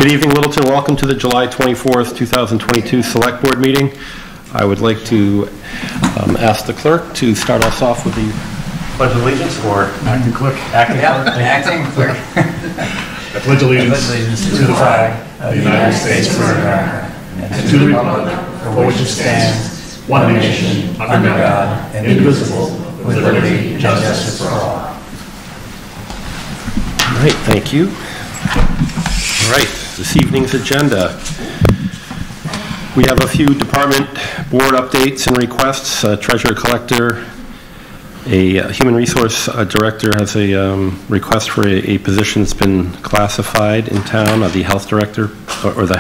Good evening, Littleton. Welcome to the July 24th, 2022 Select Board meeting. I would like to ask the clerk to start us off with the Pledge of Allegiance, or acting clerk. Acting clerk. I pledge allegiance to the flag of the United States of America and to the republic for which it stands, one nation, under God, indivisible, with liberty and justice for all. All right, thank you. All right, this evening's agenda. We have a few department board updates and requests. Treasurer Collector, a Human Resource Director has a request for a position that's been classified in town, the Health Director, or the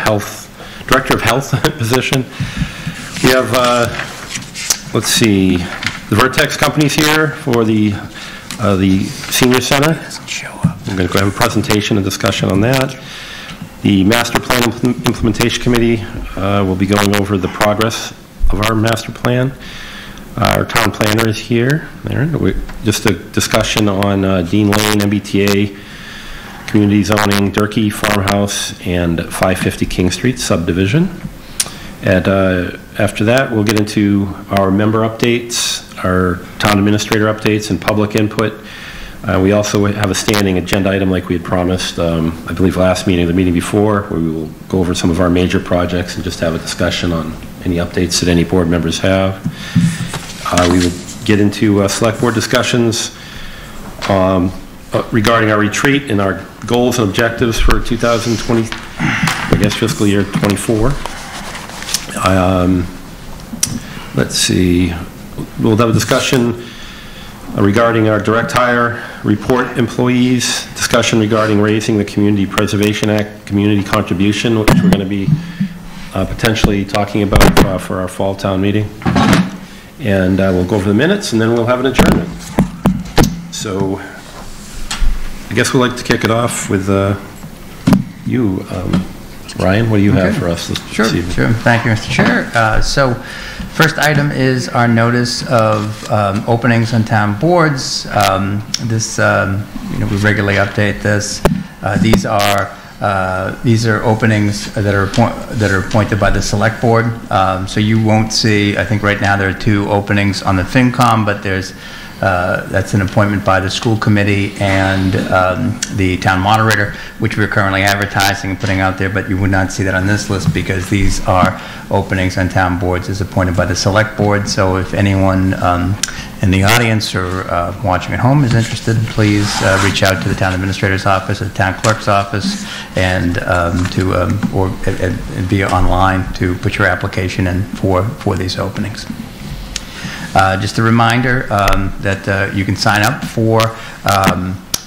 Director of Health position. We have, let's see, the Vertex company's here for the Senior Center. I'm going to go have a presentation and discussion on that. The Master Plan Implementation Committee will be going over the progress of our master plan. Our town planner is here. Just a discussion on Dean Lane, MBTA, community zoning, Durkee Farmhouse, and 550 King Street subdivision. And after that, we'll get into our member updates, our town administrator updates, and public input. We also have a standing agenda item like we had promised, I believe last meeting, the meeting before, where we will go over some of our major projects and just have a discussion on any updates that any board members have. We will get into select board discussions regarding our retreat and our goals and objectives for 2020, I guess fiscal year 24. Let's see, we'll have a discussion regarding our direct hire report employees, discussion regarding raising the Community Preservation Act community contribution, which we're going to be potentially talking about for our fall town meeting. And we'll go over the minutes and then we'll have an adjournment. So I guess we'd like to kick it off with you, Ryan. What do you have for us this evening? Sure. Thank you, Mr. Chair. So first item is our notice of openings on town boards. We regularly update this. These are openings that are appointed by the select board. So you won't see, I think right now there are 2 openings on the FinCom, but that's an appointment by the school committee and the town moderator, which we're currently advertising and putting out there, but you would not see that on this list because these are openings on town boards as appointed by the select board. So if anyone in the audience or watching at home is interested, please reach out to the town administrator's office or the town clerk's office and or via online to put your application in for these openings. Just a reminder that you can sign up for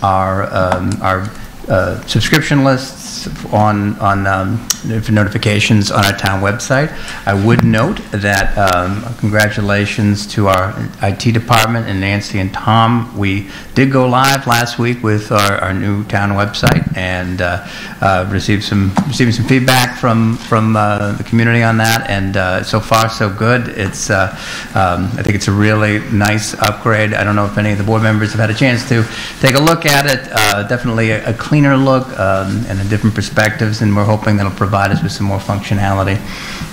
our subscription lists for notifications on our town website. I would note that congratulations to our IT department and Nancy and Tom. We did go live last week with our new town website and receiving some feedback from the community on that, and so far so good. It's I think it's a really nice upgrade. I don't know if any of the board members have had a chance to take a look at it. Definitely a cleaner look and a different perspectives, and we're hoping that'll provide us with some more functionality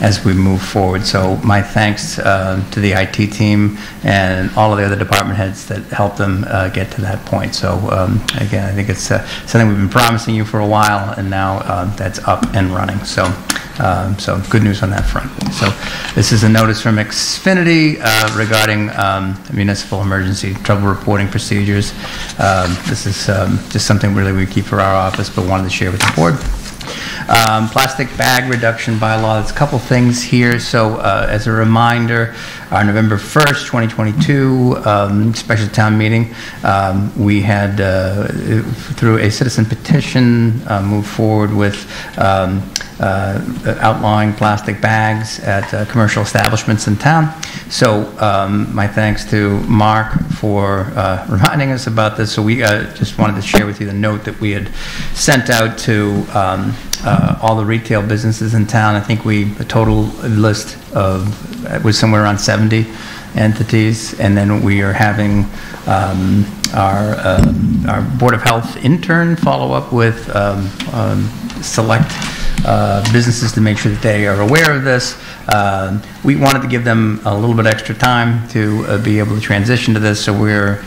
as we move forward. So my thanks to the IT team and all of the other department heads that helped them get to that point. So again, I think it's something we've been promising you for a while, and now that's up and running. So so good news on that front. So this is a notice from Xfinity regarding municipal emergency trouble reporting procedures. This is just something really we keep for our office, but wanted to share with the board. Plastic bag reduction bylaw. There's a couple things here. So as a reminder, our November 1st, 2022 special town meeting, we had, through a citizen petition, moved forward with outlawing plastic bags at commercial establishments in town. So my thanks to Mark for reminding us about this. So we just wanted to share with you the note that we had sent out to all the retail businesses in town. I think the total list was somewhere around 70 entities, and then we are having our Board of Health intern follow up with select businesses to make sure that they are aware of this. We wanted to give them a little bit extra time to be able to transition to this, so we're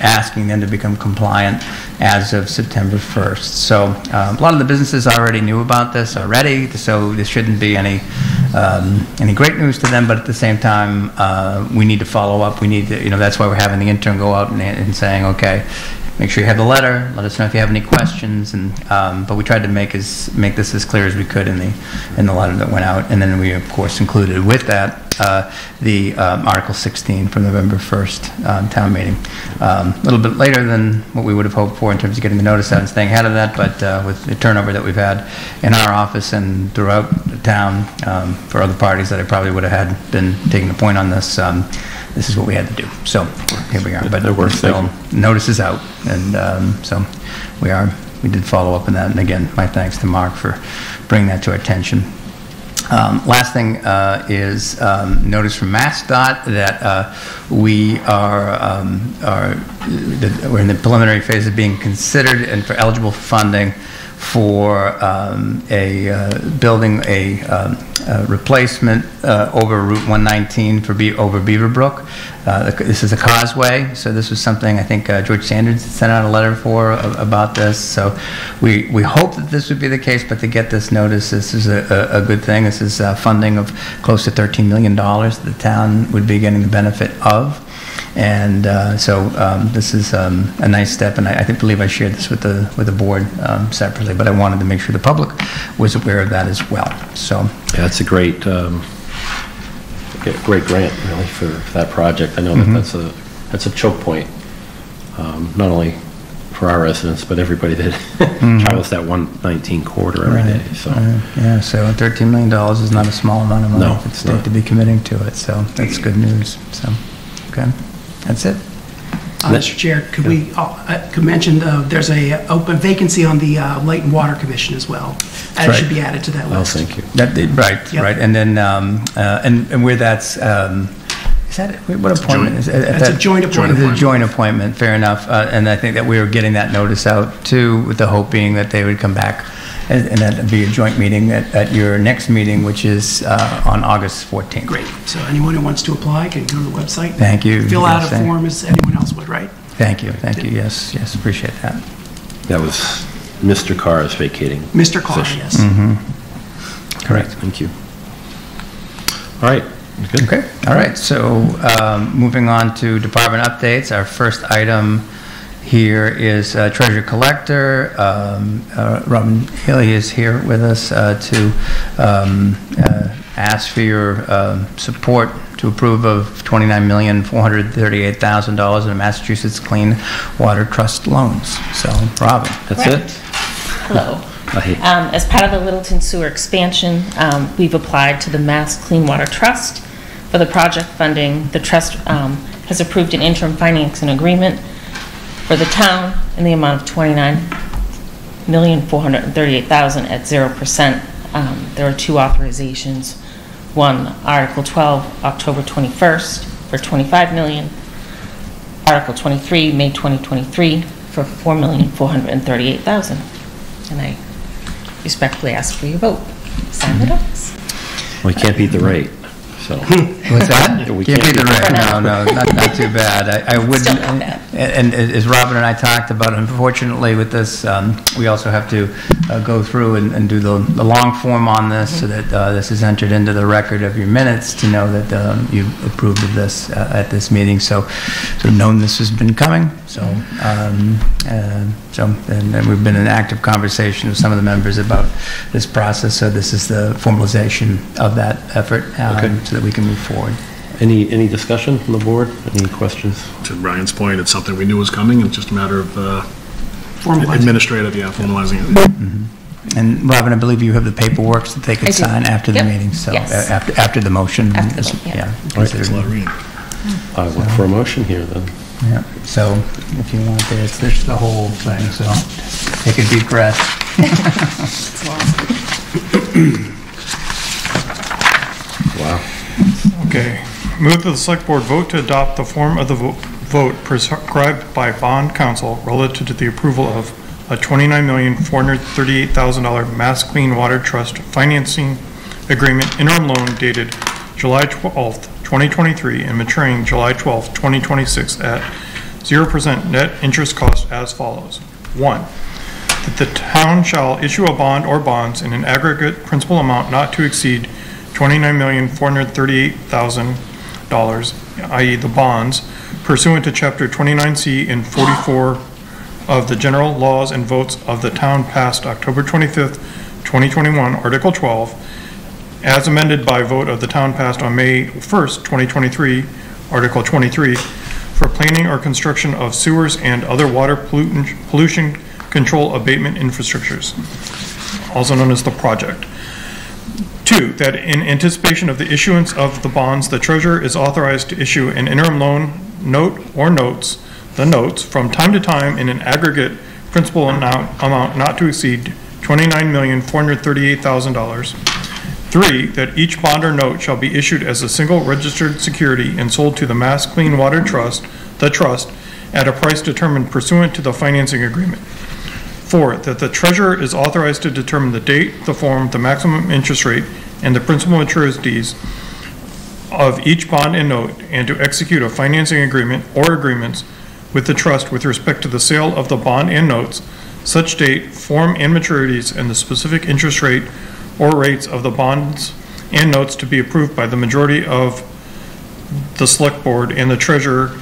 asking them to become compliant as of September 1st. So a lot of the businesses already knew about this already, so this shouldn't be any great news to them, but at the same time, we need to follow up. We need to, that's why we're having the intern go out and saying, okay, make sure you have the letter. Let us know if you have any questions. And but we tried to make this as clear as we could in the letter that went out. And then we, of course, included with that the Article 16 from November 1st town meeting. A little bit later than what we would have hoped for in terms of getting the notice out and staying ahead of that. But with the turnover that we've had in our office and throughout the town for other parties that I probably would have had been taking a point on this. This is what we had to do. So here we are. But still, notice is out, and so we did follow up on that. And again, my thanks to Mark for bringing that to our attention. Last thing is notice from MassDOT that we're in the preliminary phase of being considered and for eligible funding for building a replacement over Route 119 over Beaver Brook. This is a causeway, so this was something I think George Sanders sent out a letter for about this. So we hope that this would be the case, but to get this notice, this is a good thing. This is funding of close to $13 million the town would be getting the benefit of. And so this is a nice step, and I believe I shared this with the board separately, but I wanted to make sure the public was aware of that as well. So yeah, it's a great grant really for that project. I know that that's a choke point, not only for our residents, but everybody that travels that 119 corridor every day. So yeah, so $13 million is not a small amount of money for the state to be committing to it. So that's good news. So okay. That's it. Mr. Chair, could we could mention there's a open vacancy on the Light and Water Commission as well. That should be added to that list. Oh, thank you. Right. And then and where that's is that what appointment is? That's a joint appointment. It's a joint appointment. Fair enough. And I think that we were getting that notice out too, with the hope being that they would come back. And that'd be a joint meeting at your next meeting, which is on August 14th. Great. So anyone who wants to apply can go to the website. Thank you. Fill out a form as anyone else would, right? Thank you. Yes, appreciate that. That was Mr. Carr is vacating. Mr. Carr, yes. Correct. Thank you. All right. Good. Okay. All right. So moving on to department updates. Our first item here is Treasurer Collector. Robin Haley is here with us to ask for your support to approve of $29,438,000 in Massachusetts Clean Water Trust loans. So, Robin, that's Correct. it? Hello. As part of the Littleton Sewer expansion, we've applied to the Mass Clean Water Trust for the project funding. The trust has approved an interim financing agreement for the town in the amount of $29,438,000 at 0%. There are two authorizations. One, Article 12, October 21st for $25 million. Article 23, May 2023 for $4,438,000. And I respectfully ask for your vote. Sign the docs. We can't beat the rate. So what's that? We can't beat the rate. No, not too bad. I wouldn't. Still not bad. And as Robin and I talked about, unfortunately, with this, we also have to go through and do the long form on this, so that this is entered into the record of your minutes to know that you approved of this at this meeting. So known this has been coming. So and we've been in active conversation with some of the members about this process. So this is the formalization of that effort, so that we can move forward. Any discussion from the board? Any questions? To Brian's point, it's something we knew was coming. It's just a matter of administrative, formalizing it. And Robin, I believe you have the paperwork that they could sign after the meeting. So yes. after the motion. After the motion, yeah. All right, Takes a lot of reading. I look for a motion here then. Yeah. So if you want this, there's the whole thing. So take a deep breath. Wow. Okay. Move that the select board vote to adopt the form of the vote prescribed by bond counsel relative to the approval of a $29,438,000 Mass Clean Water Trust financing agreement interim loan dated July 12th, 2023 and maturing July 12th, 2026 at 0% net interest cost as follows. 1, that the town shall issue a bond or bonds in an aggregate principal amount not to exceed $29,438,000, i.e. the bonds, pursuant to Chapter 29C and 44 of the general laws and votes of the town passed October 25th, 2021, Article 12, as amended by vote of the town passed on May 1st, 2023, Article 23, for planning or construction of sewers and other water pollution control abatement infrastructures, also known as the project. 2, that in anticipation of the issuance of the bonds, the treasurer is authorized to issue an interim loan note or notes, the notes, from time to time in an aggregate principal amount not to exceed $29,438,000. 3, that each bond or note shall be issued as a single registered security and sold to the Mass Clean Water Trust, the trust, at a price determined pursuant to the financing agreement. 4, that the treasurer is authorized to determine the date, the form, the maximum interest rate, and the principal maturities of each bond and note, and to execute a financing agreement or agreements with the trust with respect to the sale of the bond and notes, such date, form, and maturities, and the specific interest rate or rates of the bonds and notes to be approved by the majority of the select board and the treasurer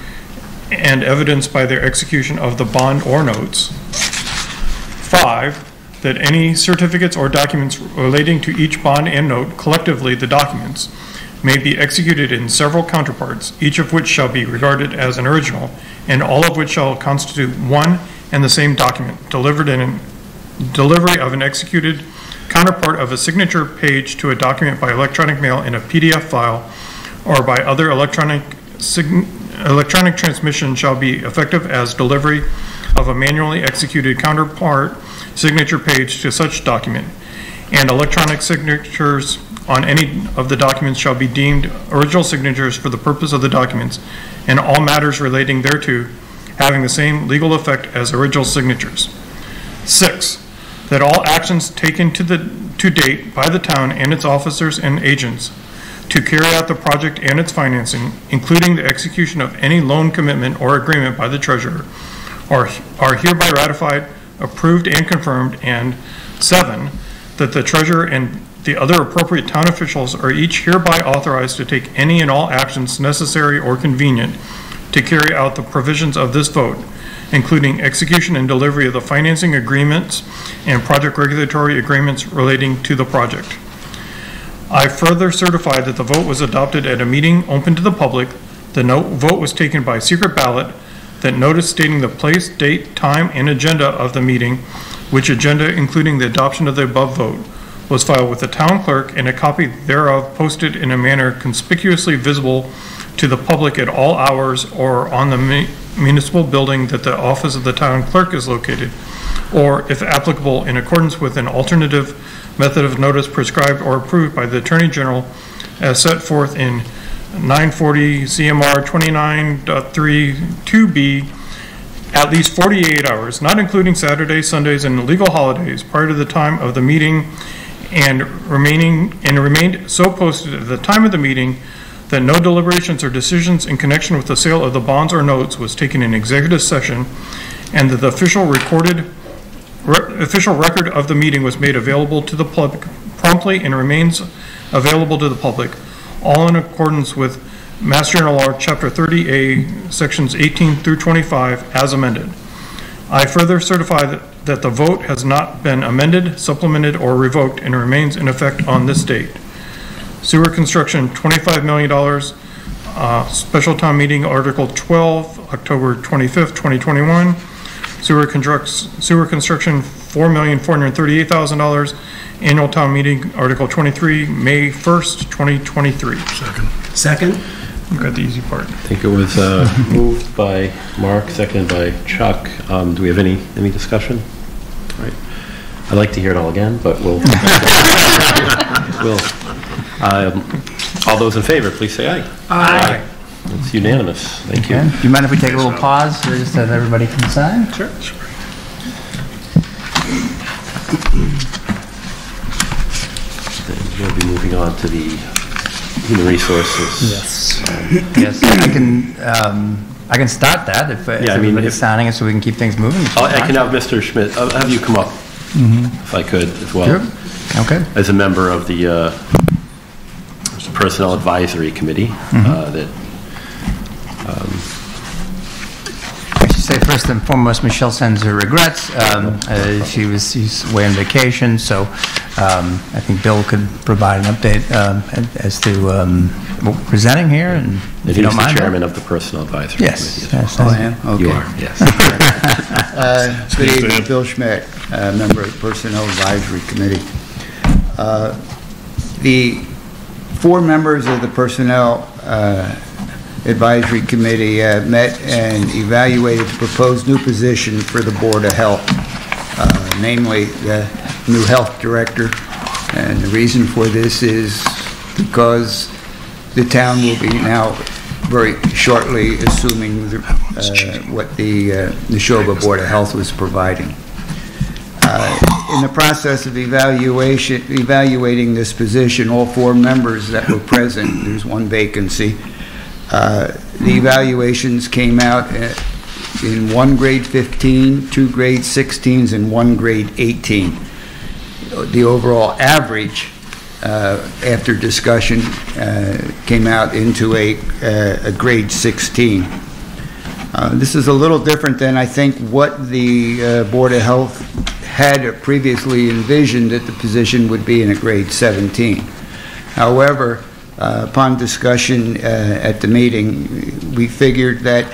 and evidenced by their execution of the bond or notes. 5, that any certificates or documents relating to each bond and note, collectively the documents, may be executed in several counterparts, each of which shall be regarded as an original, and all of which shall constitute one and the same document, delivered in delivery of an executed counterpart of a signature page to a document by electronic mail in a PDF file or by other electronic transmission shall be effective as delivery of a manually executed counterpart signature page to such document, and electronic signatures on any of the documents shall be deemed original signatures for the purpose of the documents, and all matters relating thereto having the same legal effect as original signatures. 6, that all actions taken to date by the town and its officers and agents to carry out the project and its financing, including the execution of any loan commitment or agreement by the treasurer, are hereby ratified, approved, and confirmed. And 7, that the treasurer and the other appropriate town officials are each hereby authorized to take any and all actions necessary or convenient to carry out the provisions of this vote, including execution and delivery of the financing agreements and project regulatory agreements relating to the project. I further certify that the vote was adopted at a meeting open to the public. The vote was taken by secret ballot. That notice stating the place, date, time, and agenda of the meeting, which agenda including the adoption of the above vote, was filed with the town clerk, and a copy thereof posted in a manner conspicuously visible to the public at all hours or on the municipal building that the office of the town clerk is located, or if applicable in accordance with an alternative method of notice prescribed or approved by the Attorney General as set forth in 940 CMR 29.32B, at least 48 hours, not including Saturdays, Sundays, and legal holidays prior to the time of the meeting, and remained so posted at the time of the meeting that no deliberations or decisions in connection with the sale of the bonds or notes was taken in executive session, and that the official record of the meeting was made available to the public promptly and remains available to the public, all in accordance with Mass General Law, Chapter 30A, Sections 18 through 25, as amended. I further certify that the vote has not been amended, supplemented, or revoked and remains in effect on this date. Sewer construction, $25 million. Special town meeting, Article 12, October 25th, 2021. Sewer construction, $4,438,000. Annual town meeting, Article 23, May 1st, 2023. Second. You got the easy part. I think it was moved by Mark, seconded by Chuck. Do we have any discussion? All right. I'd like to hear it all again, but we'll. All those in favor, please say aye. Aye. It's unanimous. Thank you. Do you mind if we take a little pause just so that everybody can sign? Sure. We'll be moving on to the human resources. Yes. Yes, I can start that if Yeah, I mean, everybody's signing it so we can keep things moving. I can have Mr. Schmidt, I'll have you come up, if I could, as well. Sure. Okay. As a member of the Personnel Advisory Committee, that I should say first and foremost, Michelle sends her regrets. She's away on vacation, so I think Bill could provide an update as to what we're presenting here, and if you don't mind. He's the chairman of the Personnel Advisory Yes. Committee. Yes. Oh, I am? Okay. You are, yes. Good evening, Bill Schmidt, member of the Personnel Advisory Committee. The 4 members of the Personnel Advisory Committee met and evaluated the proposed new position for the Board of Health, namely the new health director. And the reason for this is because the town will be now very shortly assuming what the Neshoba Board of Health was providing. In the process of evaluating this position, all 4 members that were present, there's 1 vacancy, the evaluations came out in 1 grade 15, 2 grade 16s, and 1 grade 18. The overall average, after discussion, came out into a grade 16. This is a little different than I think what the Board of Health had previously envisioned, that the position would be in a grade 17. However, upon discussion at the meeting, we figured that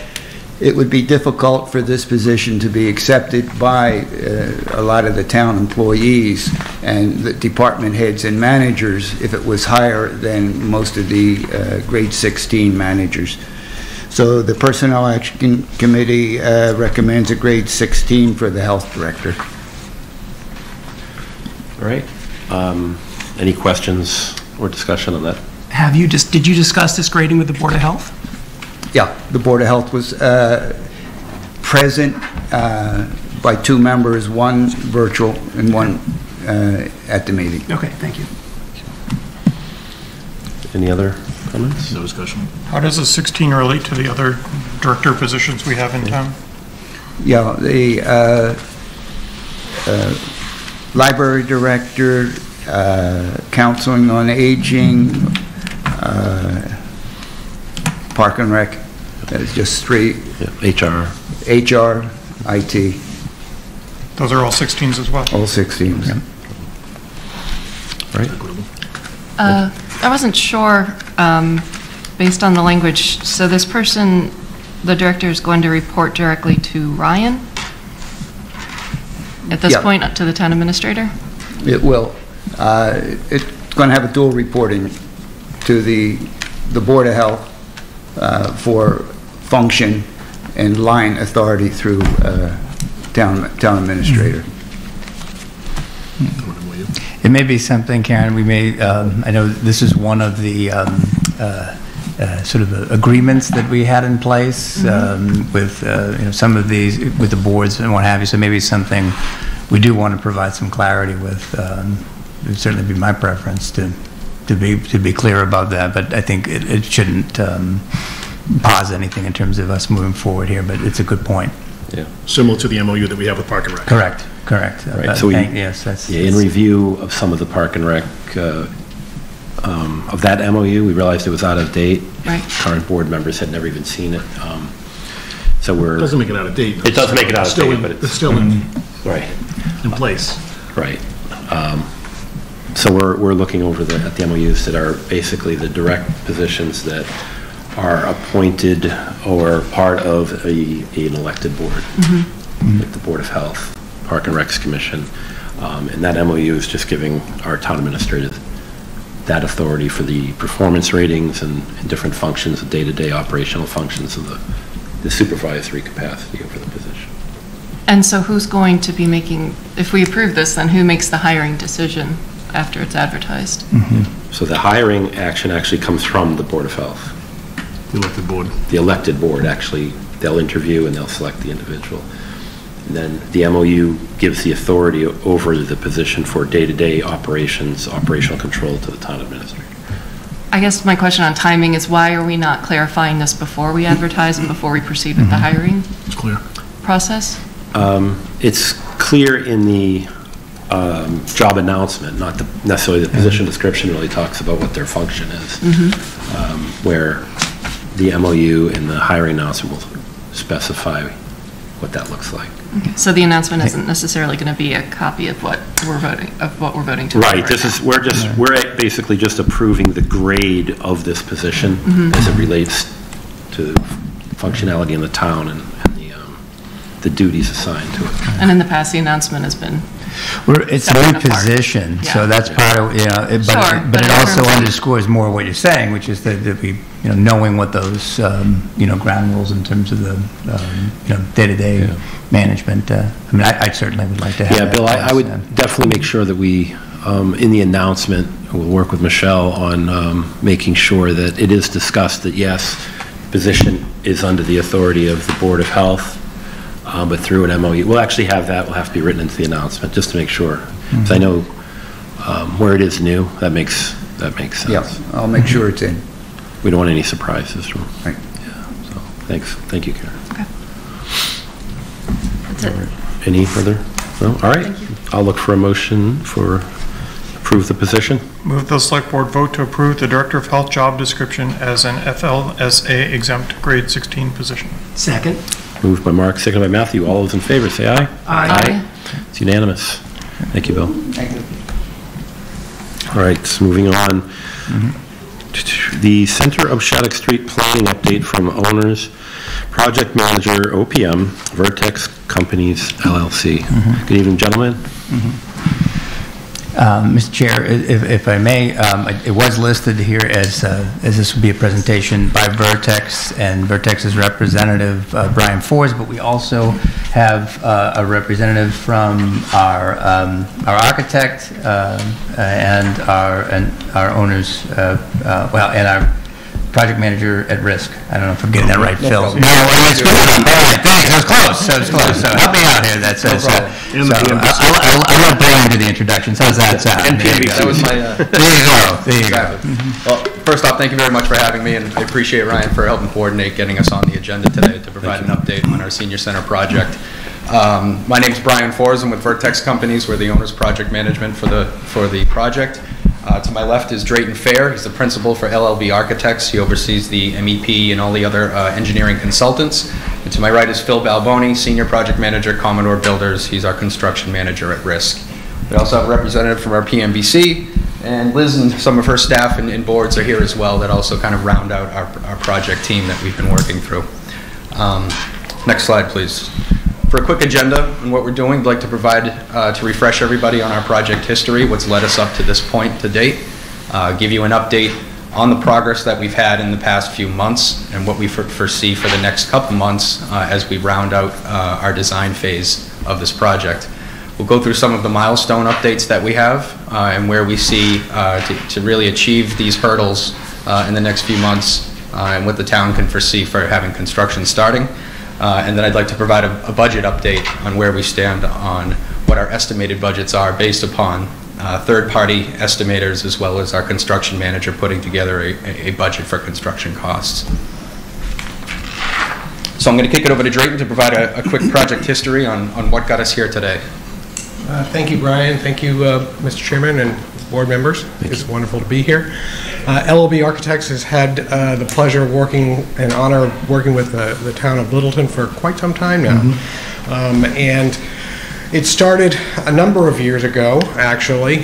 it would be difficult for this position to be accepted by a lot of the town employees and the department heads and managers if it was higher than most of the grade 16 managers. So the Personnel Action Committee recommends a grade 16 for the health director. All right. Any questions or discussion on that? Did you discuss this grading with the Board of Health? Yeah, the Board of Health was present by 2 members, 1 virtual and 1 at the meeting. Okay, thank you. Any other comments? No discussion. How does the 16 relate to the other director positions we have in town? Yeah, the library director, counseling on aging, park and rec. It's just 3. Yeah, HR, IT, Those are all 16s as well? all 16. Yeah. right. I wasn't sure, based on the language, so this person, the director, is going to report directly to Ryan? At this Yeah. point, to the town administrator? It will. It's going to have a dual reporting to the Board of Health for function and line authority through town administrator. It may be something, Karen, we may, I know this is one of the sort of agreements that we had in place with, some of these, with the boards and what have you, so maybe something we do want to provide some clarity with. It would certainly be my preference to be clear about that, but I think it shouldn't pause anything in terms of us moving forward here, but it's a good point. Yeah. Similar to the MOU that we have with Park and Rec. Correct. Right, so yes, that's... in review of some of the Park and Rec, of that MOU, we realized it was out of date. Right. Current board members had never even seen it. So It doesn't make it out of date. It does make it out of date, but it's still in right. place. Right. So we're looking over at the MOUs that are basically the direct positions that are appointed or part of an elected board, like the Board of Health, Park and Recs Commission. And that MOU is just giving our town administrator that authority for the performance ratings and different functions, the day-to-day operational functions of the supervisory capacity over the position. And so who's going to be making, if we approve this, then who makes the hiring decision after it's advertised? So the hiring action actually comes from the Board of Health. The elected board. The elected board, actually, they'll interview and they'll select the individual. And then the MOU gives the authority over the position for day-to-day operations, operational control to the town administrator. I guess my question on timing is why are we not clarifying this before we advertise and before we proceed with the hiring It's clear. process? It's clear in the job announcement, not necessarily the position description really talks about what their function is, where the MOU and the hiring announcement will specify what that looks like. Okay. So the announcement isn't necessarily going to be a copy of what we're voting to. Right. This is we're basically just approving the grade of this position as it relates to functionality in the town and the duties assigned to it. And in the past, the announcement has been. It's a new position, so that's part of, but it also underscores more what you're saying, which is that we, knowing what those, ground rules in terms of the, day-to-day management. I mean, I certainly would like to have that. Yeah, Bill, I would definitely make sure that we, in the announcement, we'll work with Michelle on making sure that it is discussed that, yes, position is under the authority of the Board of Health, but through an MOU. We'll actually have that, will have to be written into the announcement, just to make sure. Because I know where it is new, that makes sense. Yeah, I'll make sure it's in. We don't want any surprises. Right. Yeah, so thanks. Thank you, Karen. Okay. That's it. Any further? No? All right. I'll look for a motion for approve the position. Move the select board vote to approve the Director of Health job description as an FLSA exempt grade 16 position. Second. Moved by Mark, seconded by Matthew. All those in favor, say aye. Aye. It's unanimous. Thank you, Bill. Thank you. All right, so moving on. The Center of Shattuck Street planning update from owners, project manager, OPM, Vertex Companies, LLC. Good evening, gentlemen. Mr. Chair, if I may, it was listed here as this would be a presentation by Vertex and Vertex's representative, Brian Forrs, but we also have a representative from our architect and our owners, and our project manager at risk. I don't know if I'm getting that right, Phil. No, that's good. All right, thanks. That was close. So help me out here. That's I'll let Brian do the introductions. How's that sound? That was my. There you go. Well, first off, thank you very much for having me, and I appreciate Ryan for helping coordinate getting us on the agenda today to provide an update on our senior center project. My name is Brian Forrs. I'm with Vertex Companies. We're the owner's project management for the project. To my left is Drayton Fair. He's the principal for LLB Architects. He oversees the MEP and all the other engineering consultants. And to my right is Phil Balboni, senior project manager, Commodore Builders. He's our construction manager at risk. We also have a representative from our PMBC, and Liz and some of her staff and boards are here as well that also kind of round out our project team that we've been working through. Next slide, please. For a quick agenda and what we're doing, I'd like to provide, to refresh everybody on our project history, what's led us up to this point to date, give you an update on the progress that we've had in the past few months and what we foresee for the next couple months as we round out our design phase of this project. We'll go through some of the milestone updates that we have and where we see to really achieve these hurdles in the next few months and what the town can foresee for having construction starting. And then I'd like to provide a budget update on where we stand on what our estimated budgets are based upon third-party estimators as well as our construction manager putting together a budget for construction costs. So I'm going to kick it over to Drayton to provide a quick project history on what got us here today. Thank you, Brian. Thank you, Mr. Chairman and board members. It's wonderful to be here. LLB Architects has had the pleasure of working and honor of working with the town of Littleton for quite some time now. And it started a number of years ago, actually,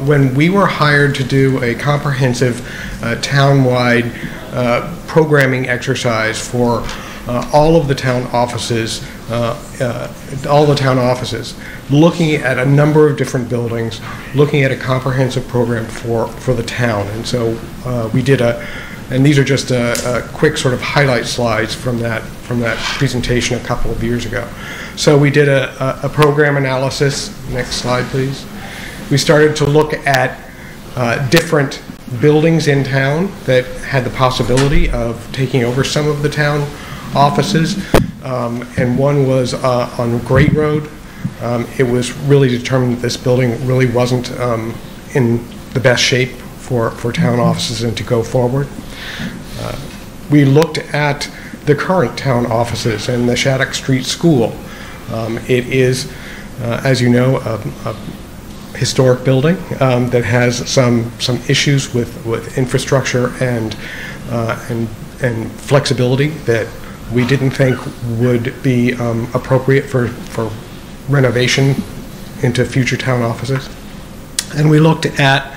when we were hired to do a comprehensive town-wide programming exercise for all of the town offices, looking at a number of different buildings, looking at a comprehensive program for the town. And so we did and these are just a quick sort of highlight slides from that presentation a couple of years ago. So we did a program analysis. Next slide, please. We started to look at different buildings in town that had the possibility of taking over some of the town offices. and one was on Great Road. It was really determined that this building really wasn't in the best shape for town offices and to go forward. We looked at the current town offices and the Shattuck Street School. It is, as you know, a historic building that has some issues with infrastructure and flexibility that we didn't think would be appropriate for renovation into future town offices. And we looked at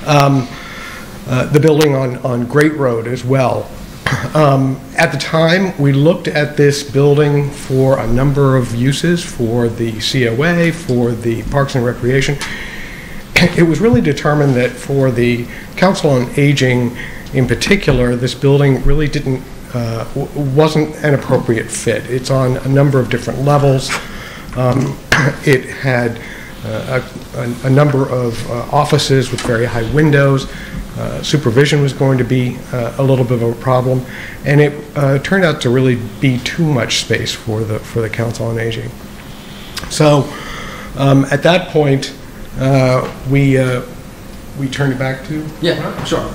the building on Great Road as well. At the time, we looked at this building for a number of uses, for the COA, for the Parks and Recreation. It was really determined that for the Council on Aging in particular, this building really wasn't an appropriate fit. It's on a number of different levels. It had a number of offices with very high windows. Supervision was going to be a little bit of a problem, and it turned out to really be too much space for the Council on Aging. So at that point, we turned it back to? Yeah, sure.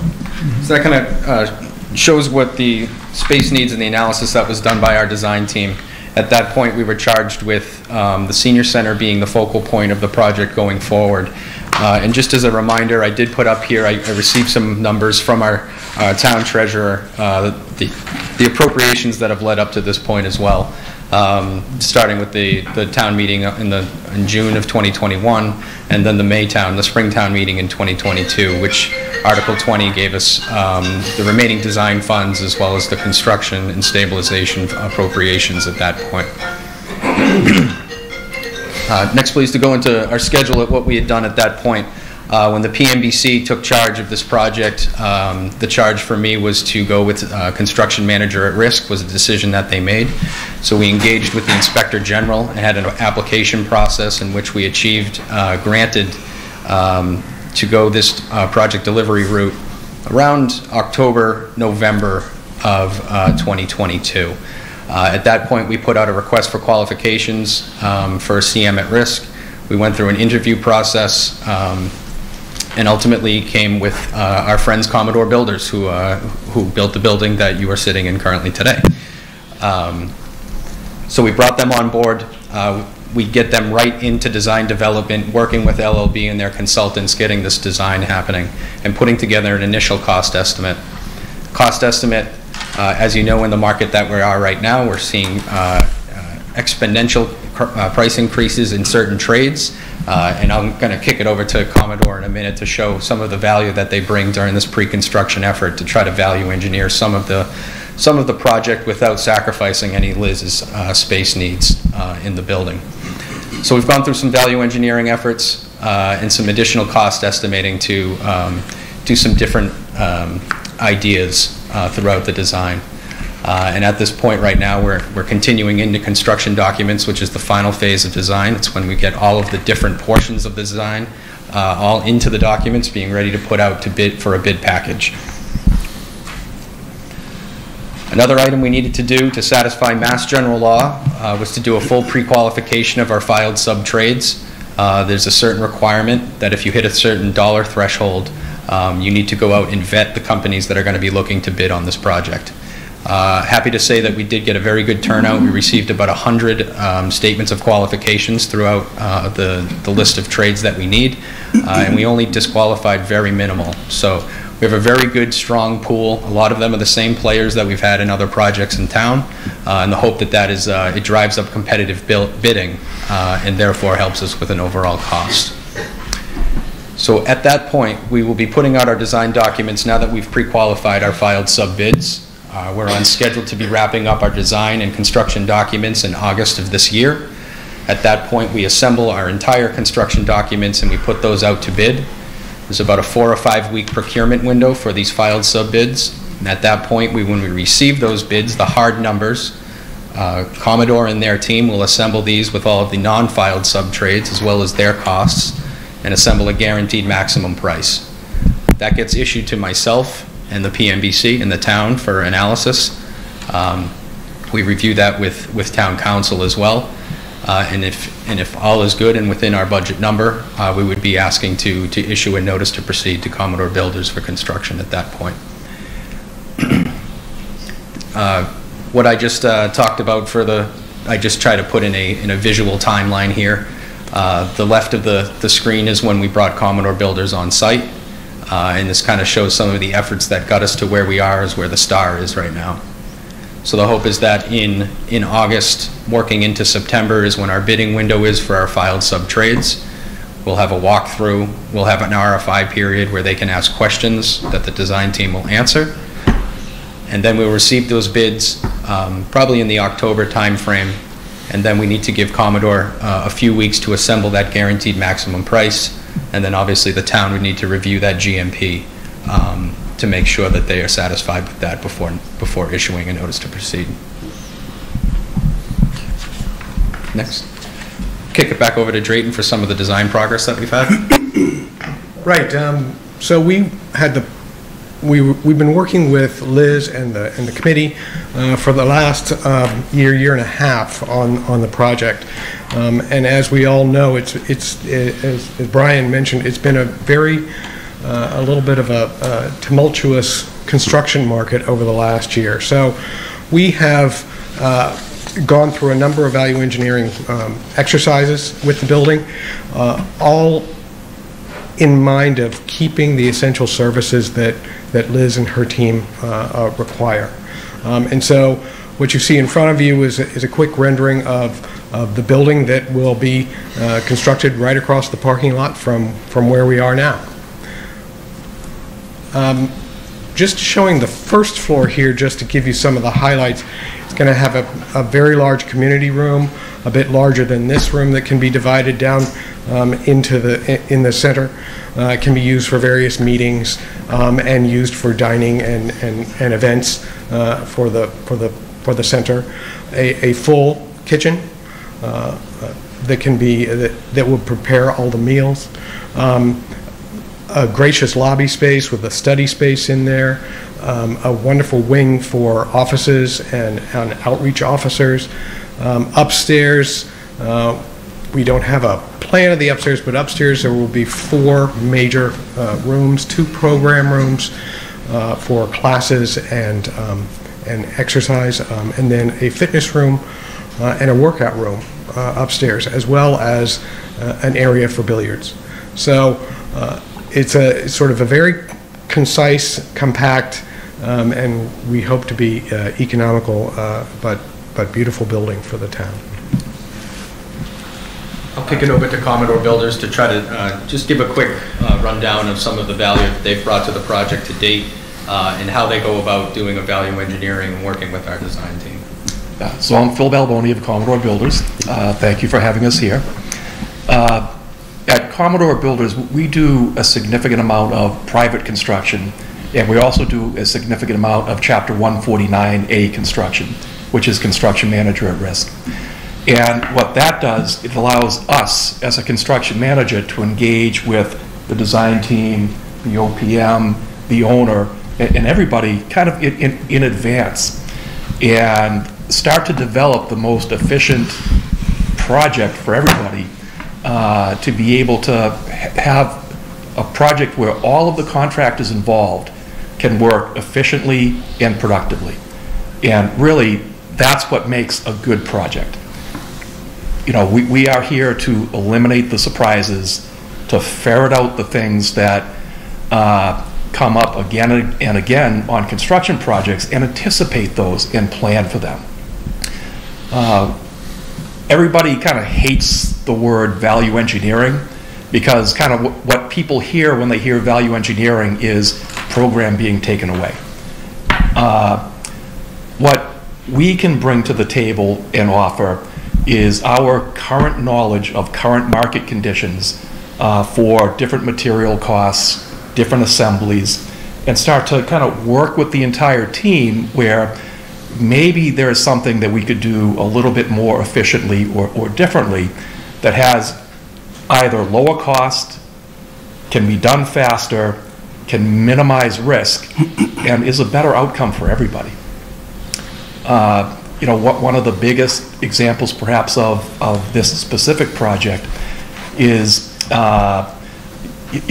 So that kind of shows what the space needs and the analysis that was done by our design team. At that point, we were charged with the senior center being the focal point of the project going forward. And just as a reminder, I did put up here, I received some numbers from our town treasurer, the appropriations that have led up to this point as well. Starting with the town meeting in June of 2021, and then the spring town meeting in 2022, which Article 20 gave us the remaining design funds as well as the construction and stabilization appropriations at that point. Next, please, to go into our schedule at what we had done at that point. When the PMBC took charge of this project, the charge for me was to go with construction manager at risk, was a decision that they made. So we engaged with the Inspector General and had an application process in which we achieved, granted to go this project delivery route around October, November of 2022. At that point, we put out a request for qualifications for a CM at risk. We went through an interview process and ultimately came with our friends Commodore Builders, who built the building that you are sitting in currently today. So we brought them on board. We get them right into design development, working with LLB and their consultants, getting this design happening, and putting together an initial cost estimate. Cost estimate, as you know, in the market that we are right now, we're seeing exponential price increases in certain trades. And I'm going to kick it over to Commodore in a minute to show some of the value that they bring during this pre-construction effort to try to value engineer some of the project without sacrificing any Liz's space needs in the building. So we've gone through some value engineering efforts and some additional cost estimating to do some different ideas throughout the design. And at this point right now, we're continuing into construction documents, which is the final phase of design. It's when we get all of the different portions of the design all into the documents, being ready to put out to bid for a bid package. Another item we needed to do to satisfy Mass General Law was to do a full pre-qualification of our filed sub-trades. There's a certain requirement that if you hit a certain dollar threshold, you need to go out and vet the companies that are going to be looking to bid on this project. Happy to say that we did get a very good turnout. We received about 100 statements of qualifications throughout the list of trades that we need, and we only disqualified very minimal. So we have a very good, strong pool. A lot of them are the same players that we've had in other projects in town, and the hope that is it drives up competitive bidding and therefore helps us with an overall cost. So at that point, we will be putting out our design documents now that we've pre-qualified our filed sub-bids. We're on schedule to be wrapping up our design and construction documents in August of this year. At that point, we assemble our entire construction documents and we put those out to bid. There's about a 4 or 5 week procurement window for these filed sub-bids. And at that point, when we receive those bids, the hard numbers, Commodore and their team will assemble these with all of the non-filed sub-trades as well as their costs and assemble a guaranteed maximum price. That gets issued to myself and the PMBC in the town for analysis. We review that with town council as well. And if all is good and within our budget number, we would be asking to issue a notice to proceed to Commodore Builders for construction at that point. What I just talked about I just try to put in a visual timeline here. The left of the screen is when we brought Commodore Builders on site, and this kind of shows some of the efforts that got us to where we are, is where the star is right now. So the hope is that in August, working into September, is when our bidding window is for our filed sub-trades. We'll have a walkthrough, we'll have an RFI period where they can ask questions that the design team will answer, and then we'll receive those bids probably in the October timeframe, and then we need to give Commodore a few weeks to assemble that guaranteed maximum price, and then obviously the town would need to review that GMP to make sure that they are satisfied with that before issuing a notice to proceed. Next. Kick it back over to Drayton for some of the design progress that we've had. Right. So we've been working with Liz and the committee for the last year and a half on the project. And as we all know, it's as Brian mentioned, it's been a little bit of a tumultuous construction market over the last year. So we have gone through a number of value engineering exercises with the building, all in mind of keeping the essential services that Liz and her team require. And so what you see in front of you is a quick rendering of the building that will be constructed right across the parking lot from where we are now. Just showing the first floor here, just to give you some of the highlights. It's going to have a very large community room, a bit larger than this room, that can be divided down in the center. It can be used for various meetings and used for dining and events for the center. A full kitchen that will prepare all the meals. A gracious lobby space with a study space in there, a wonderful wing for offices and outreach officers. Upstairs, we don't have a plan of the upstairs, but upstairs there will be 4 major rooms, 2 program rooms for classes and exercise, and then a fitness room and a workout room upstairs, as well as an area for billiards. So it's sort of a very concise, compact, and we hope to be economical, but beautiful building for the town. I'll kick it over to Commodore Builders to try to just give a quick rundown of some of the value that they've brought to the project to date, and how they go about doing a value engineering and working with our design team. So I'm Phil Balboni of Commodore Builders. Thank you for having us here. At Commodore Builders, we do a significant amount of private construction, and we also do a significant amount of Chapter 149A construction, which is construction manager at risk. And what that does, it allows us as a construction manager to engage with the design team, the OPM, the owner, and everybody kind of in advance, and start to develop the most efficient project for everybody, to be able to have a project where all of the contractors involved can work efficiently and productively. And really, that's what makes a good project. You know, we are here to eliminate the surprises, to ferret out the things that come up again and again on construction projects, and anticipate those and plan for them. Everybody kind of hates the word value engineering, because kind of what people hear when they hear value engineering is program being taken away. What we can bring to the table and offer is our current knowledge of current market conditions for different material costs, different assemblies, and start to kind of work with the entire team where maybe there is something that we could do a little bit more efficiently or differently that has either lower cost, can be done faster, can minimize risk, and is a better outcome for everybody. one of the biggest examples perhaps of this specific project is,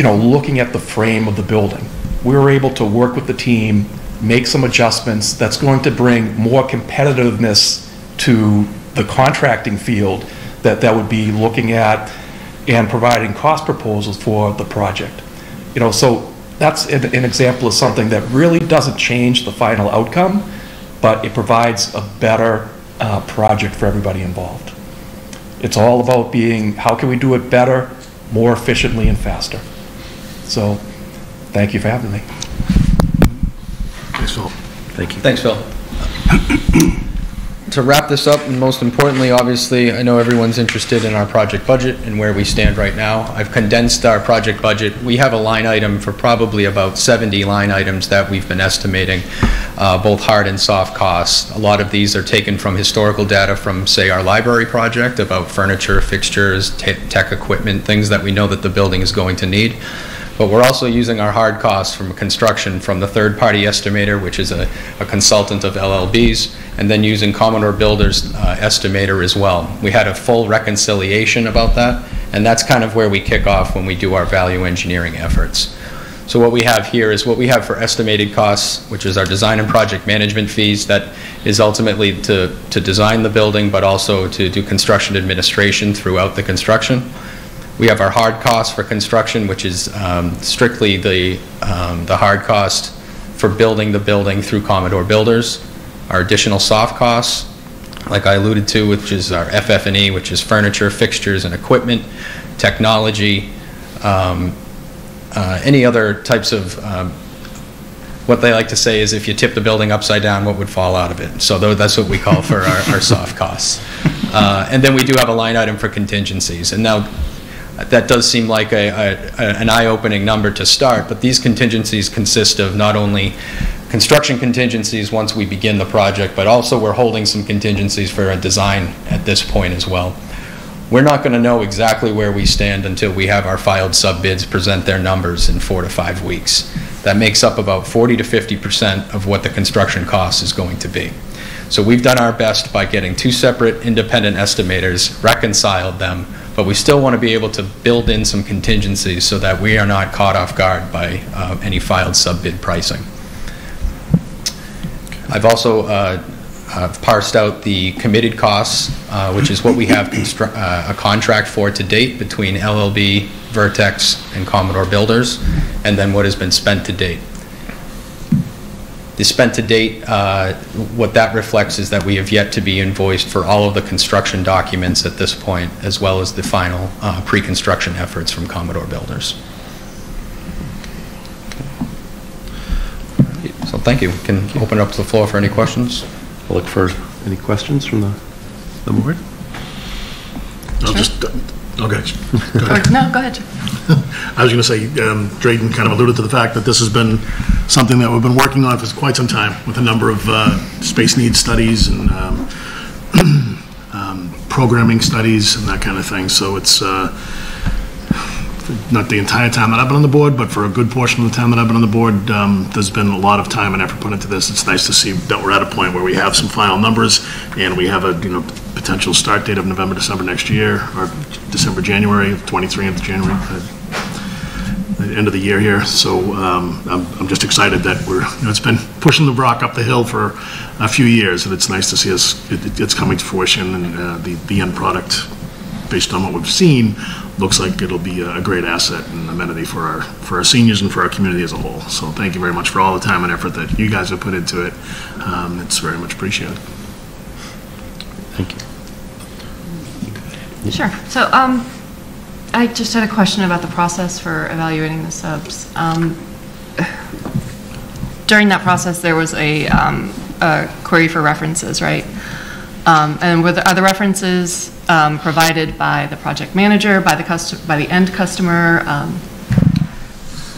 looking at the frame of the building. We were able to work with the team, make some adjustments that's going to bring more competitiveness to the contracting field that would be looking at and providing cost proposals for the project. So that's an example of something that really doesn't change the final outcome, but it provides a better project for everybody involved. It's all about how can we do it better, more efficiently, and faster. So, thank you for having me. Thanks, Phil. Thank you. Thanks, Phil. To wrap this up, and most importantly, obviously, I know everyone's interested in our project budget and where we stand right now. I've condensed our project budget. We have a line item for probably about 70 line items that we've been estimating, both hard and soft costs. A lot of these are taken from historical data from, say, our library project about furniture, fixtures, tech equipment, things that we know that the building is going to need. But we're also using our hard costs from construction from the third-party estimator, which is a consultant of LLB's, and then using Commodore Builder's estimator as well. We had a full reconciliation about that, and that's kind of where we kick off when we do our value engineering efforts. So what we have here is what we have for estimated costs, which is our design and project management fees. That is ultimately to design the building, but also to do construction administration throughout the construction. We have our hard cost for construction, which is strictly the hard cost for building the building through Commodore Builders. Our additional soft costs, like I alluded to, which is our FF&E, which is furniture, fixtures, and equipment, technology, any other types of, what they like to say is if you tip the building upside down, what would fall out of it? So that's what we call for our soft costs. And then we do have a line item for contingencies. And now, that does seem like an eye-opening number to start, but these contingencies consist of not only construction contingencies once we begin the project, but also we're holding some contingencies for a design at this point as well. We're not going to know exactly where we stand until we have our filed sub-bids present their numbers in 4 to 5 weeks. That makes up about 40 to 50% of what the construction cost is going to be. So we've done our best by getting 2 separate independent estimators, reconciled them, but we still want to be able to build in some contingencies so that we are not caught off guard by any filed sub-bid pricing. I've also parsed out the committed costs, which is what we have a contract for to date between LLB, Vertex, and Commodore Builders, and then what has been spent to date. The spent to date, what that reflects is that we have yet to be invoiced for all of the construction documents at this point, as well as the final pre-construction efforts from Commodore Builders. So thank you. We can open it up to the floor for any questions. I'll look for any questions from the board. I'll just, okay. Go ahead. No, go ahead. I was going to say, Drayton kind of alluded to the fact that this has been something that we've been working on for quite some time with a number of space needs studies and programming studies and that kind of thing. So it's not the entire time that I've been on the board, but for a good portion of the time that I've been on the board, there's been a lot of time and effort put into this. It's nice to see that we're at a point where we have some final numbers and we have a potential start date of November, December next year, or December, January of 23 into January, the end of the year here. So I'm just excited that it's been pushing the rock up the hill for a few years, and it's nice to see it's coming to fruition, and the end product, based on what we've seen, looks like it'll be a great asset and amenity for our seniors and for our community as a whole. So thank you very much for all the time and effort that you guys have put into it. It's very much appreciated. Thank you. Sure. So I just had a question about the process for evaluating the subs. During that process, there was a query for references, right? And are the references provided by the project manager, by the end customer?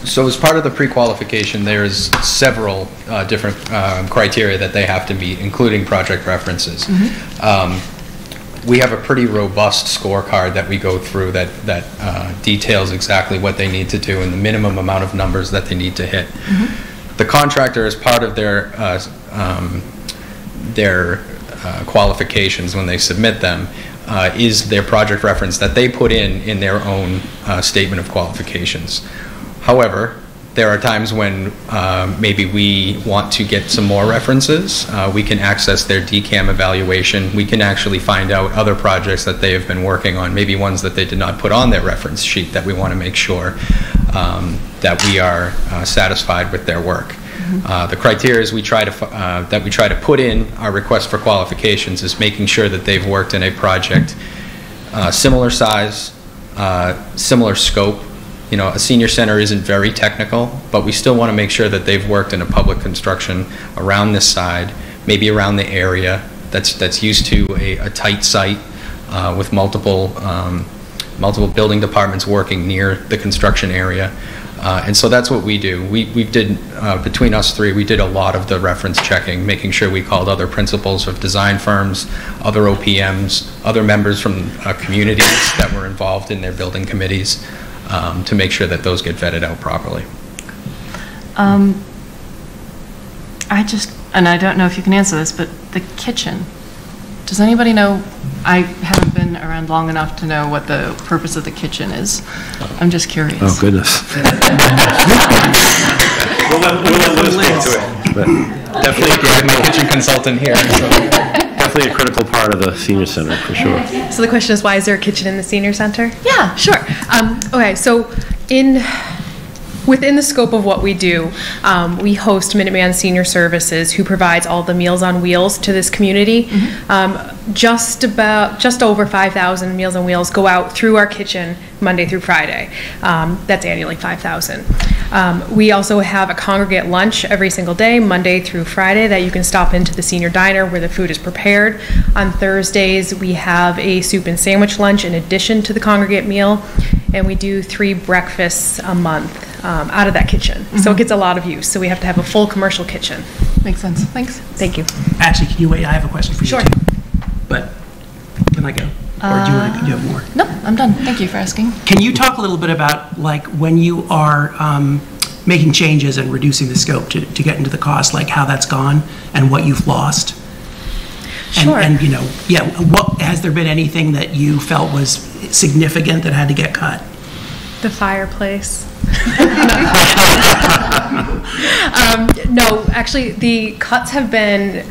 So as part of the pre-qualification, there's several different criteria that they have to meet, including project references. Mm-hmm. We have a pretty robust scorecard that we go through that details exactly what they need to do and the minimum amount of numbers that they need to hit. Mm-hmm. The contractor, as part of their qualifications when they submit them is their project reference that they put in their own statement of qualifications. However, there are times when maybe we want to get some more references. We can access their DCAM evaluation. We can actually find out other projects that they have been working on, maybe ones that they did not put on their reference sheet, that we want to make sure that we are satisfied with their work. The criteria that we try to put in our request for qualifications is making sure that they've worked in a project similar size, similar scope. You know, a senior center isn't very technical, but we still want to make sure that they've worked in a public construction around this side, maybe around the area that's used to a tight site with multiple building departments working near the construction area. And so that's what we do. We did, between us three, we did a lot of the reference checking, making sure we called other principals of design firms, other OPMs, other members from communities that were involved in their building committees, to make sure that those get vetted out properly. And I don't know if you can answer this, but the kitchen, does anybody know? I haven't been around long enough to know what the purpose of the kitchen is. I'm just curious. Oh, goodness. we'll let Liz get to it. But definitely a kitchen consultant here. So. Definitely a critical part of the senior center, for sure. So the question is, why is there a kitchen in the senior center? Yeah, sure. Okay, so within the scope of what we do, we host Minuteman Senior Services, who provides all the Meals on Wheels to this community. Just over 5,000 Meals on Wheels go out through our kitchen Monday through Friday. That's annually 5,000. We also have a congregate lunch every single day, Monday through Friday, that you can stop into the senior diner where the food is prepared. On Thursdays, we have a soup and sandwich lunch in addition to the congregate meal, and we do 3 breakfasts a month out of that kitchen. So it gets a lot of use. So we have to have a full commercial kitchen. Makes sense. Thanks. Thank you. Actually, can you wait? I have a question for you. Sure. Too. But can I go? Or do you want to do more? No, I'm done. Thank you for asking. Can you talk a little bit about, like, when you are making changes and reducing the scope to get into the cost, like how that's gone and what you've lost? Sure. And you know, yeah, has there been anything that you felt was significant that had to get cut? The fireplace. No, actually, the cuts have been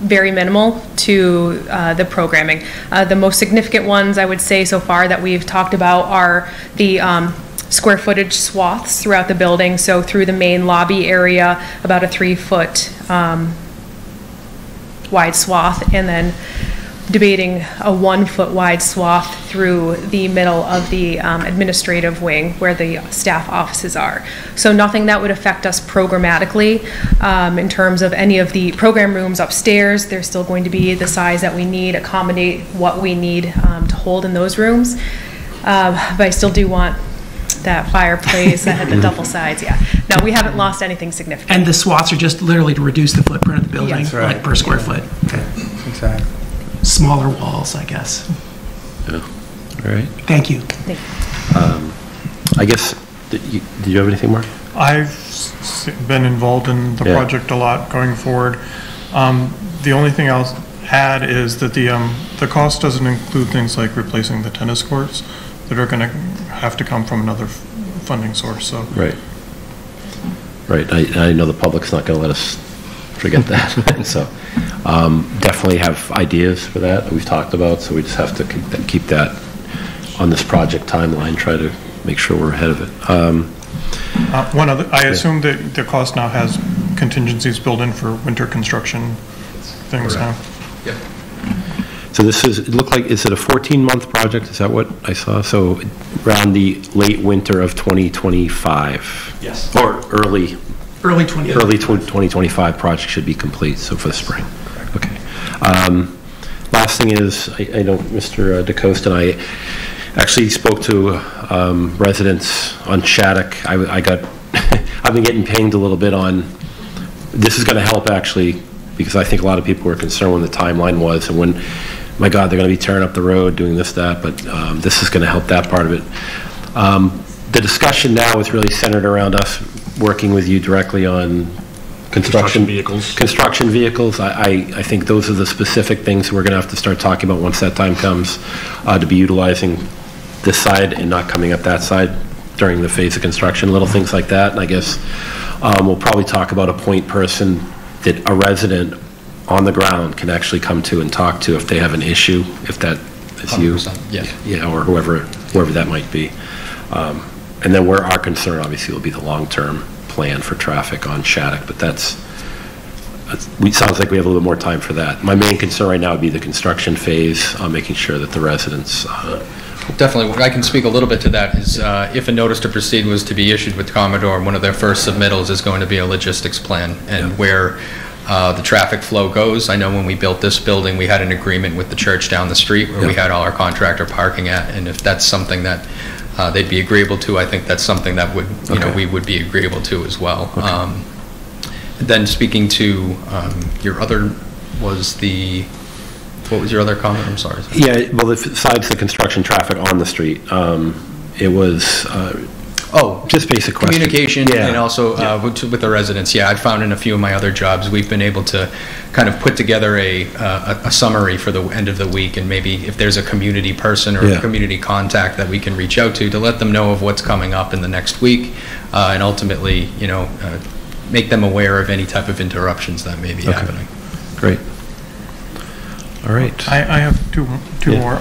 very minimal to the programming. The most significant ones, I would say, so far that we've talked about are the square footage swaths throughout the building. So through the main lobby area, about a 3-foot wide swath, and then debating a 1-foot wide swath through the middle of the administrative wing where the staff offices are. So nothing that would affect us programmatically in terms of any of the program rooms upstairs. They're still going to be the size that we need, accommodate what we need to hold in those rooms. But I still do want that fireplace that had the double sides, yeah. No, we haven't lost anything significant. And the swaths are just literally to reduce the footprint of the building, Yes. Right. like per square foot. Okay. Exactly. Smaller walls, I guess. Yeah. All right. Thank you. Thank you. I guess, did you have anything, Mark? I've been involved in the project a lot going forward. The only thing I'll add is that the cost doesn't include things like replacing the tennis courts that are going to have to come from another funding source. So Right. Right. I know the public's not going to let us forget that. So definitely have ideas for that we've talked about. So we just have to keep that on this project timeline, try to make sure we're ahead of it. one other, I assume that the cost now has contingencies built in for winter construction things now. Yep. So this is, it looked like, is it a 14-month project? Is that what I saw? So around the late winter of 2025? Yes. Or early 2025 project should be complete, so for the spring. Correct. Okay. Last thing is, I know Mr. DeCoste and I actually spoke to residents on Shattuck. I've been getting pinged a little bit on, this is going to help actually, because I think a lot of people were concerned when the timeline was, and when, my God, they're going to be tearing up the road, doing this, that, but this is going to help that part of it. The discussion now is really centered around us working with you directly on Construction vehicles. Construction vehicles, I think those are the specific things we're going to have to start talking about once that time comes, to be utilizing this side and not coming up that side during the phase of construction, little things like that. And I guess we'll probably talk about a point person that a resident on the ground can actually come to and talk to if they have an issue, if that is you. Yeah, or whoever that might be. And then where our concern obviously will be the long-term plan for traffic on Shattuck, but sounds like we have a little more time for that. My main concern right now would be the construction phase, making sure that the residents... Definitely, I can speak a little bit to that. Is if a notice to proceed was to be issued with Commodore, one of their first submittals is going to be a logistics plan and where the traffic flow goes. I know when we built this building, we had an agreement with the church down the street where we had all our contractor parking at, and if that's something that they'd be agreeable to, I think that's something that would, we would be agreeable to as well. Okay. Then speaking to your other, what was your other comment? I'm sorry. Yeah, well, besides the construction traffic on the street, it was just basic questions. Communication and also with the residents. Yeah, I found in a few of my other jobs, we've been able to kind of put together a summary for the end of the week, and maybe if there's a community person or a community contact that we can reach out to let them know of what's coming up in the next week, and ultimately, make them aware of any type of interruptions that may be happening. Great. All right. I have two more.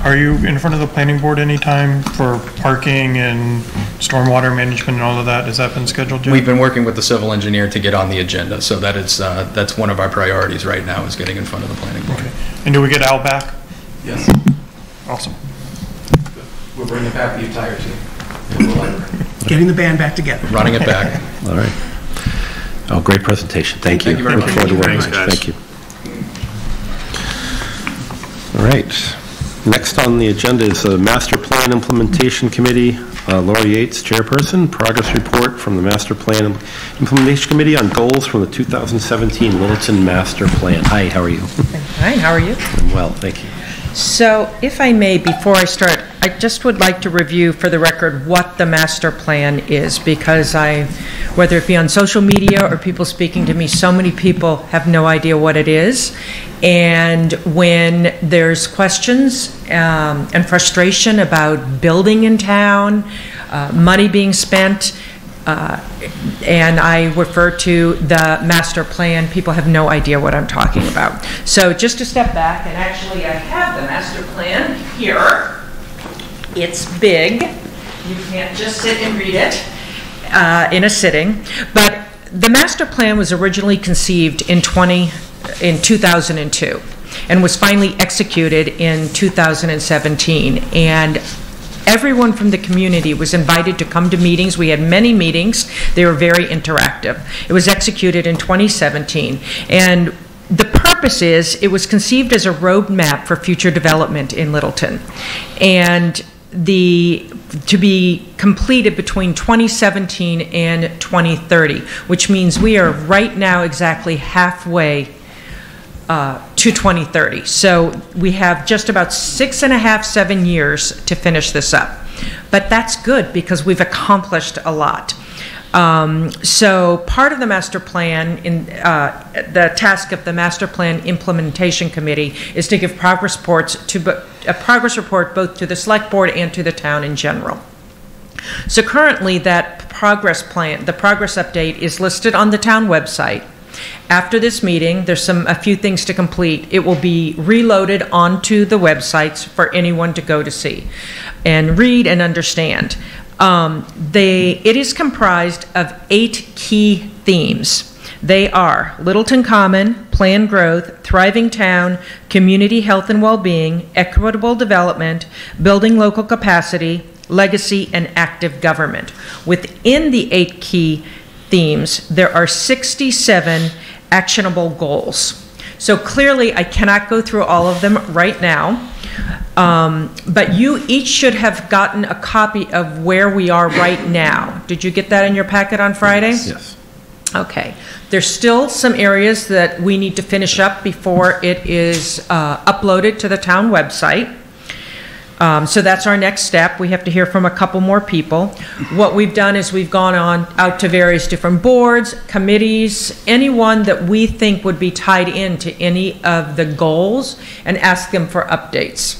Are you in front of the planning board anytime for parking and stormwater management and all of that? Has that been scheduled yet? We've been working with the civil engineer to get on the agenda, so that is that's one of our priorities right now, is getting in front of the planning board. Okay. And do we get Al back? Yes. Awesome. We're bringing back the entire team. Getting the band back together. Running it back. All right. Oh, great presentation. Thank you. Thank you very much. Look forward to working with you. Thank you. All right. Next on the agenda is the Master Plan Implementation Committee. Laura Yates, Chairperson. Progress report from the Master Plan Implementation Committee on goals from the 2017 Littleton Master Plan. Hi, how are you? Hi, how are you? I'm well, thank you. So, if I may, before I start, I just would like to review for the record what the master plan is, because whether it be on social media or people speaking to me, so many people have no idea what it is. And when there's questions and frustration about building in town, money being spent, and I refer to the master plan, people have no idea what I'm talking about. So just to step back, and actually I have the master plan here. It's big. You can't just sit and read it in a sitting. But the master plan was originally conceived in 2002 and was finally executed in 2017. And everyone from the community was invited to come to meetings. We had many meetings. They were very interactive. It was executed in 2017. And the purpose is, it was conceived as a roadmap for future development in Littleton. And to be completed between 2017 and 2030, which means we are right now exactly halfway to 2030. So we have just about 6.5, 7 years to finish this up. But that's good because we've accomplished a lot. So part of the master plan, the task of the master plan implementation committee is to give progress reports a progress report both to the select board and to the town in general. So currently that progress plan, the progress update, is listed on the town website. After this meeting, there's a few things to complete. It will be reloaded onto the websites for anyone to go to see and read and understand. It is comprised of 8 key themes. They are Littleton Common, planned growth, thriving town, community health and well-being, equitable development, building local capacity, legacy, and active government. Within the 8 key themes, there are 67 actionable goals. So clearly, I cannot go through all of them right now, but you each should have gotten a copy of where we are right now. Did you get that in your packet on Friday? Yes. Okay. There's still some areas that we need to finish up before it is uploaded to the town website. So that's our next step. We have to hear from a couple more people. What we've done is we've gone out to various different boards, committees, anyone that we think would be tied into any of the goals, and ask them for updates.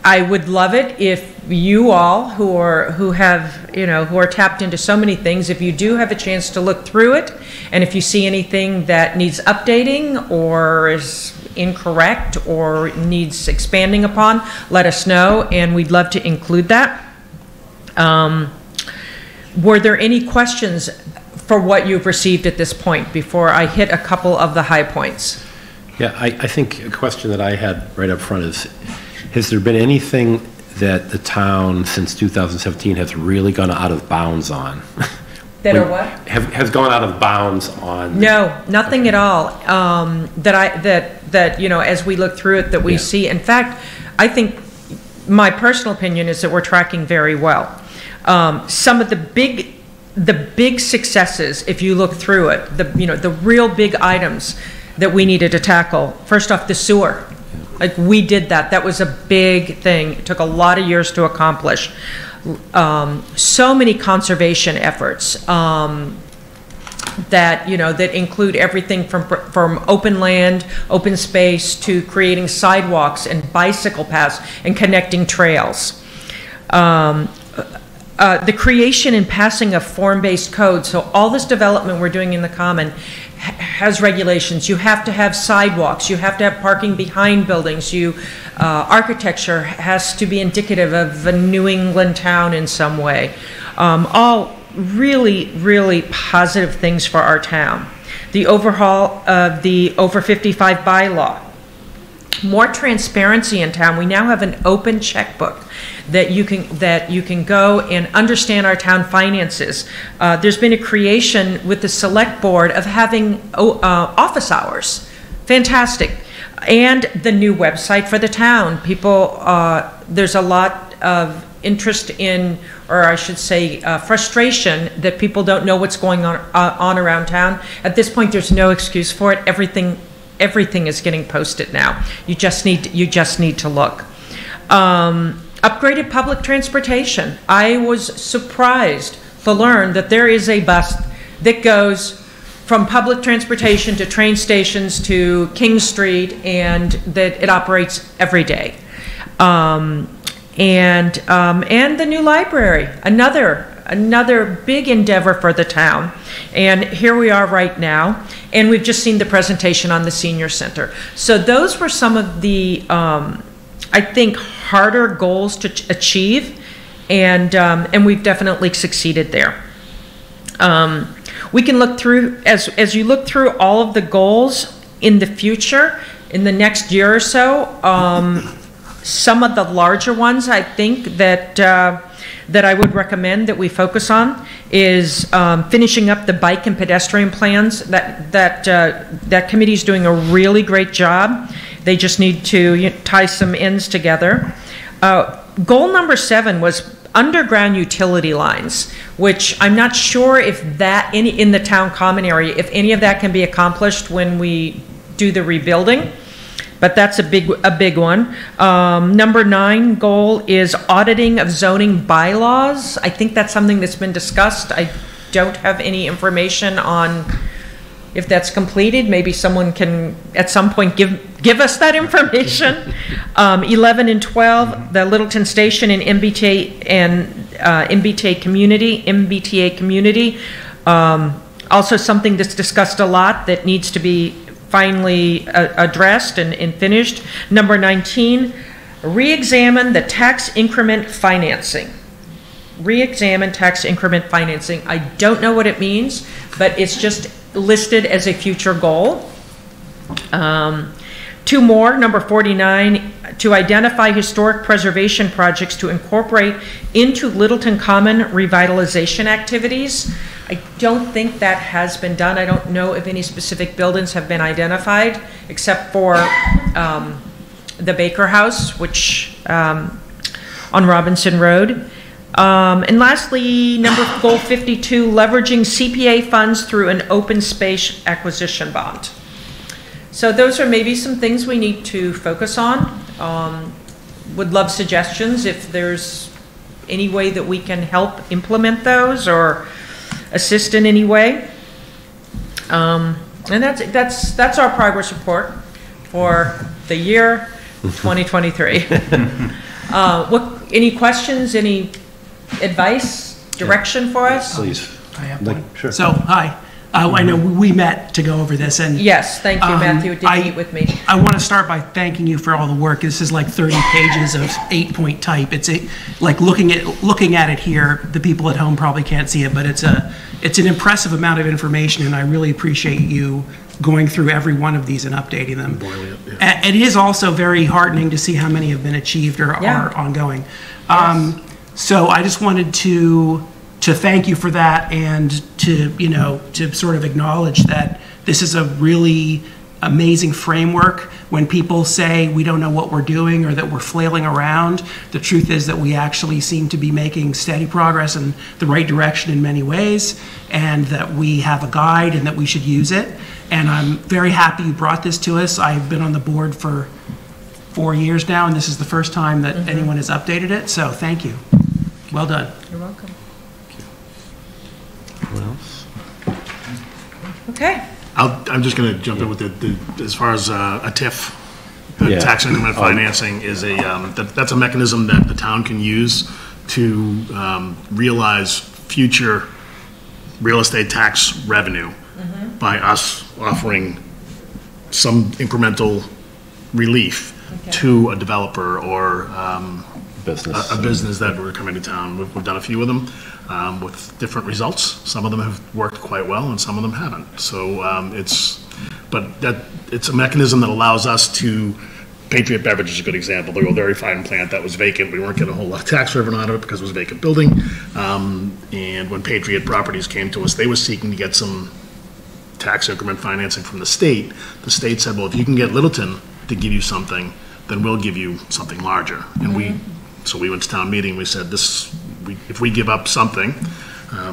I would love it if you all who are tapped into so many things, if you do have a chance to look through it, and if you see anything that needs updating or is incorrect or needs expanding upon, let us know, and we'd love to include that. Were there any questions for what you've received at this point before I hit a couple of the high points? Yeah, I think a question that I had right up front is, has there been anything that the town since 2017 has really gone out of bounds on? That are what? Has gone out of bounds on? No, nothing at all. That as we look through it, that we see. In fact, I think my personal opinion is that we're tracking very well. Some of the big successes, if you look through it, the real big items that we needed to tackle. First off, the sewer. Like, we did that. That was a big thing. It took a lot of years to accomplish. So many conservation efforts that include everything from open land, open space, to creating sidewalks and bicycle paths and connecting trails. The creation and passing of form-based code. So all this development we're doing in the Common has regulations. You have to have sidewalks. You have to have parking behind buildings. Architecture has to be indicative of a New England town in some way. All really, really positive things for our town. The overhaul of the over 55 bylaw. More transparency in town. We now have an open checkbook that you can go and understand our town finances. There's been a creation with the select board of having office hours. Fantastic. And the new website for the town. People, there's a lot of interest in, or I should say frustration, that people don't know what's going on around town. At this point, there's no excuse for it. Everything is getting posted now. You just need to look. Upgraded public transportation. I was surprised to learn that there is a bus that goes from public transportation to train stations to King Street, and that it operates every day. And the new library, another big endeavor for the town. And here we are right now, and we've just seen the presentation on the senior center. So those were some of the, I think, harder goals to achieve, and we've definitely succeeded there. We can look through, as you look through all of the goals in the future, in the next year or so, some of the larger ones I think that I would recommend that we focus on is finishing up the bike and pedestrian plans. That committee is doing a really great job. They just need to tie some ends together. Goal number 7 was underground utility lines, which I'm not sure if that in the town common area, if any of that can be accomplished when we do the rebuilding. But that's a big one. Number 9 goal is auditing of zoning bylaws. I think that's something that's been discussed. I don't have any information on if that's completed. Maybe someone can at some point give us that information. 11 and 12, the Littleton Station and MBTA community. Also something that's discussed a lot that needs to be finally addressed and finished. Number 19, re-examine the tax increment financing. Re-examine tax increment financing. I don't know what it means, but it's just listed as a future goal. 2 more, number 49, to identify historic preservation projects to incorporate into Littleton Common revitalization activities. I don't think that has been done. I don't know if any specific buildings have been identified, except for the Baker House, which on Robinson Road. And lastly, goal 52, leveraging CPA funds through an open space acquisition bond. So those are maybe some things we need to focus on. Would love suggestions if there's any way that we can help implement those or assist in any way. And that's our progress report for the year 2023. Any questions, any advice, direction for us? Please. I have one. Sure. So, hi. I know we met to go over this, and Yes, thank you, Matthew, did meet with me. I want to start by thanking you for all the work. This is like 30 pages of 8-point type. It's like looking at it here. The people at home probably can't see it, but it's an impressive amount of information, and I really appreciate you going through every one of these and updating them. It is also very heartening to see how many have been achieved or are ongoing. Yes. So I just wanted to thank you for that, and to sort of acknowledge that this is a really amazing framework. When people say we don't know what we're doing or that we're flailing around, the truth is that we actually seem to be making steady progress in the right direction in many ways, and that we have a guide and that we should use it. And I'm very happy you brought this to us. I've been on the board for 4 years now, and this is the first time that anyone has updated it, so thank you. Well done. You're welcome. Anyone else? Okay. I'm just going to jump in with as far as a TIF, the tax increment financing is that's a mechanism that the town can use to realize future real estate tax revenue by us offering some incremental relief to a developer or a business that were coming to town. We've done a few of them with different results. Some of them have worked quite well, and some of them haven't. So it's a mechanism that allows us to. Patriot Beverage is a good example. They're a very fine plant that was vacant. We weren't getting a whole lot of tax revenue out of it because it was a vacant building. And when Patriot Properties came to us, they were seeking to get some tax increment financing from the state. The state said, well, if you can get Littleton to give you something, then we'll give you something larger. And so we went to town meeting. We said, if we give up something, I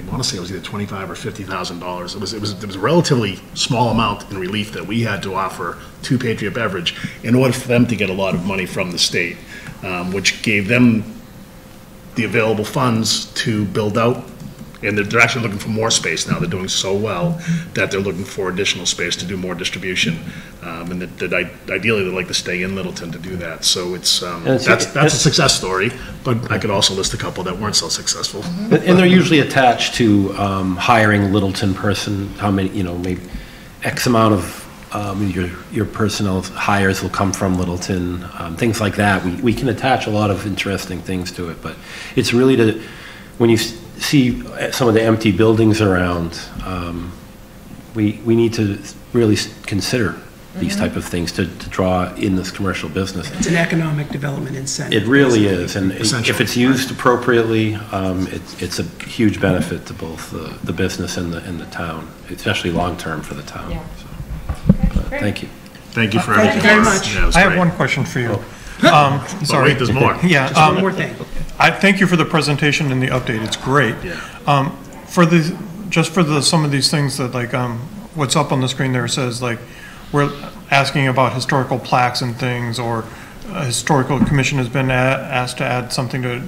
want to say it was either $25,000 or $50,000. It was a relatively small amount in relief that we had to offer to Patriot Beverage in order for them to get a lot of money from the state, which gave them the available funds to build out. And they're actually looking for more space now. They're doing so well that they're looking for additional space to do more distribution. And that ideally they'd like to stay in Littleton to do that. So that's a success story, but I could also list a couple that weren't so successful. And they're usually attached to hiring a Littleton person. How many, maybe X amount of your personnel hires will come from Littleton, things like that. We can attach a lot of interesting things to it, but it's really when you see some of the empty buildings around, we need to really consider these type of things to draw in this commercial business. It's an economic development incentive. It really is, and if it's used appropriately, it's a huge benefit to both the business and the town, especially long-term for the town. Yeah. So, thank you. Thank you for Thank you very much. Yeah, I have one question for you. Sorry, wait, there's more. Yeah. Just one more thing. I thank you for the presentation and the update. It's great. Yeah. For some of these things that what's up on the screen there says we're asking about historical plaques and things, or a historical commission has been asked to add something to it.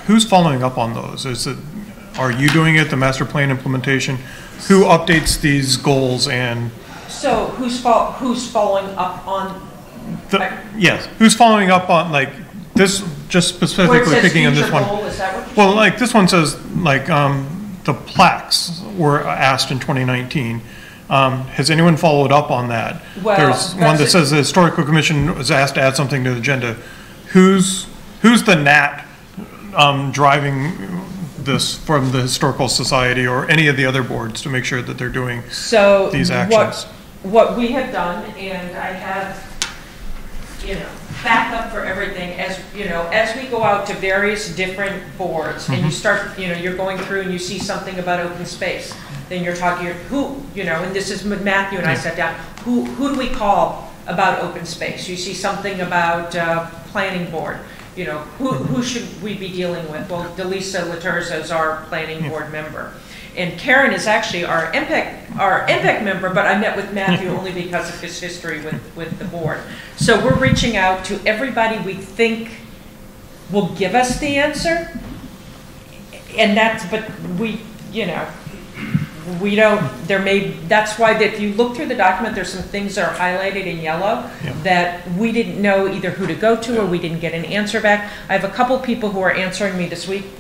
Who's following up on those? Are you doing it, the master plan implementation? Who updates these goals? And So who's following up on? Yes, who's following up on this? Just specifically picking on this one. Goal, is that what you're well, this one says the plaques were asked in 2019. Has anyone followed up on that? Well, there's one that says the historical commission was asked to add something to the agenda. Who's the NAT driving this from the historical society or any of the other boards to make sure that they're doing these actions? What we have done, and I have backup for everything, as we go out to various different boards, and you start, you're going through and you see something about open space, then you're talking, and this is with Matthew and I sat down, who do we call about open space? You see something about planning board, who should we be dealing with? Well, Delisa Laterza is our planning board member. And Karen is actually our impact member, but I met with Matthew only because of his history with the board. So we're reaching out to everybody we think will give us the answer. And but we, we don't, that's why if you look through the document, there's some things that are highlighted in yellow that we didn't know either who to go to or we didn't get an answer back. I have a couple people who are answering me this week.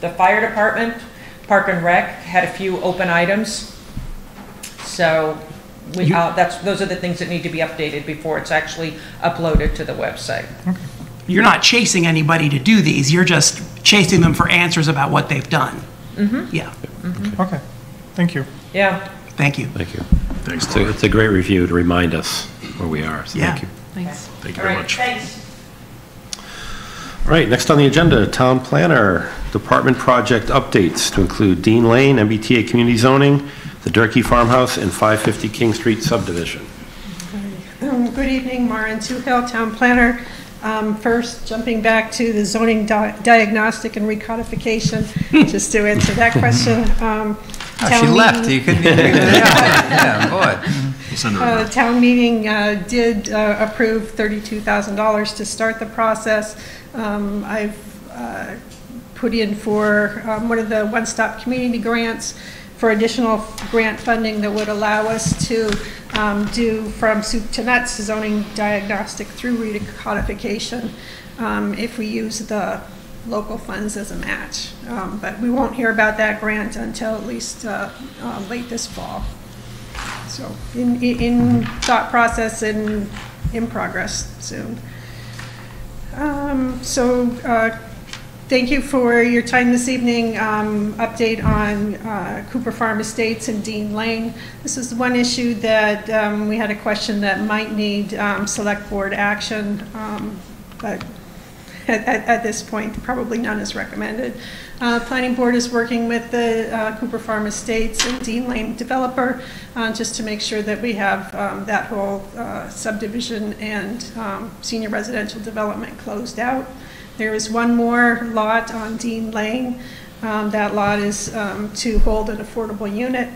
The fire department, Park and Rec, had a few open items. So those are the things that need to be updated before it's actually uploaded to the website. Okay. You're not chasing anybody to do these. You're just chasing them for answers about what they've done. Mm-hmm. Yeah. Mm-hmm. Okay. Thank you. Yeah. Thank you. Thank you. Thanks. It's a great review to remind us where we are. So thank you. Thanks. Thank you very much. Thanks. All right, next on the agenda, Town Planner Department Project Updates to include Dean Lane, MBTA Community Zoning, the Durkee Farmhouse, and 550 King Street Subdivision. Good evening, Maren Toohill, Town Planner. First, jumping back to the zoning diagnostic and recodification, just to answer that question. She left. You couldn't even figure it out. Yeah, boy. The town meeting did approve $32,000 to start the process. I've put in for one of the one-stop community grants for additional grant funding that would allow us to do from soup to nuts zoning diagnostic through recodification if we use the local funds as a match. But we won't hear about that grant until at least late this fall. So in thought process and in progress soon. Thank you for your time this evening. Update on Cooper Farm Estates and Dean Lane. This is one issue that we had a question that might need select board action, but at this point, probably none is recommended. Planning board is working with the Cooper Farm Estates and Dean Lane developer just to make sure that we have that whole subdivision and senior residential development closed out. There is one more lot on Dean Lane. That lot is to hold an affordable unit.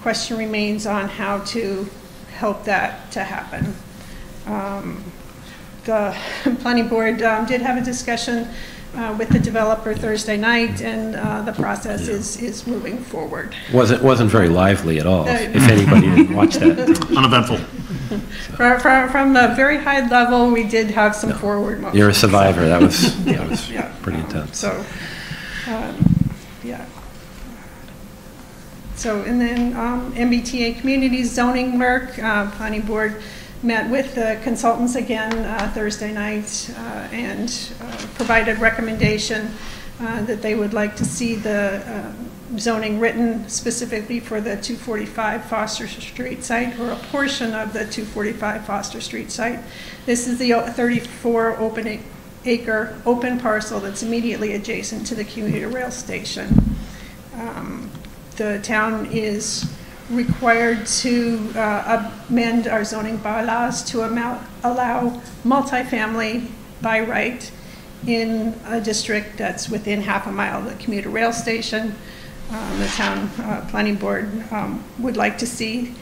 Question remains on how to help that to happen. The planning board did have a discussion with the developer Thursday night, and the process is moving forward. Wasn't very lively at all, if anybody didn't watch that. Uneventful. From a very high level, we did have some forward motion. You're a survivor. That was pretty intense. So, yeah. So, and then MBTA Community Zoning work, planning board met with the consultants again Thursday night and provided recommendation that they would like to see the zoning written specifically for the 245 Foster Street site, or a portion of the 245 Foster Street site. This is the 34 acre open parcel that's immediately adjacent to the commuter rail station. The town is required to amend our zoning bylaws to allow multifamily by right in a district that's within half a mile of the commuter rail station. The town planning board would like to see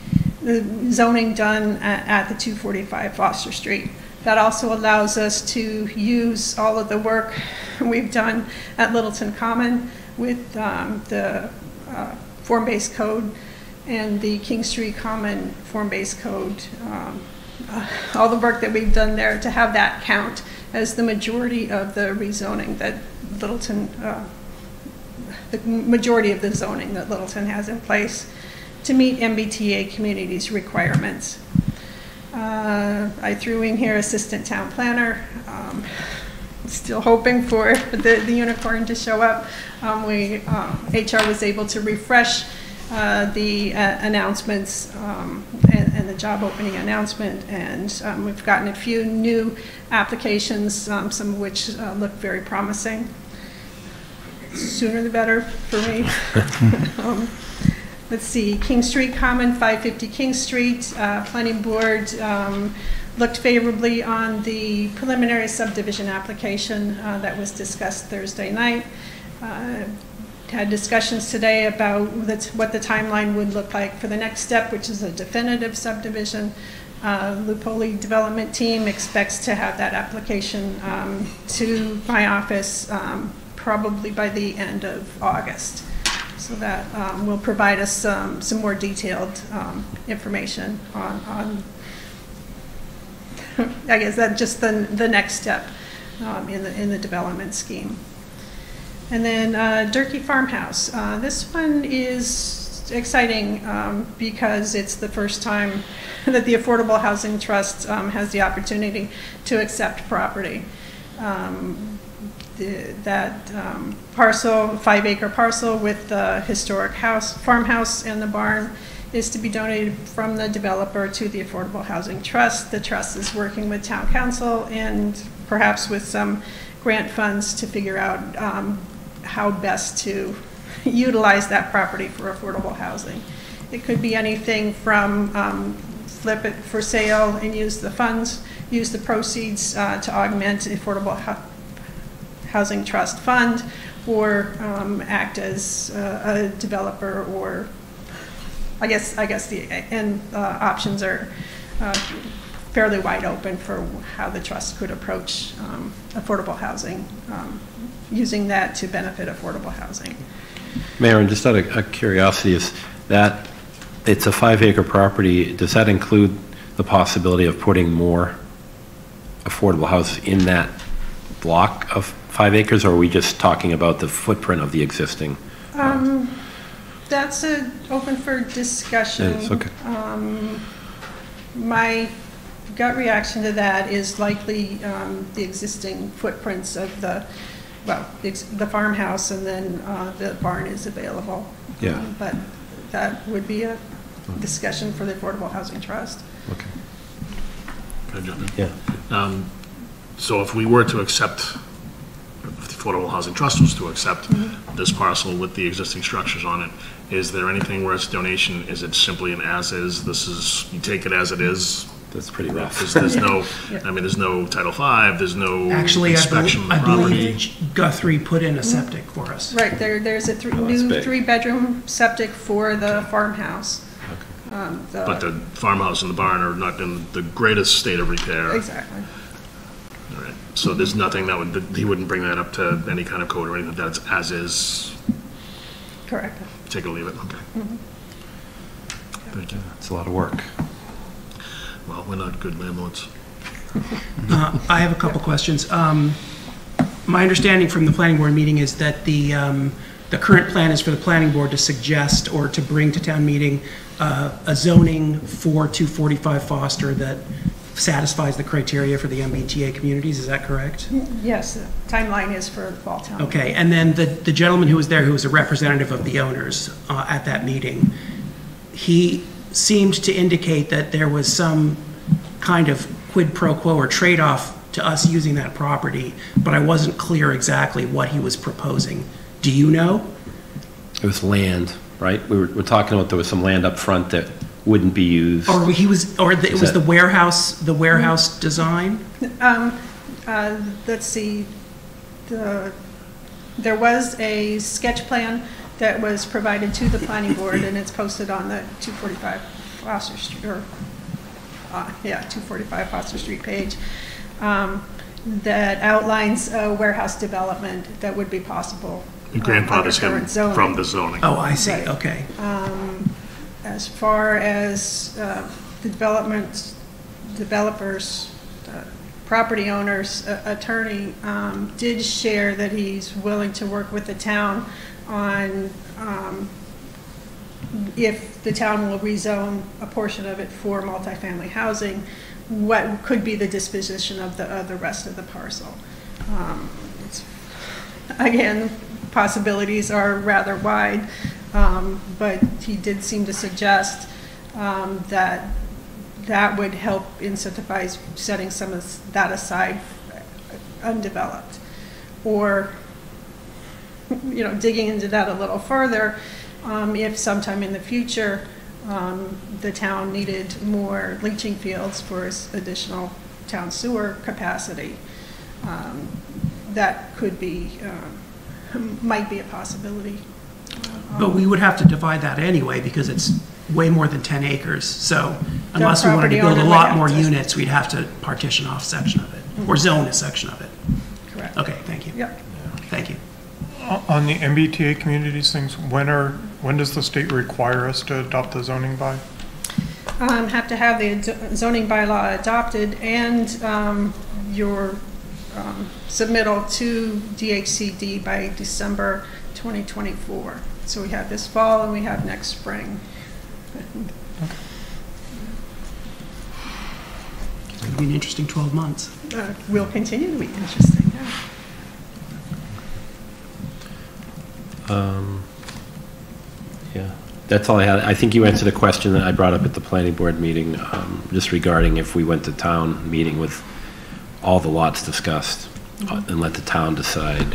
the zoning done at the 245 Foster Street. That also allows us to use all of the work we've done at Littleton Common with the form-based code and the King Street Common form-based code, all the work that we've done there to have that count as the majority of the rezoning that Littleton, the majority of the zoning that Littleton has in place to meet MBTA communities requirements. I threw in here assistant town planner. Still hoping for the unicorn to show up. HR was able to refresh the announcements and the job opening announcement, and we've gotten a few new applications, some of which look very promising. Sooner the better for me. Let's see, King Street Common, 550 King Street. Planning Board looked favorably on the preliminary subdivision application that was discussed Thursday night. had discussions today about what the timeline would look like for the next step, which is a definitive subdivision. Lupoli development team expects to have that application to my office probably by the end of August. So that will provide us some more detailed information on I guess that's just the next step in the development scheme. And then Durkee Farmhouse. This one is exciting because it's the first time that the Affordable Housing Trust has the opportunity to accept property. That parcel, 5-acre parcel with the historic farmhouse and the barn, is to be donated from the developer to the Affordable Housing Trust. The trust is working with town council and perhaps with some grant funds to figure out how best to utilize that property for affordable housing. It could be anything from flip it for sale and use the funds, use the proceeds to augment the Affordable Housing Trust Fund, or act as a developer, or I guess the options are fairly wide open for how the trust could approach affordable housing, using that to benefit affordable housing. Mayor, and just out of curiosity, is that it's a 5-acre property, does that include the possibility of putting more affordable houses in that block of 5 acres, or are we just talking about the footprint of the existing? That's open for discussion. It is, okay. My gut reaction to that is likely the existing footprints of the farmhouse, and then the barn is available. Yeah. But that would be a discussion for the Affordable Housing Trust. Okay. Can I jump in? Yeah. So if we were to accept, if the Affordable Housing Trust was to accept this parcel with the existing structures on it, is there anything where it's donation? Is it simply an as-is? This is, you take it as it is? That's pretty rough. There's no, I mean, there's no Title V, there's no Actually, inspection of the I property. believe Guthrie put in a septic for us. Right, there's a new 3-bedroom septic for the farmhouse. But the farmhouse and the barn are not in the greatest state of repair. Exactly. All right. So there's nothing that would, he wouldn't bring that up to any kind of code or anything, that's as is? Correct. Take it or leave it, okay. Thank you. It's a lot of work. Well, we're not good landlords. I have a couple questions. My understanding from the planning board meeting is that the current plan is for the planning board to suggest or to bring to town meeting a zoning for 245 Foster that satisfies the criteria for the MBTA communities. Is that correct? Yes, the timeline is for the fall town. Okay, and then the gentleman who was there, who was a representative of the owners at that meeting, he seemed to indicate that there was some kind of quid pro quo or trade-off to us using that property, but I wasn't clear exactly what he was proposing. Do you know? It was land, right? We're talking about there was some land up front that wouldn't be used. Or it was the warehouse design? Let's see. There was a sketch plan that was provided to the planning board, and it's posted on the 245 Foster Street, or 245 Foster Street page, that outlines a warehouse development that would be possible. Grandfather's him from the zoning. Oh, I see. Right. Okay. As far as developers, property owners, attorney did share that he's willing to work with the town on if the town will rezone a portion of it for multifamily housing, what could be the disposition of the rest of the parcel. Again, possibilities are rather wide, but he did seem to suggest that would help incentivize setting some of that aside undeveloped, or digging into that a little further, if sometime in the future the town needed more leaching fields for additional town sewer capacity, that could be might be a possibility But we would have to divide that anyway, because it's way more than 10 acres. So unless we wanted to build a lot more units, we'd have to partition off a section of it, or zone a section of it. Correct. Okay, thank you. Yep. Thank you. On the MBTA communities things, when does the state require us to adopt the zoning by? Have to have the zoning bylaw adopted and your submittal to DHCD by December 2024. So we have this fall and we have next spring. It's going to be an interesting 12 months. Will continue to be interesting, yeah. Yeah, that's all I had. I think you answered a question that I brought up at the planning board meeting, just regarding if we went to town meeting with all the lots discussed and let the town decide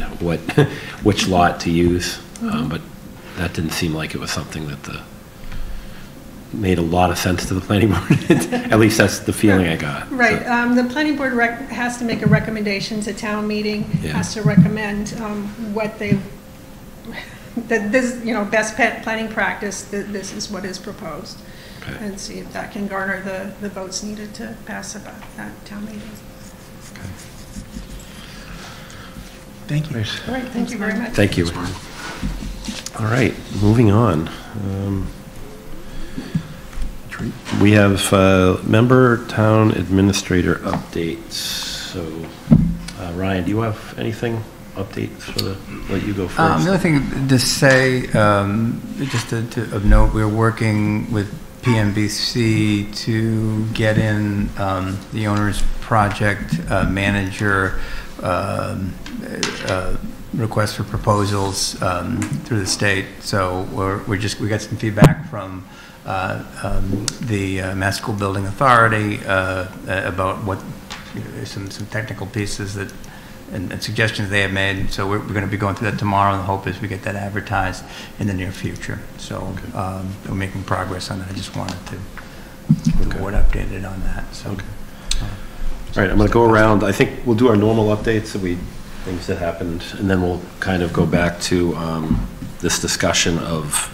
which lot to use. But that didn't seem like it was something that made a lot of sense to the planning board. At least that's the feeling I got. Right. So. The planning board has to make a recommendation to town meeting, Yeah. has to recommend what they, that this, best planning practice, that this is what is proposed. Okay. And see if that can garner the votes needed to pass about that town meeting. Okay. Thank you. All right, thank you very much. Thank you. All right, moving on. We have member town administrator updates. So, Ryan, do you have anything updates for let you go first? The other thing to say, just of note, we're working with PMBC to get in the owner's project manager request for proposals through the state. So we got some feedback from the Mass School Building Authority about what some technical pieces that and suggestions they have made. So we're going to be going through that tomorrow, and the hope is we get that advertised in the near future. So we're making progress on that. I just wanted to get the board updated on that. So. Okay. All right, I'm going to go around. I think we'll do our normal updates, things that happened, and then we'll kind of go back to this discussion of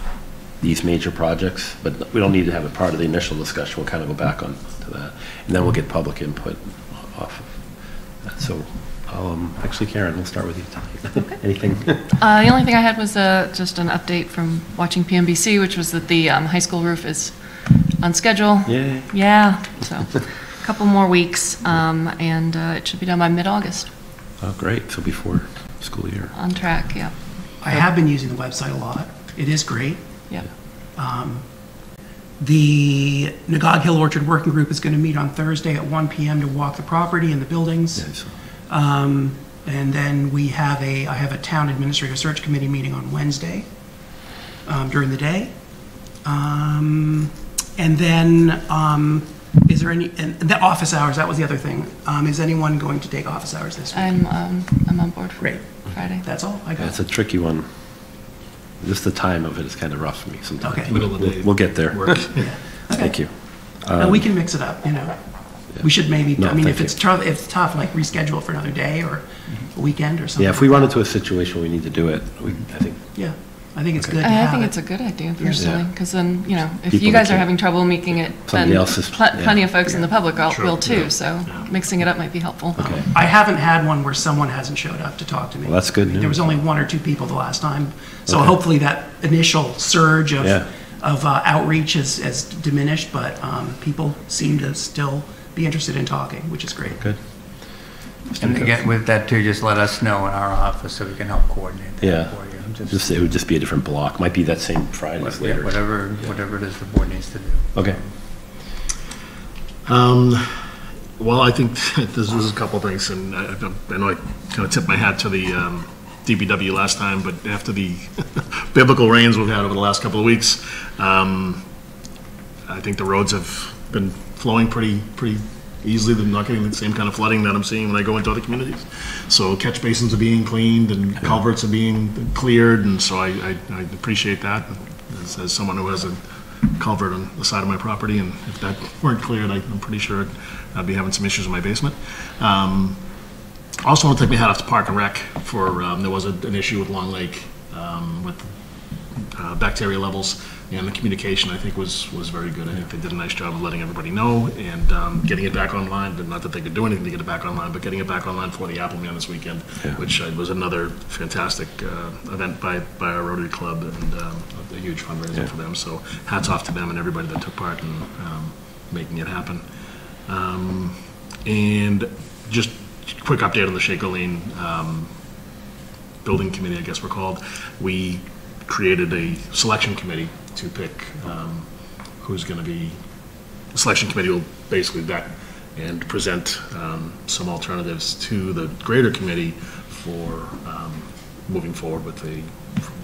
these major projects, but we don't need to have it part of the initial discussion. We'll kind of go back on to that, and then we'll get public input off of that. So, actually, Karen, we'll start with you. Okay. Anything? The only thing I had was just an update from watching PMBC, which was that the high school roof is on schedule. Yay. Yeah, so a couple more weeks, and it should be done by mid-August. Oh, great. So before school year. On track, yeah. I have been using the website a lot. It is great. Yeah. The Nagog Hill Orchard Working Group is going to meet on Thursday at 1 p.m. to walk the property and the buildings. Yes. And then I have a town administrative search committee meeting on Wednesday during the day. And then is there any, and the office hours, that was the other thing. Is anyone going to take office hours this week? I'm on board. Great. Friday. That's all I got. That's a tricky one. Just the time of it is kind of rough for me sometimes. Okay. Middle of the day. We'll get there. Work. Yeah. Thank you. No, we can mix it up, We should maybe, No, if thank it's tough, like reschedule it for another day or a weekend or something. Yeah, if we run into a situation where we need to do it, I think. Yeah, I think it's good to I have think it. it's a good idea personally, because then, if People you guys that are can- having trouble making it, then Somebody else is- plenty of folks in the public Sure. will too, Yeah. so mixing it up might be helpful. Okay. I haven't had one where someone hasn't showed up to talk to me. Well, that's good There was news. only one or two people the last time. So Okay. hopefully that initial surge of Yeah. outreach has diminished, but people seem to still be interested in talking, which is great. Good. And again, with that too, just let us know in our office so we can help coordinate that Yeah. for you. It would just be a different block. Might be that same Friday Yeah, later. whatever it is the board needs to do. Okay. Well, I think this is a couple of things, and I know I kind of tipped my hat to the DPW last time, but after the biblical rains we've had over the last couple of weeks, I think the roads have been flowing pretty easily. They're not getting the same kind of flooding that I'm seeing when I go into other communities. So catch basins are being cleaned and culverts are being cleared, and so I appreciate that as someone who has a culvert on the side of my property, and if that weren't cleared, I'm pretty sure I'd be having some issues in my basement. Also want to take my hat off to Park and Rec for, there was an issue with Long Lake with bacteria levels, and the communication, I think, was very good. I think they did a nice job of letting everybody know and getting it back online. But not that they could do anything to get it back online, but getting it back online for the Appleman this weekend, which was another fantastic event by our Rotary Club and a huge fundraiser for them. So hats off to them and everybody that took part in making it happen. And just quick update on the Shaker-Lane building committee, I guess we're called. We created a selection committee to pick who's going to be. The selection committee will basically vet and present some alternatives to the greater committee for moving forward with the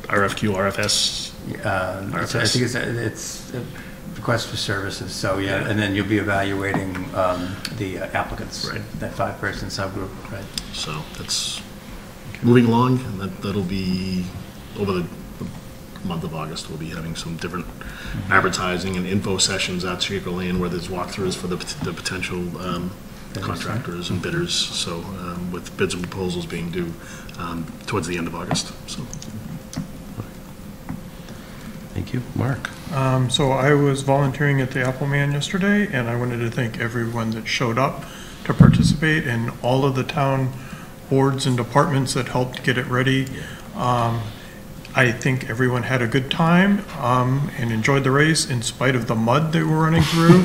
RFQ, RFS. RFS. I think it's a request for services. So and then you'll be evaluating the applicants. Right. That 5-person subgroup. Right. So that's moving along, and that'll be over the month of August. We'll be having some different advertising and info sessions at Shaker-Lane where there's walkthroughs for the potential contractors and bidders. So with bids and proposals being due towards the end of August. So. Thank you. Mark? So I was volunteering at the Appleman yesterday, and I wanted to thank everyone that showed up to participate and all of the town boards and departments that helped get it ready. I think everyone had a good time and enjoyed the race in spite of the mud they were running through.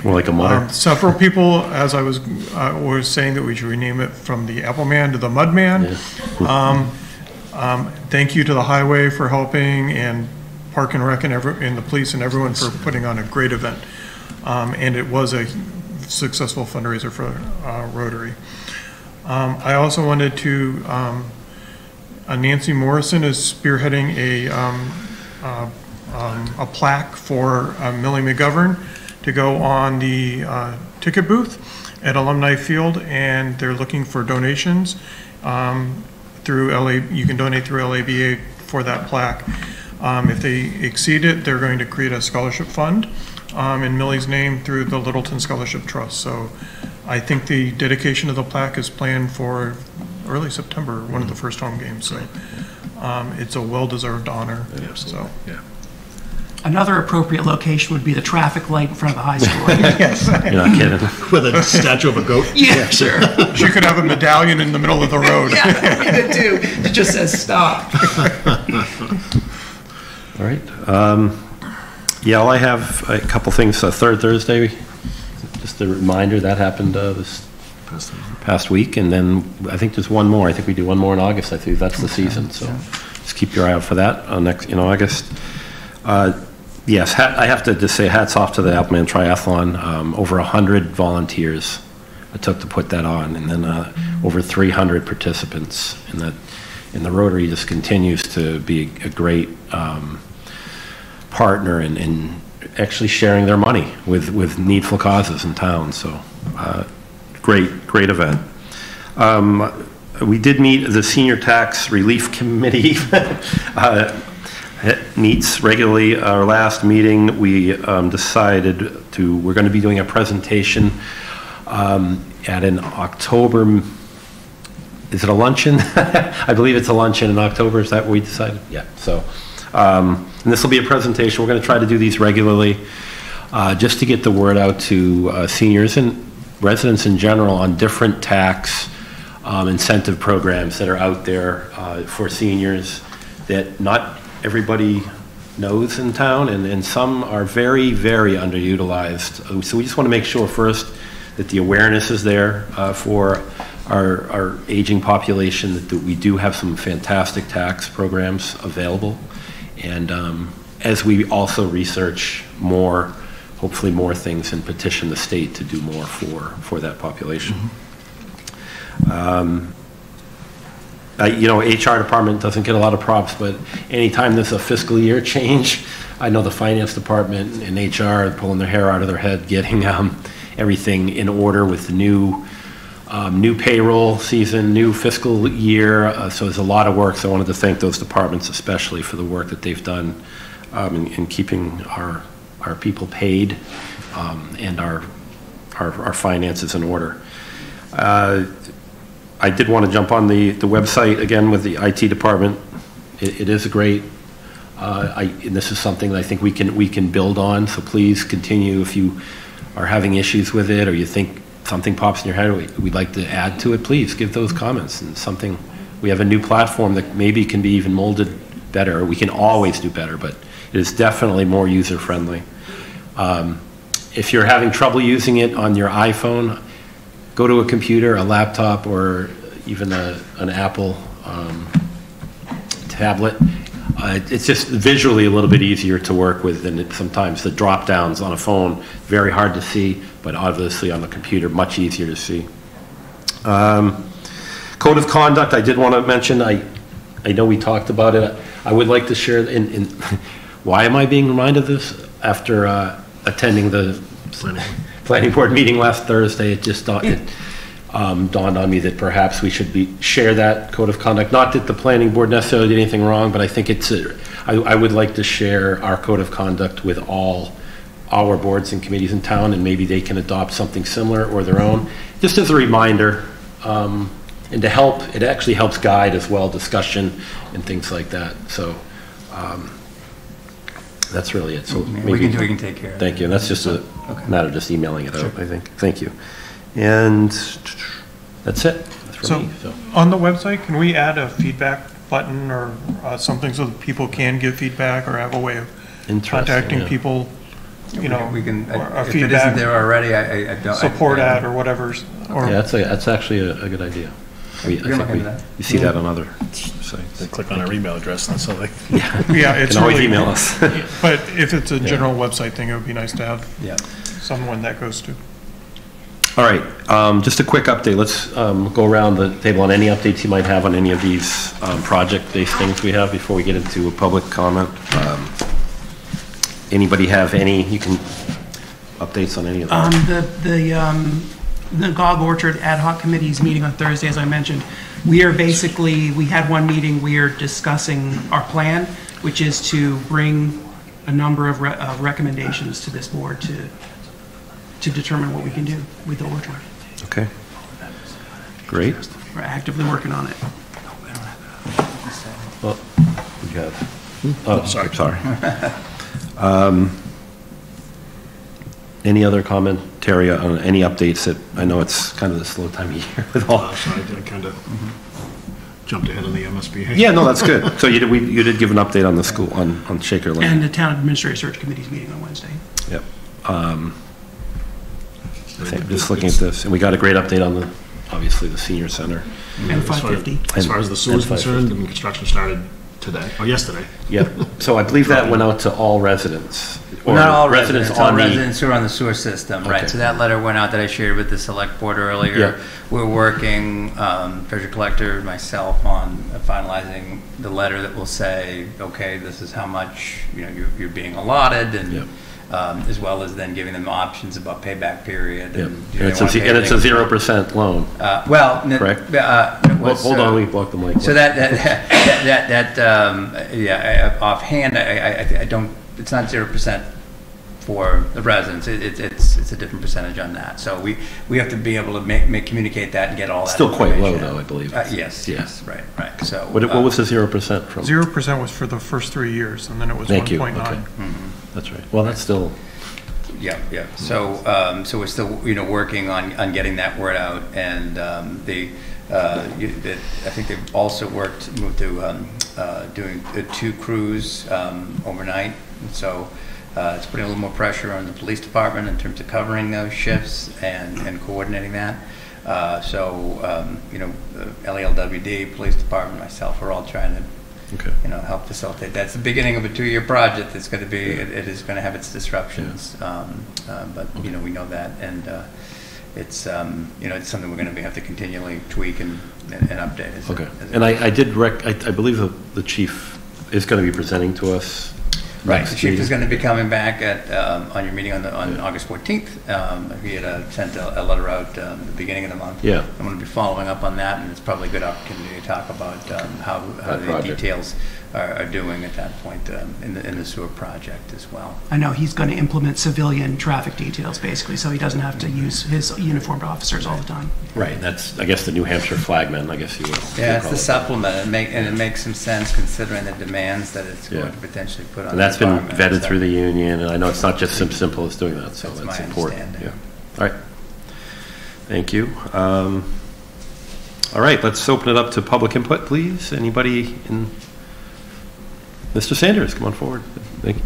More like a mudder. Several people, as I was saying that we should rename it from the Appleman to the Mudman. Thank you to the highway for helping, and Park and Rec and the police and everyone for putting on a great event. And it was a successful fundraiser for Rotary. I also wanted to, Nancy Morrison is spearheading a plaque for Millie McGovern to go on the ticket booth at Alumni Field, and they're looking for donations through LA. You can donate through LABA for that plaque. If they exceed it, they're going to create a scholarship fund in Millie's name through the Littleton Scholarship Trust. So I think the dedication of the plaque is planned for early September, one of the first home games. So it's a well-deserved honor. So Another appropriate location would be the traffic light in front of the high school. Yes. You're not kidding. With a statue of a goat? Yeah, sure. She could have a medallion in the middle of the road. Yeah, that'd be good too. It just says stop. All right. Well, I have a couple things. Third Thursday, just a reminder, that happened this past week. And then I think there's one more. I think we do one more in August. I think that's the season. So just keep your eye out for that in August. Yes, I have to just say hats off to the Appleman Triathlon. Over 100 volunteers it took to put that on, and then over 300 participants. And the Rotary just continues to be a great partner in actually sharing their money with needful causes in town. So great event. We did meet the Senior Tax Relief Committee. It meets regularly. Our last meeting, we decided we're going to be doing a presentation at an October, is it a luncheon? I believe it's a luncheon in October. Is that what we decided? Yeah. So, and this will be a presentation. We're going to try to do these regularly just to get the word out to seniors and residents in general on different tax incentive programs that are out there for seniors that not everybody knows in town, and some are very, very underutilized. So we just want to make sure first that the awareness is there for our aging population, that we do have some fantastic tax programs available. And as we also research more, hopefully more things, and petition the state to do more for that population. HR department doesn't get a lot of props, but anytime there's a fiscal year change, I know the finance department and HR are pulling their hair out of their head, getting everything in order with the new payroll season, new fiscal year. So there's a lot of work. So I wanted to thank those departments especially for the work that they've done in keeping our people paid and our finances in order. I did want to jump on the website again with the IT department. It is a great And this is something that I think we can build on, so please continue if you are having issues with it or you think something pops in your head we'd like to add to it, please give those comments. And something, we have a new platform that maybe can be even molded better. We can always do better, but it is definitely more user-friendly. If you're having trouble using it on your iPhone, go to a computer, a laptop, or even an Apple tablet. It's just visually a little bit easier to work with than sometimes the drop downs on a phone, very hard to see, but obviously on the computer, much easier to see. Code of conduct, I did want to mention, I know we talked about it. I would like to share, why am I being reminded of this? After attending the planning board meeting last Thursday, it just dawned on me that perhaps we should share that code of conduct. Not that the planning board necessarily did anything wrong, but I think I would like to share our code of conduct with all our boards and committees in town, and maybe they can adopt something similar or their own, just as a reminder, and to help. It actually helps guide as well discussion and things like that. So that's really it. So maybe we can take care of it. Thank you. And that's just a matter of just emailing it out, I think. Thank you. And that's it for me. So on the website, can we add a feedback button or something so that people can give feedback or have a way of contacting people? You know, we can. Or if feedback, it isn't there already, I don't. Support ad or whatever. Or yeah, that's actually a good idea. I think we see that on other sites. They click on our email address, and so they. Yeah, it's can always really, email us. But if it's a general website thing, it would be nice to have someone that goes to. All right, just a quick update. Let's go around the table on any updates you might have on any of these project-based things we have before we get into a public comment. Anybody have any, you can, updates on any of that? The Gog Orchard Ad Hoc Committee is meeting on Thursday, as I mentioned. We had one meeting, we are discussing our plan, which is to bring a number of recommendations to this board to determine what we can do with the orchard. Okay. Great. We're actively working on it. Well, we have. Oh, sorry. Any other commentary on any updates that, I know it's kind of the slow time of year with all. Sorry, I kind of jumped ahead on the MSBA. Yeah, no, that's good. So you did give an update on the school, on Shaker Lane. And the Town Administrative Search Committee is meeting on Wednesday. Yep. Just looking at this, and we got a great update on obviously the senior center. And 550. As far as the sewer is concerned, the construction started today, or yesterday. Yep. So I believe that went out to all residents. Well, not all residents, all residents who are on the sewer system, right? So that letter went out that I shared with the select board earlier. Yeah. We're working, treasurer collector, myself, on finalizing the letter that will say, okay, this is how much you're being allotted, and as well as then giving them options about payback period. And it's a 0% loan. Correct. Hold on, we blocked the mic. So offhand, I don't. It's not 0% for the residents. It's a different percentage on that. So we have to be able to communicate that and get all that. Still quite low, though, I believe. Yes, right. So what was the 0% from? 0% was for the first 3 years, and then it was 1.9. Thank you. Okay. That's right. Well, that's still. Yeah. So we're still working on getting that word out, and I think they've also moved to doing 2 crews overnight. So it's putting a little more pressure on the police department in terms of covering those shifts and coordinating that. LELWD, police department, myself, are all trying to help facilitate. That's the beginning of a 2-year project. It's going to be it is going to have its disruptions, but we know that, and it's it's something we're going to have to continually tweak and update. And I believe the chief is going to be presenting to us Right, the chief is going to be coming back on your meeting on August 14th. He had sent a letter out at the beginning of the month. Yeah. I'm going to be following up on that, and it's probably a good opportunity to talk about how the details are doing at that point in the sewer project as well. I know he's going to implement civilian traffic details, basically, so he doesn't have to use his uniformed officers all the time. Right, that's, I guess, the New Hampshire flagman, I guess you would. Yeah, it's the supplement, and it makes some sense considering the demands that it's going to potentially put on. And that's been vetted through the union, and I know it's not just simple as doing that, so that's important. Yeah. All right. Thank you. All right, let's open it up to public input, please. Anybody in? Mr. Sanders, come on forward. Thank you.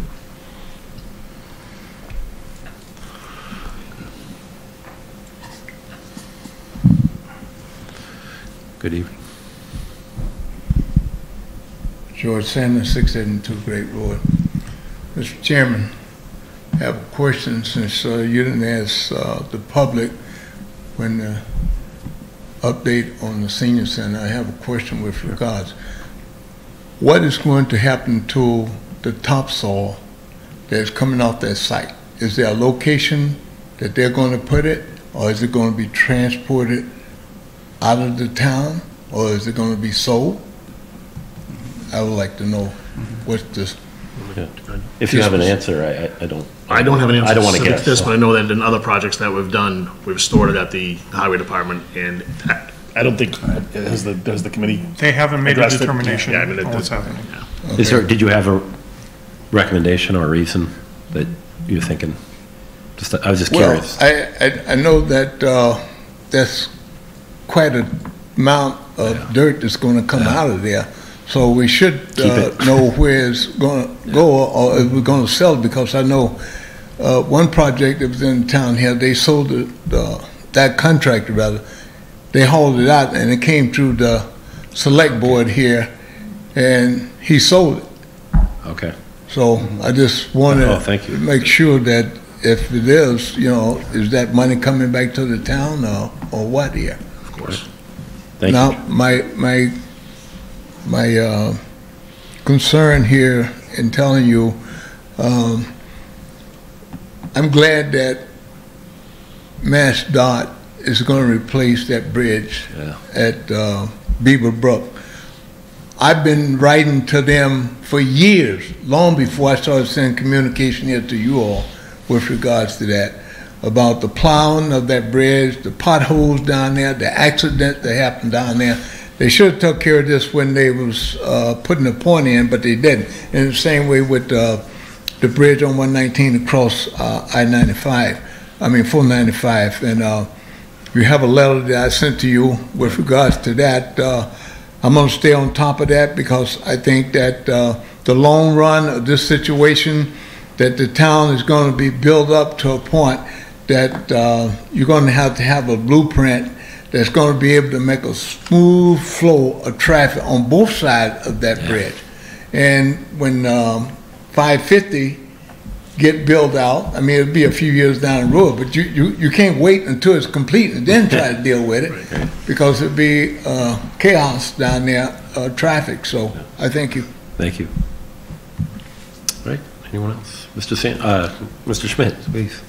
Good evening. George Sanders, 672 Great Road. Mr. Chairman, I have a question since you didn't ask the public when the update on the senior center. I have a question with regards. What is going to happen to the topsoil that's coming off that site? Is there a location that they're going to put it, or is it going to be transported out of the town, or is it going to be sold? I would like to know what's this. If you have an answer, I don't. I don't have an answer. I don't want to guess guess this, but I know that in other projects that we've done, we've stored it at the highway department, and I don't think has the committee. They haven't made a addressed it? determination Yeah, I mean, on what's happening. Yeah. Okay. Is there? Did you have a recommendation or a reason that you're thinking? I was just curious. I know that that's quite a amount of dirt that's going to come out of there. So we should know where it's going to go, or if we're going to sell it, because I know one project that was in town here, they sold it, that contractor rather, they hauled it out and it came through the select board here and he sold it. Okay. So I just wanted to make sure that if it is, you know, is that money coming back to the town or what here? Of course. Thank now, you. My concern here in telling you, I'm glad that MassDOT is going to replace that bridge at Beaver Brook. I've been writing to them for years, long before I started sending communication here to you all with regards to that, about the plowing of that bridge, the potholes down there, the accident that happened down there. They should have took care of this when they was putting the point in, but they didn't. And the same way with the bridge on 119 across I-95, I mean 495. And you have a letter that I sent to you with regards to that. I'm going to stay on top of that because I think that the long run of this situation, that the town is going to be built up to a point that you're going to have a blueprint that's going to be able to make a smooth flow of traffic on both sides of that bridge. And when 550 get built out, I mean, it'll be a few years down the road, but you can't wait until it's complete and then try to deal with it, because it'll be chaos down there, traffic. So I thank you. Thank you. All right, anyone else? Mr. Schmidt, please.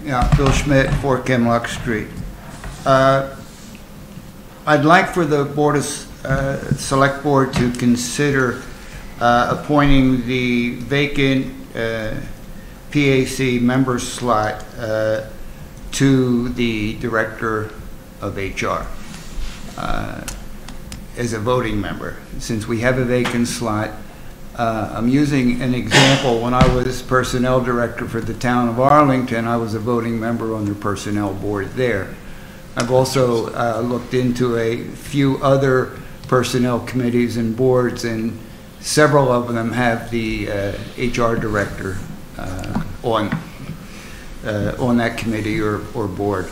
Yeah, Bill Schmidt, 4 Kemlock Street. I'd like for the Board of Select Board to consider appointing the vacant PAC member slot to the Director of HR as a voting member. Since we have a vacant slot, I'm using an example. When I was Personnel Director for the town of Arlington, I was a voting member on the Personnel Board there. I've also looked into a few other personnel committees and boards, and several of them have the HR Director on that committee or board.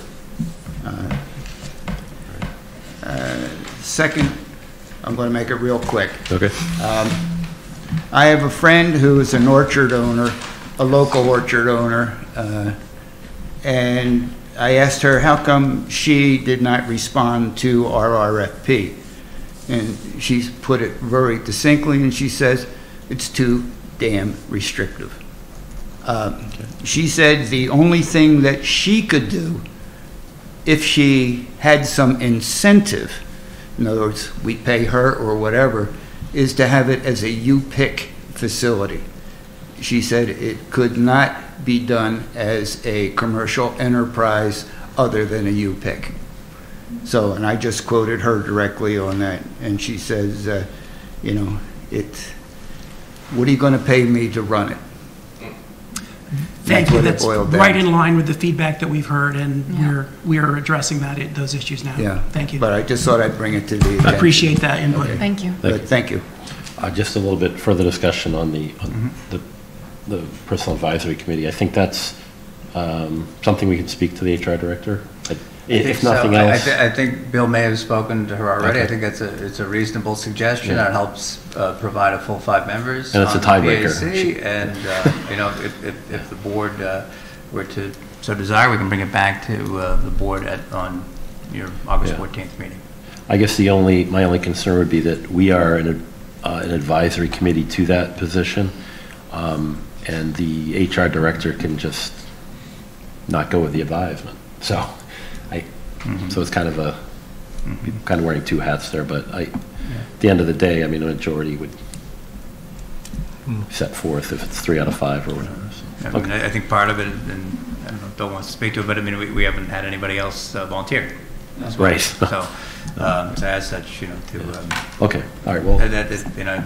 Second, I'm going to make it real quick. Okay. I have a friend who is an orchard owner, a local orchard owner, and I asked her how come she did not respond to our RFP. And she's put it very distinctly, and she says, it's too damn restrictive. She said the only thing that she could do if she had some incentive, in other words, we pay her or whatever, is to have it as a U-pick facility. She said it could not be done as a commercial enterprise other than a U-pick. So, and I just quoted her directly on that, and she says, you know, what are you going to pay me to run it? Thank you. That's right in line with the feedback that we've heard, and we are addressing those issues now. Yeah. Thank you. But I just thought I'd bring it to the attention. I appreciate that input. Okay. Thank you. Thank you. Just a little bit further discussion on the Personal Advisory Committee. I think that's something we can speak to the HR director. If nothing else. I think Bill may have spoken to her already. Okay. I think it's a reasonable suggestion. It helps provide a full 5 members. And it's a tiebreaker. And you know, if the board were to so desire, we can bring it back to the board on your August 14th meeting. I guess my only concern would be that we are an advisory committee to that position, and the HR director can just not go with the advisement. So. So it's kind of kind of wearing 2 hats there, but at the end of the day, I mean, a majority would set forth if it's 3 out of 5 or whatever. So. I mean, I think part of it, and I don't know if Bill wants to speak to it, but I mean, we haven't had anybody else volunteer. Right. So as such, you know, okay. All right. Well, you know,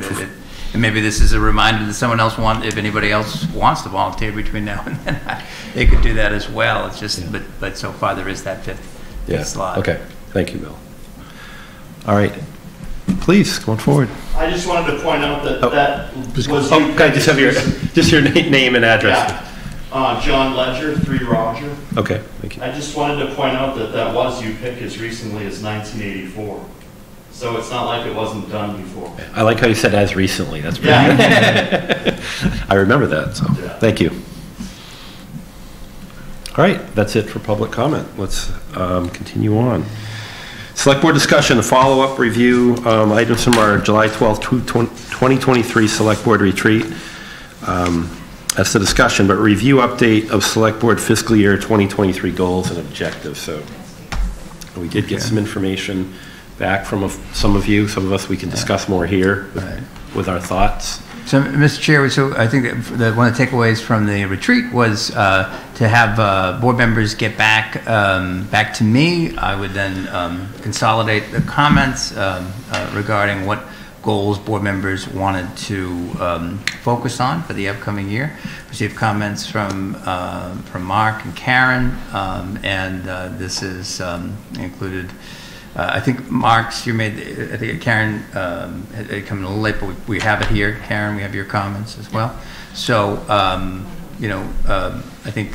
and maybe this is a reminder that someone else if anybody else wants to volunteer between now and then, they could do that as well. It's just, but so far there is that 5th slot. Okay. Thank you, Bill. All right. Please, come on forward. I just wanted to point out that that was... can I just have your name and address? Yeah. John Ledger, 3 Roger. Okay, thank you. I just wanted to point out that was UPIC as recently as 1984. So it's not like it wasn't done before. I like how you said as recently. That's pretty good. I remember that, so thank you. All right, that's it for public comment. Let's continue on. Select Board discussion, follow-up review, items from our July 12th, 2023 Select Board retreat. That's the discussion, but review update of Select Board fiscal year 2023 goals and objectives. So we did get some information back from some of you. Some of us we can discuss more here with our thoughts. So, Mr. Chair, so I think that one of the takeaways from the retreat was to have board members get back to me. I would then consolidate the comments regarding what goals board members wanted to focus on for the upcoming year. Received comments from Mark and Karen, and this is included. I think Mark's, I think Karen had come in a little late, but we have it here. Karen, we have your comments as well. So, you know, I think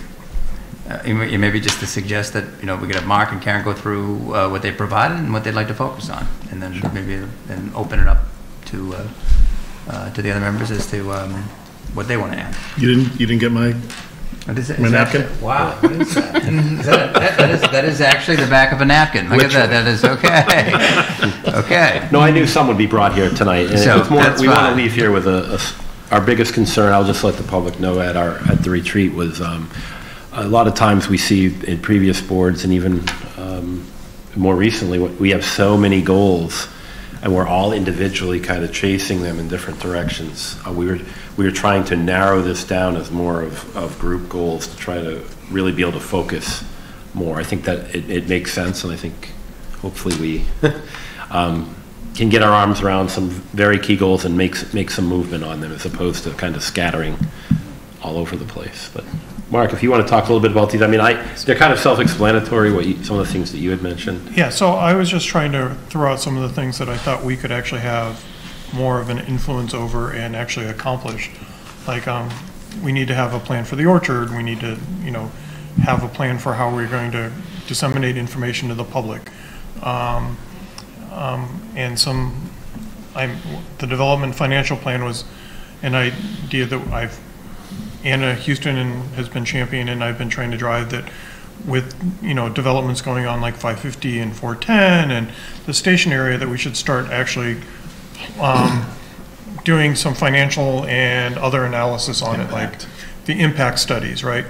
maybe just to suggest that, you know, we could have Mark and Karen go through what they provided and what they'd like to focus on, and then maybe then open it up to the other members as to what they want to add. You didn't get my napkin? Wow, what is that? that is actually the back of a napkin. Look at that. That is okay. Okay. No, I knew some would be brought here tonight. And so it's more, we want to leave here with our biggest concern. I'll just let the public know at the retreat was a lot of times we see in previous boards and even more recently, we have so many goals, and we're all individually kind of chasing them in different directions. We were trying to narrow this down as more of group goals to try to really be able to focus more. I think that it makes sense, and I think hopefully we can get our arms around some very key goals and make some movement on them as opposed to kind of scattering all over the place. But Mark, if you want to talk a little bit about these, I mean, they're kind of self-explanatory, some of the things that you had mentioned. Yeah, so I was just trying to throw out some of the things that I thought we could actually have more of an influence over and actually accomplish. Like, we need to have a plan for the orchard. We need to, you know, have a plan for how we're going to disseminate information to the public. And the development financial plan was an idea that Anna Houston has been championing, and I've been trying to drive, that with, you know, developments going on like 550 and 410 and the station area, that we should start actually doing some financial and other analysis on it, like the impact studies, right?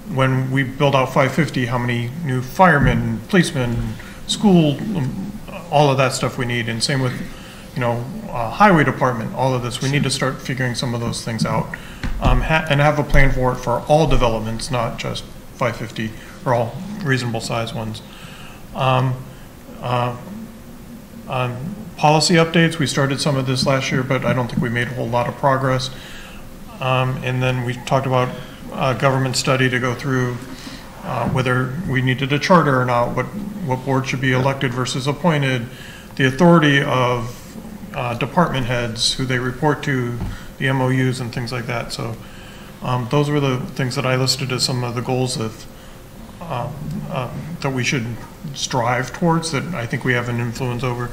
When we build out 550, how many new firemen, policemen, school, all of that stuff we need, and same with, you know, highway department, all of this. We need to start figuring some of those things out, and have a plan for it for all developments, not just 550 or all reasonable size ones. Policy updates, we started some of this last year, but I don't think we made a whole lot of progress. And then we talked about a government study to go through whether we needed a charter or not, what board should be elected versus appointed, the authority of department heads, who they report to, the MOUs and things like that. So those were the things that I listed as some of the goals of that we should strive towards, that I think we have an influence over.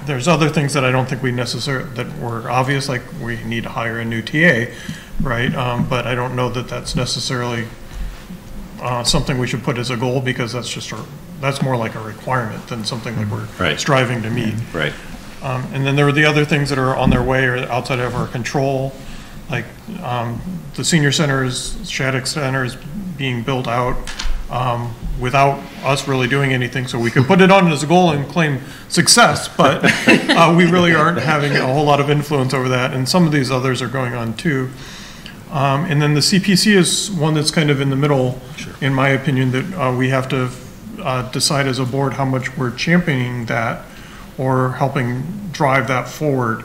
There's other things that I don't think we necessarily, that were obvious, like we need to hire a new TA, right? But I don't know that that's necessarily something we should put as a goal, because that's just that's more like a requirement than something like we're striving to meet. Right. And then there are the other things that are on their way or outside of our control, like the senior centers, Shattuck Center is being built out without us really doing anything. So we could put it on as a goal and claim success, but we really aren't having a whole lot of influence over that. And some of these others are going on too. And then the CPC is one that's kind of in the middle, in my opinion, that we have to decide as a board how much we're championing that or helping drive that forward.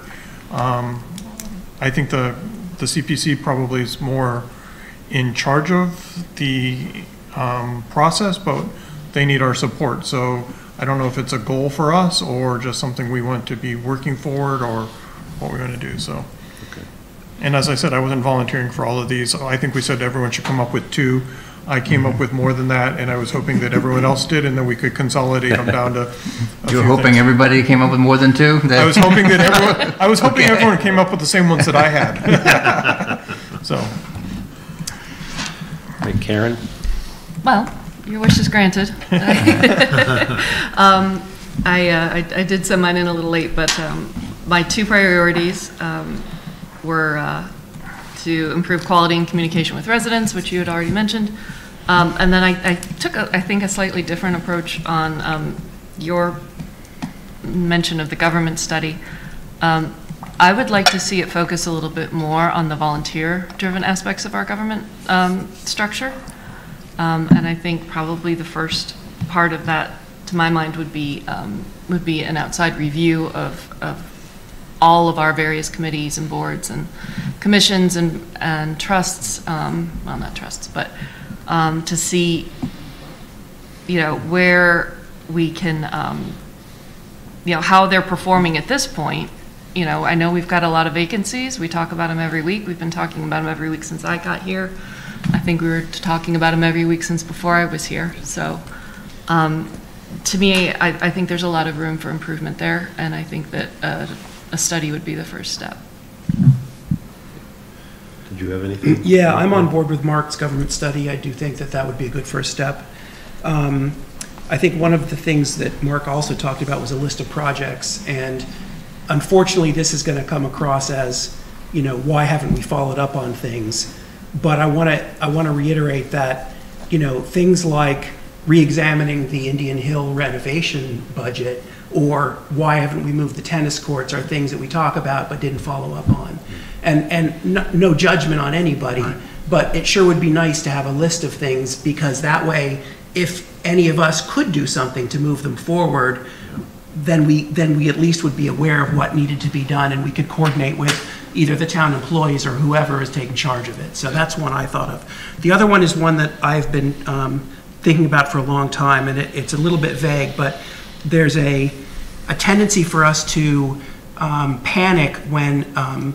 I think the CPC probably is more in charge of the process, but they need our support. So I don't know if it's a goal for us or just something we want to be working forward, or what we're going to do. So, and as I said, I wasn't volunteering for all of these. I think we said everyone should come up with 2. I came up with more than that, and I was hoping that everyone else did, and then we could consolidate them down to. You were hoping everybody came up with more than 2? I was hoping that everyone. I was hoping everyone came up with the same ones that I had. So. Right, Karen. Well, your wish is granted. I did send mine in a little late, but my 2 priorities were to improve quality and communication with residents, which you had already mentioned. And then I took, I think, a slightly different approach on your mention of the government study. I would like to see it focus a little bit more on the volunteer-driven aspects of our government structure. And I think probably the first part of that, to my mind, would be an outside review of all of our various committees and boards and commissions and trusts, well, not trusts, but to see, you know, where we can, you know, how they're performing at this point. You know, I know we've got a lot of vacancies. We talk about them every week. We've been talking about them every week since I got here. I think we were talking about them every week since before I was here. So to me, I think there's a lot of room for improvement there, and I think that a study would be the first step. Did you have anything? Yeah, I'm on board with Mark's government study. I do think that that would be a good first step. I think one of the things that Mark also talked about was a list of projects, and unfortunately this is going to come across as, you know, why haven't we followed up on things? But I want to reiterate that, you know, things like re-examining the Indian Hill renovation budget, or why haven't we moved the tennis courts, are things that we talk about but didn't follow up on. And no judgment on anybody, but it sure would be nice to have a list of things, because that way, if any of us could do something to move them forward, then we at least would be aware of what needed to be done, and we could coordinate with either the town employees or whoever is taking charge of it. So that's one I thought of. The other one is one that I've been thinking about for a long time, and it's a little bit vague, but there's a tendency for us to panic when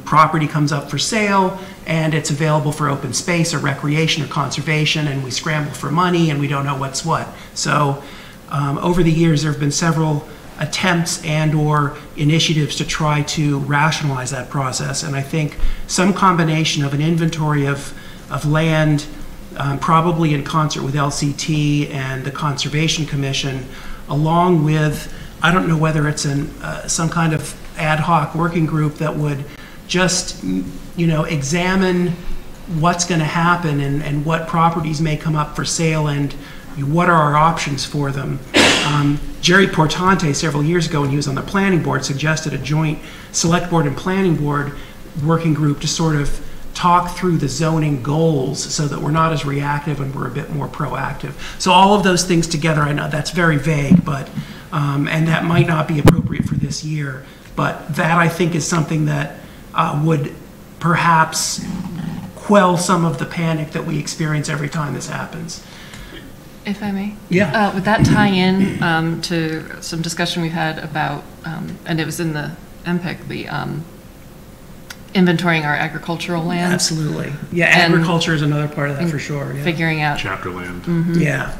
property comes up for sale and it's available for open space or recreation or conservation, and we scramble for money and we don't know what's what. So over the years there have been several attempts and or initiatives to try to rationalize that process, and I think some combination of an inventory of land, probably in concert with LCT and the Conservation Commission, along with, I don't know whether it's some kind of ad hoc working group that would just, examine what's going to happen and what properties may come up for sale and what are our options for them. Jerry Portante, several years ago when he was on the planning board, suggested a joint select board and planning board working group to sort of talk through the zoning goals so that we're not as reactive and we're a bit more proactive. So all of those things together, I know that's very vague, but and that might not be appropriate for this year, but that I think is something that would perhaps quell some of the panic that we experience every time this happens. If I may? Yeah. Would that tie in to some discussion we've had about, and it was in the MPIC, the inventorying our agricultural land? Absolutely. Yeah, agriculture is another part of that for sure. Yeah. Figuring out. Chapter land. Mm-hmm. Yeah.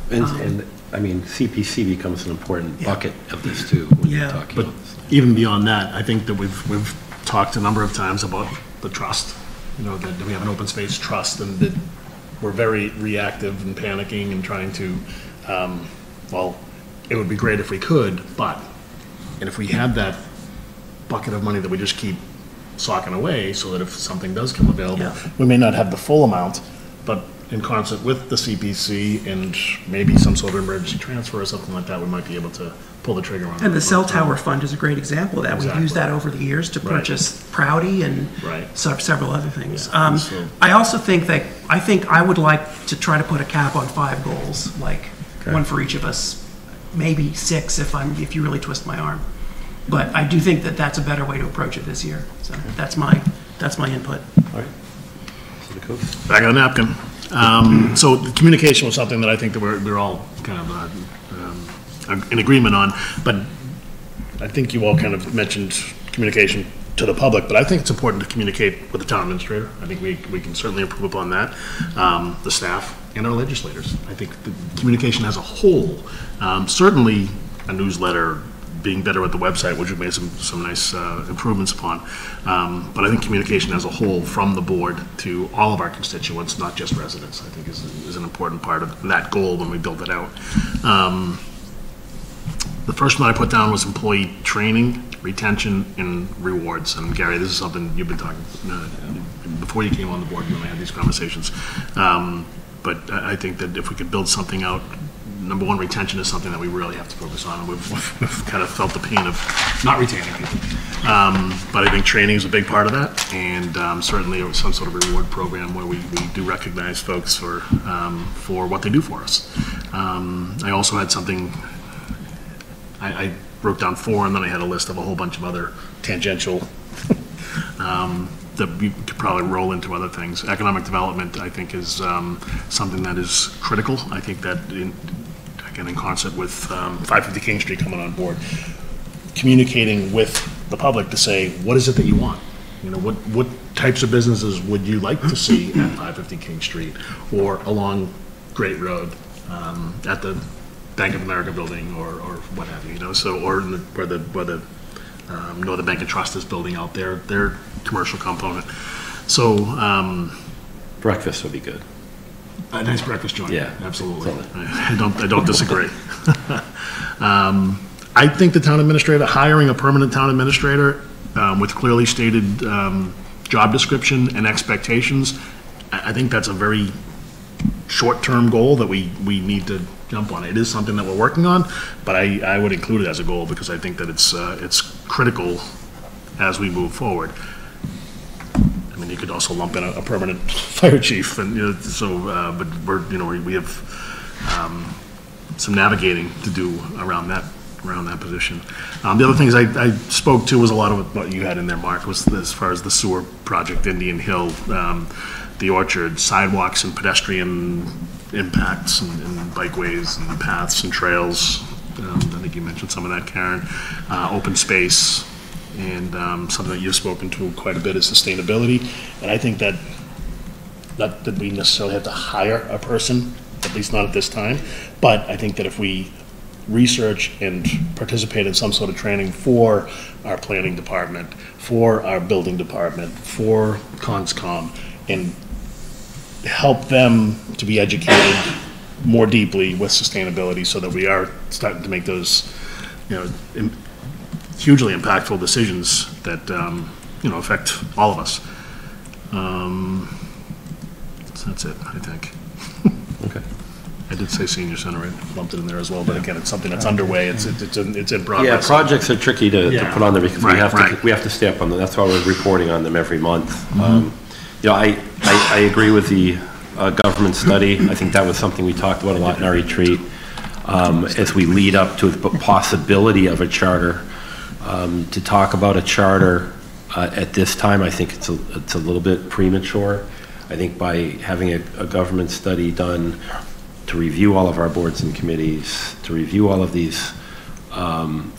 And I mean, CPC becomes an important bucket of this too. Yeah. But even beyond that, I think that we've talked a number of times about the trust. That we have an open space trust, and that we're very reactive and panicking and trying to, well, it would be great if we could, and if we had that bucket of money that we just keep socking away so that if something does come available, we may not have the full amount, but in concert with the CPC and maybe some sort of emergency transfer or something like that, we might be able to pull the trigger on it. And the cell tower fund is a great example of that. We've used that over the years to purchase Proudy and several other things. I also think that, I would like to try to put a cap on 5 goals, like one for each of us, maybe 6 if you really twist my arm. But I do think that that's a better way to approach it this year. So that's my input. All right. Back on the napkin. So the communication was something that I think that we're all kind of in agreement on, but I think you all kind of mentioned communication to the public, but I think it's important to communicate with the town administrator. I think we can certainly improve upon that, the staff and our legislators. I think the communication as a whole, certainly a newsletter, being better with the website, which we've made some nice improvements upon. But I think communication as a whole from the board to all of our constituents, not just residents, I think is an important part of that goal when we build it out. The first one I put down was employee training, retention, and rewards. And Gary, this is something you've been talking before you came on the board when I had these conversations. But I think that if we could build something out, number one, retention is something that we really have to focus on, and we've kind of felt the pain of not retaining people. But I think training is a big part of that, and certainly some sort of reward program where we do recognize folks for what they do for us. I also had something, I wrote down 4, and then I had a list of a whole bunch of other tangential that we could probably roll into other things. Economic development, I think, is something that is critical. I think that, again, in concert with 550 King Street coming on board, communicating with the public to say, what is it that you want? What types of businesses would you like to see at 550 King Street or along Great Road, at the Bank of America building or what have you, so, or where the Northern Bank and Trust is building out their commercial component. So breakfast would be good. A nice breakfast joint. Yeah, absolutely. I don't disagree. I think the town administrator, hiring a permanent town administrator with clearly stated job description and expectations, I think that's a very short-term goal that we need to jump on. It is something that we're working on, but I would include it as a goal because I think that it's critical as we move forward. I mean, you could also lump in a permanent fire chief, and but we have some navigating to do around that position. The other things I spoke to was a lot of what you had in there, Mark, was as far as the sewer project, Indian Hill, the orchard, sidewalks and pedestrian impacts and bikeways and paths and trails. I think you mentioned some of that, Karen. Open space, and something that you've spoken to quite a bit is sustainability. And I think that not that we necessarily have to hire a person, at least not at this time, but I think that if we research and participate in some sort of training for our planning department, for our building department, for CONSCOM, and help them to be educated more deeply with sustainability so that we are starting to make those, hugely impactful decisions that, affect all of us. So that's it, I think. Okay. I did say senior center, I lumped it in there as well, but again, it's something that's underway, it's in progress. Yeah, projects are tricky to put on there because Right, we have to stay up on them. That's why we're reporting on them every month. Mhm. I agree with the government study. I think that was something we talked about a lot in our retreat. As we lead up to the possibility of a charter, to talk about a charter at this time, I think it's a little bit premature. I think by having a government study done to review all of our boards and committees, to review all of these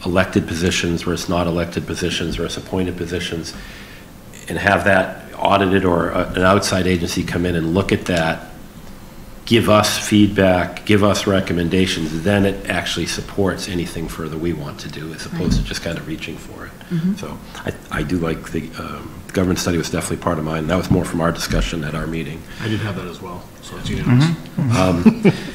elected positions versus not elected positions versus appointed positions, and have that audited or an outside agency come in and look at that, give us feedback, give us recommendations, then it actually supports anything further we want to do as opposed to just kind of reaching for it. So I do like the government study was definitely part of mine. That was more from our discussion at our meeting. I did have that as well, so it's unanimous.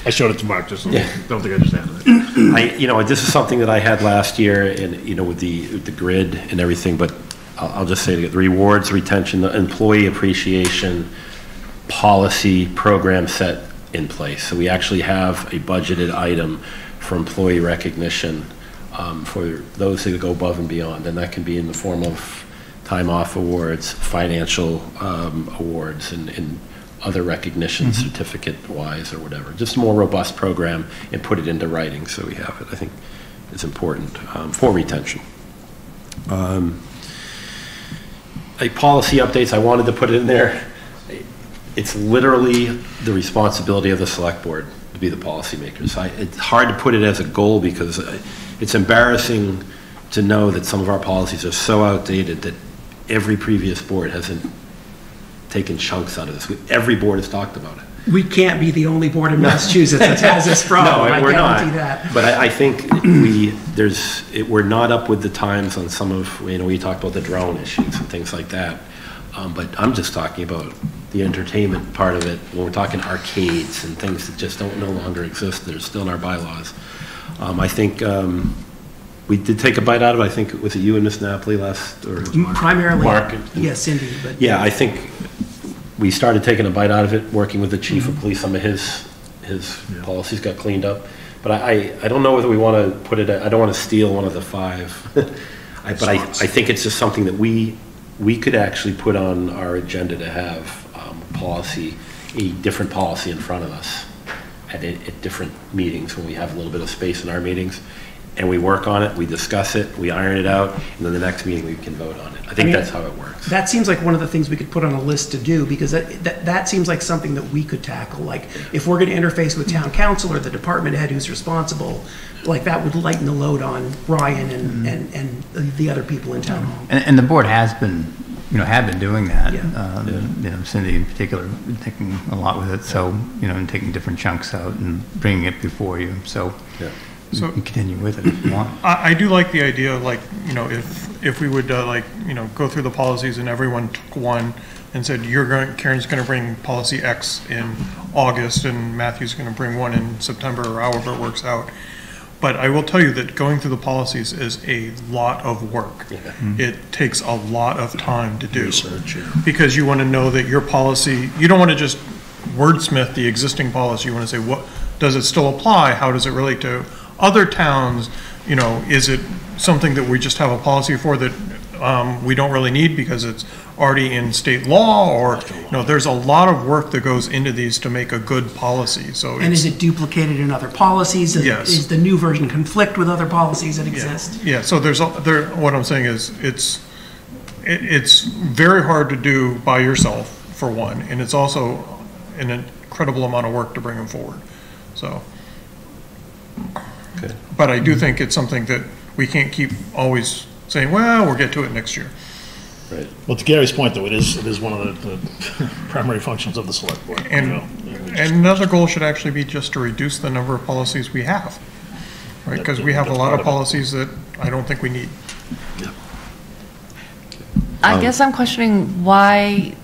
I showed it to Mark, just don't think I just added it. This is something that I had last year, and with the grid and everything. But I'll just say the rewards, retention, the employee appreciation policy program set in place. So we actually have a budgeted item for employee recognition for those that go above and beyond, and that can be in the form of time off awards, financial awards, and other recognition, certificate-wise or whatever. Just a more robust program and put it into writing so we have it. I think it's important for retention. Policy updates, I wanted to put it in there. It's literally the responsibility of the select board to be the policymakers. It's hard to put it as a goal because it's embarrassing to know that some of our policies are so outdated that every previous board hasn't taken chunks out of this. Every board has talked about it. We can't be the only board in Massachusetts that has this problem. No, we're not. That. But I think we're not up with the times on some of, we talked about the drone issues and things like that. But I'm just talking about the entertainment part of it. When we're talking arcades and things that just no longer exist, they're still in our bylaws. I think we did take a bite out of it. I think, was it you and Ms. Napoli last? Or primarily, Mark? Yes, Cindy. But yeah, I think we started taking a bite out of it, working with the chief of police. Some of his policies got cleaned up. But I don't know whether we want to put it, I don't want to steal one of the 5. But I think it's just something that we could actually put on our agenda to have a different policy in front of us at different meetings when we have a little bit of space in our meetings. And we work on it, we discuss it, we iron it out, and then the next meeting we can vote on it. I think that's how it works. That seems like one of the things we could put on a list to do, because that seems like something that we could tackle. Like, if we're going to interface with town council or the department head who's responsible, like, that would lighten the load on Ryan and the other people in town hall. And the board has been, have been doing that. Cindy in particular, been taking a lot with it. So, and taking different chunks out and bringing it before you. So. So you can continue with it if you want. I do like the idea, like, if we would go through the policies and everyone took one and said, Karen's going to bring policy X in August and Matthew's going to bring one in September, or however it works out. But I will tell you that going through the policies is a lot of work. It takes a lot of time to do. Research, because you want to know that your policy, you don't want to just wordsmith the existing policy. You want to say, what does it still apply? How does it relate to other towns? Is it something that we just have a policy for that we don't really need because it's already in state law? Or there's a lot of work that goes into these to make a good policy. So is it duplicated in other policies? Yes. Is the new version conflict with other policies that exist? Yeah. So what I'm saying is it's very hard to do by yourself, for one, and it's also an incredible amount of work to bring them forward. So. Okay. But I do think it's something that we can't keep always saying, well, we'll get to it next year. Right. Well, to Gary's point, though, it is one of the primary functions of the select board. And another goal should actually be just to reduce the number of policies we have, right? Because we have a lot of policies that I don't think we need. Yeah. I guess I'm questioning why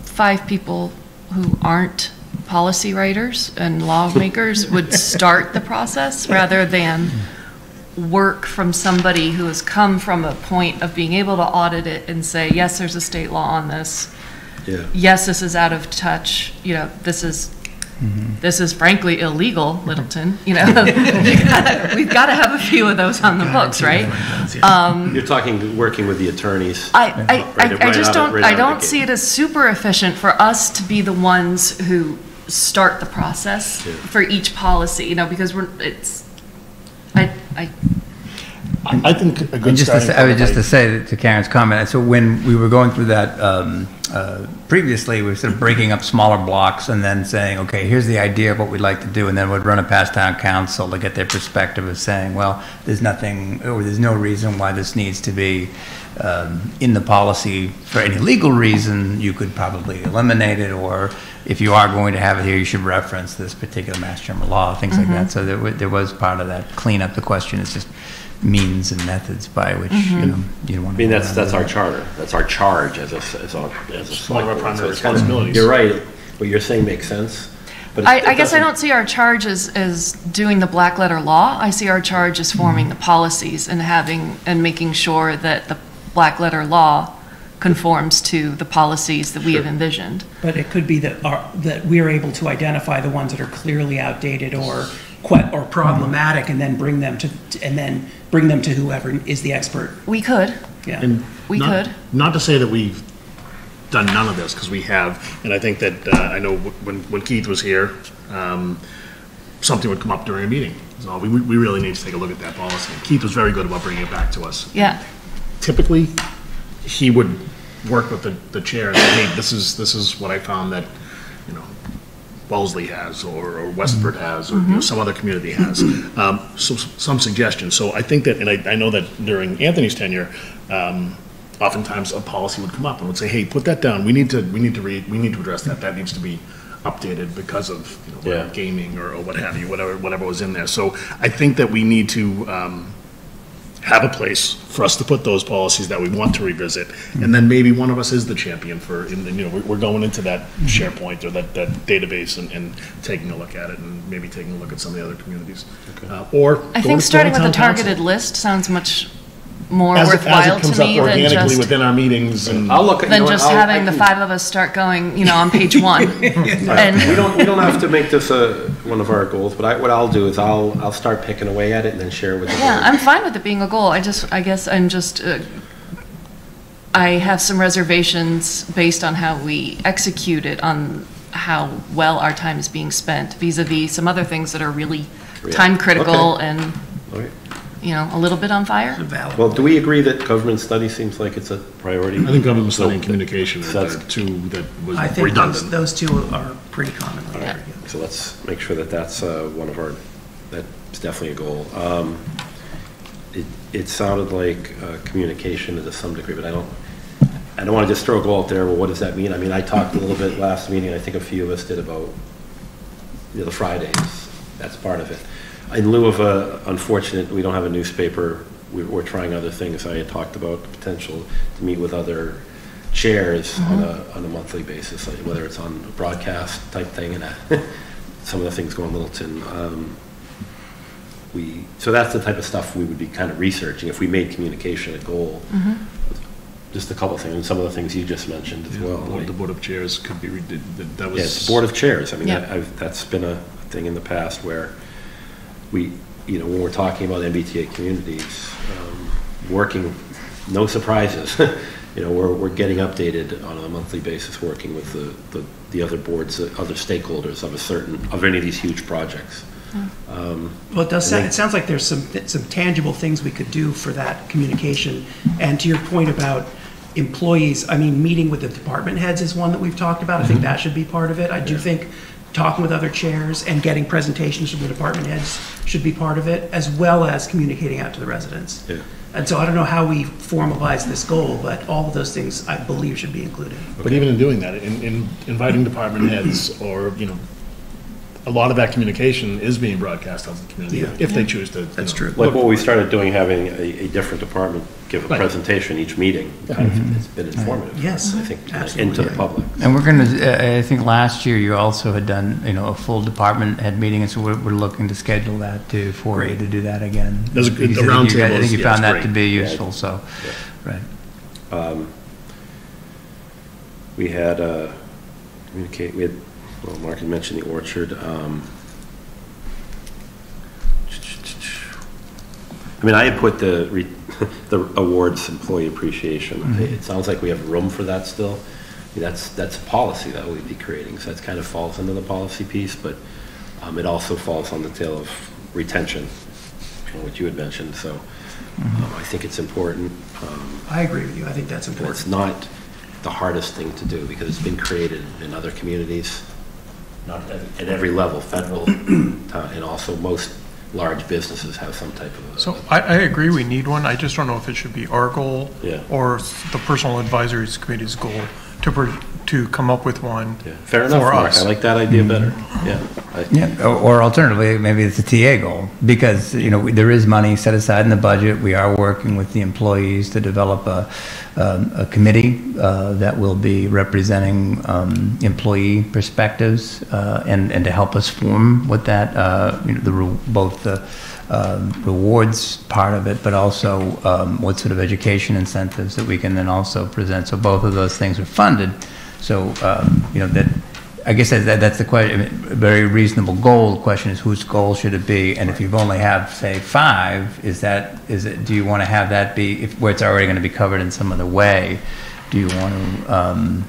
5 people who aren't policy writers and lawmakers would start the process rather than work from somebody who has come from a point of being able to audit it and say, yes, there's a state law on this. Yeah. Yes, this is out of touch. You know, this is frankly illegal, Littleton. You know, we've got to have a few of those on the books, right? You're talking working with the attorneys. I just don't see it as super efficient for us to be the ones who start the process for each policy. You know, because I think a good starting I would just to say to Karen's comment, so when we were going through that previously, we were sort of breaking up smaller blocks and then saying, okay, here's the idea of what we'd like to do, and then we'd run it past town council to get their perspective of saying, well, there's nothing, or there's no reason why this needs to be in the policy for any legal reason. You could probably eliminate it, or if you are going to have it here, you should reference this particular Mass General Law, things like that. So there was part of that cleanup. The question is just means and methods by which you know you don't want to. I mean, that's our charter. That's our charge as a one of our primary responsibilities. You're right. What you're saying makes sense. But I guess I don't see our charge as doing the black letter law. I see our charge as forming the policies and making sure that the black letter law conforms to the policies that we have envisioned. But it could be that we are able to identify the ones that are clearly outdated or problematic, and then bring them to whoever is the expert. We could. Yeah. And we could. Not to say that we've done none of this, because we have, and I think that I know when Keith was here, something would come up during a meeting. So we really need to take a look at that policy. Keith was very good about bringing it back to us. Yeah. Typically, he would work with the chair and say, hey, this is what I found that, you know, Wellesley has, or Westford has, or you know, some other community has. So some suggestions. So I think that, and I know that during Anthony's tenure, oftentimes a policy would come up and would say, hey, put that down. We need to address that. That needs to be updated because of, you know, gaming or what have you, whatever was in there. So I think that we need to have a place for us to put those policies that we want to revisit, and then maybe one of us is the champion for, you know, we're going into that SharePoint or that database and taking a look at it, and maybe taking a look at some of the other communities. Or I think starting with a targeted list sounds much more as worthwhile it comes to me up than organically just within our meetings, and having the five of us start going, you know, on page one. And we don't have to make this one of our goals, but what I'll do is I'll start picking away at it and then share it with you. Yeah, I'm fine with it being a goal. I guess I'm just I have some reservations based on how we execute it, on how well our time is being spent vis-a-vis some other things that are really time critical and you know, a little bit on fire. Well, do we agree that government study seems like it's a priority? I think government study and communication are two that was I think redundant. those two are pretty common. So let's make sure that that's one of our, that's definitely a goal. It sounded like communication to some degree, but I don't want to just throw a goal out there. Well, what does that mean? I mean, I talked a little bit last meeting. I think a few of us did about, you know, the Fridays. That's part of it. In lieu of unfortunate, we don't have a newspaper. We're trying other things. I had talked about the potential to meet with other chairs on a monthly basis, like whether it's on a broadcast type thing, and some of the things going Littleton. So that's the type of stuff we would be kind of researching if we made communication a goal. Just a couple of things, and some of the things you just mentioned as well. The board of chairs could be that was. Yes, board of chairs. I mean, that's been a thing in the past where we, you know, when we're talking about MBTA communities, working, no surprises. You know, we're getting updated on a monthly basis, working with the other boards, other stakeholders of any of these huge projects. Well, it sounds like there's some tangible things we could do for that communication. And to your point about employees, I mean, meeting with the department heads is one that we've talked about. I think that should be part of it. I do think talking with other chairs and getting presentations from the department heads should be part of it, as well as communicating out to the residents. Yeah. And so I don't know how we formalize this goal, but all of those things I believe should be included. But even in doing that, in inviting department heads or, you know, a lot of that communication is being broadcast out to the community, if they choose to. That's true. Like what we started doing, having a different department give a presentation each meeting, kind of, it's been informative. Yes, I think, absolutely. into the public. And we're going to, I think last year you also had done, a full department head meeting, and so we're looking to schedule that too, for you to do that again. There's a Because round table. I think you found that great. to be useful, so, right. We had, well, Mark had mentioned the orchard. I mean, I had put the awards employee appreciation. It sounds like we have room for that still. I mean, that's a policy that we'd be creating, so that kind of falls into the policy piece, but it also falls on the tail of retention, what you had mentioned, so I think it's important. I agree with you. I think that's important. It's not the hardest thing to do because it's been created in other communities, not at every level, federal, and also most large businesses have some type of. So I agree we need one. I just don't know if it should be our goal or the personal advisory committee's goal to come up with one. Fair enough, for Mark. us. I like that idea better. Or alternatively, maybe it's a TA goal, because, there is money set aside in the budget. We are working with the employees to develop a committee that will be representing employee perspectives and to help us form what that, both the rewards part of it, but also what sort of education incentives that we can then also present. So both of those things are funded. So, that, I guess that's the question, a very reasonable goal. The question is, whose goal should it be? And if you've only have, say, 5, do you want to have that be, where it's already going to be covered in some other way? Do you want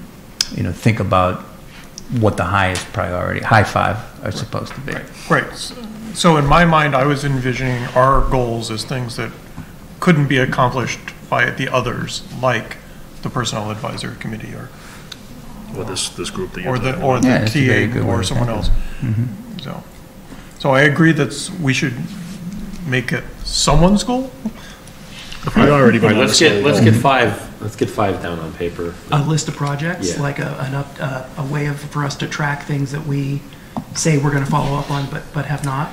to, think about what the highest priority, high 5 are supposed to be? Right. So in my mind, I was envisioning our goals as things that couldn't be accomplished by the others, like the Personnel Advisory Committee or this group that you're or the TA or someone else. So I agree that we should make it someone's goal. Let's get 5. Let's get 5 down on paper. A list of projects, like a way for us to track things that we say we're going to follow up on, but have not.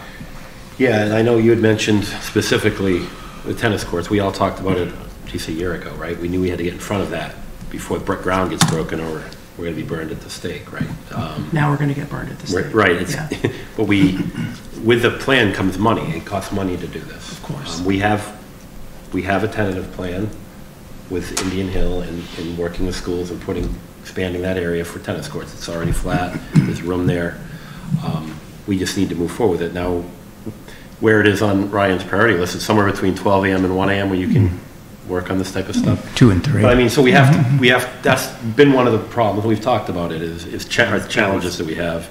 Yeah, and I know you had mentioned specifically the tennis courts. We all talked about it, a year ago, right? We knew we had to get in front of that before the ground gets broken, or we're going to be burned at the stake, right? Now we're going to get burned at the stake. Right. But with the plan comes money. It costs money to do this. Of course. We have a tentative plan with Indian Hill and working with schools and expanding that area for tennis courts. It's already flat. There's room there. We just need to move forward with it. Now, where it is on Ryan's priority list, it's somewhere between 12 a.m. and 1 a.m. where you can work on this type of stuff. 2 and 3. But I mean, so we have to, that's been one of the problems, we've talked about it, is challenges that we have.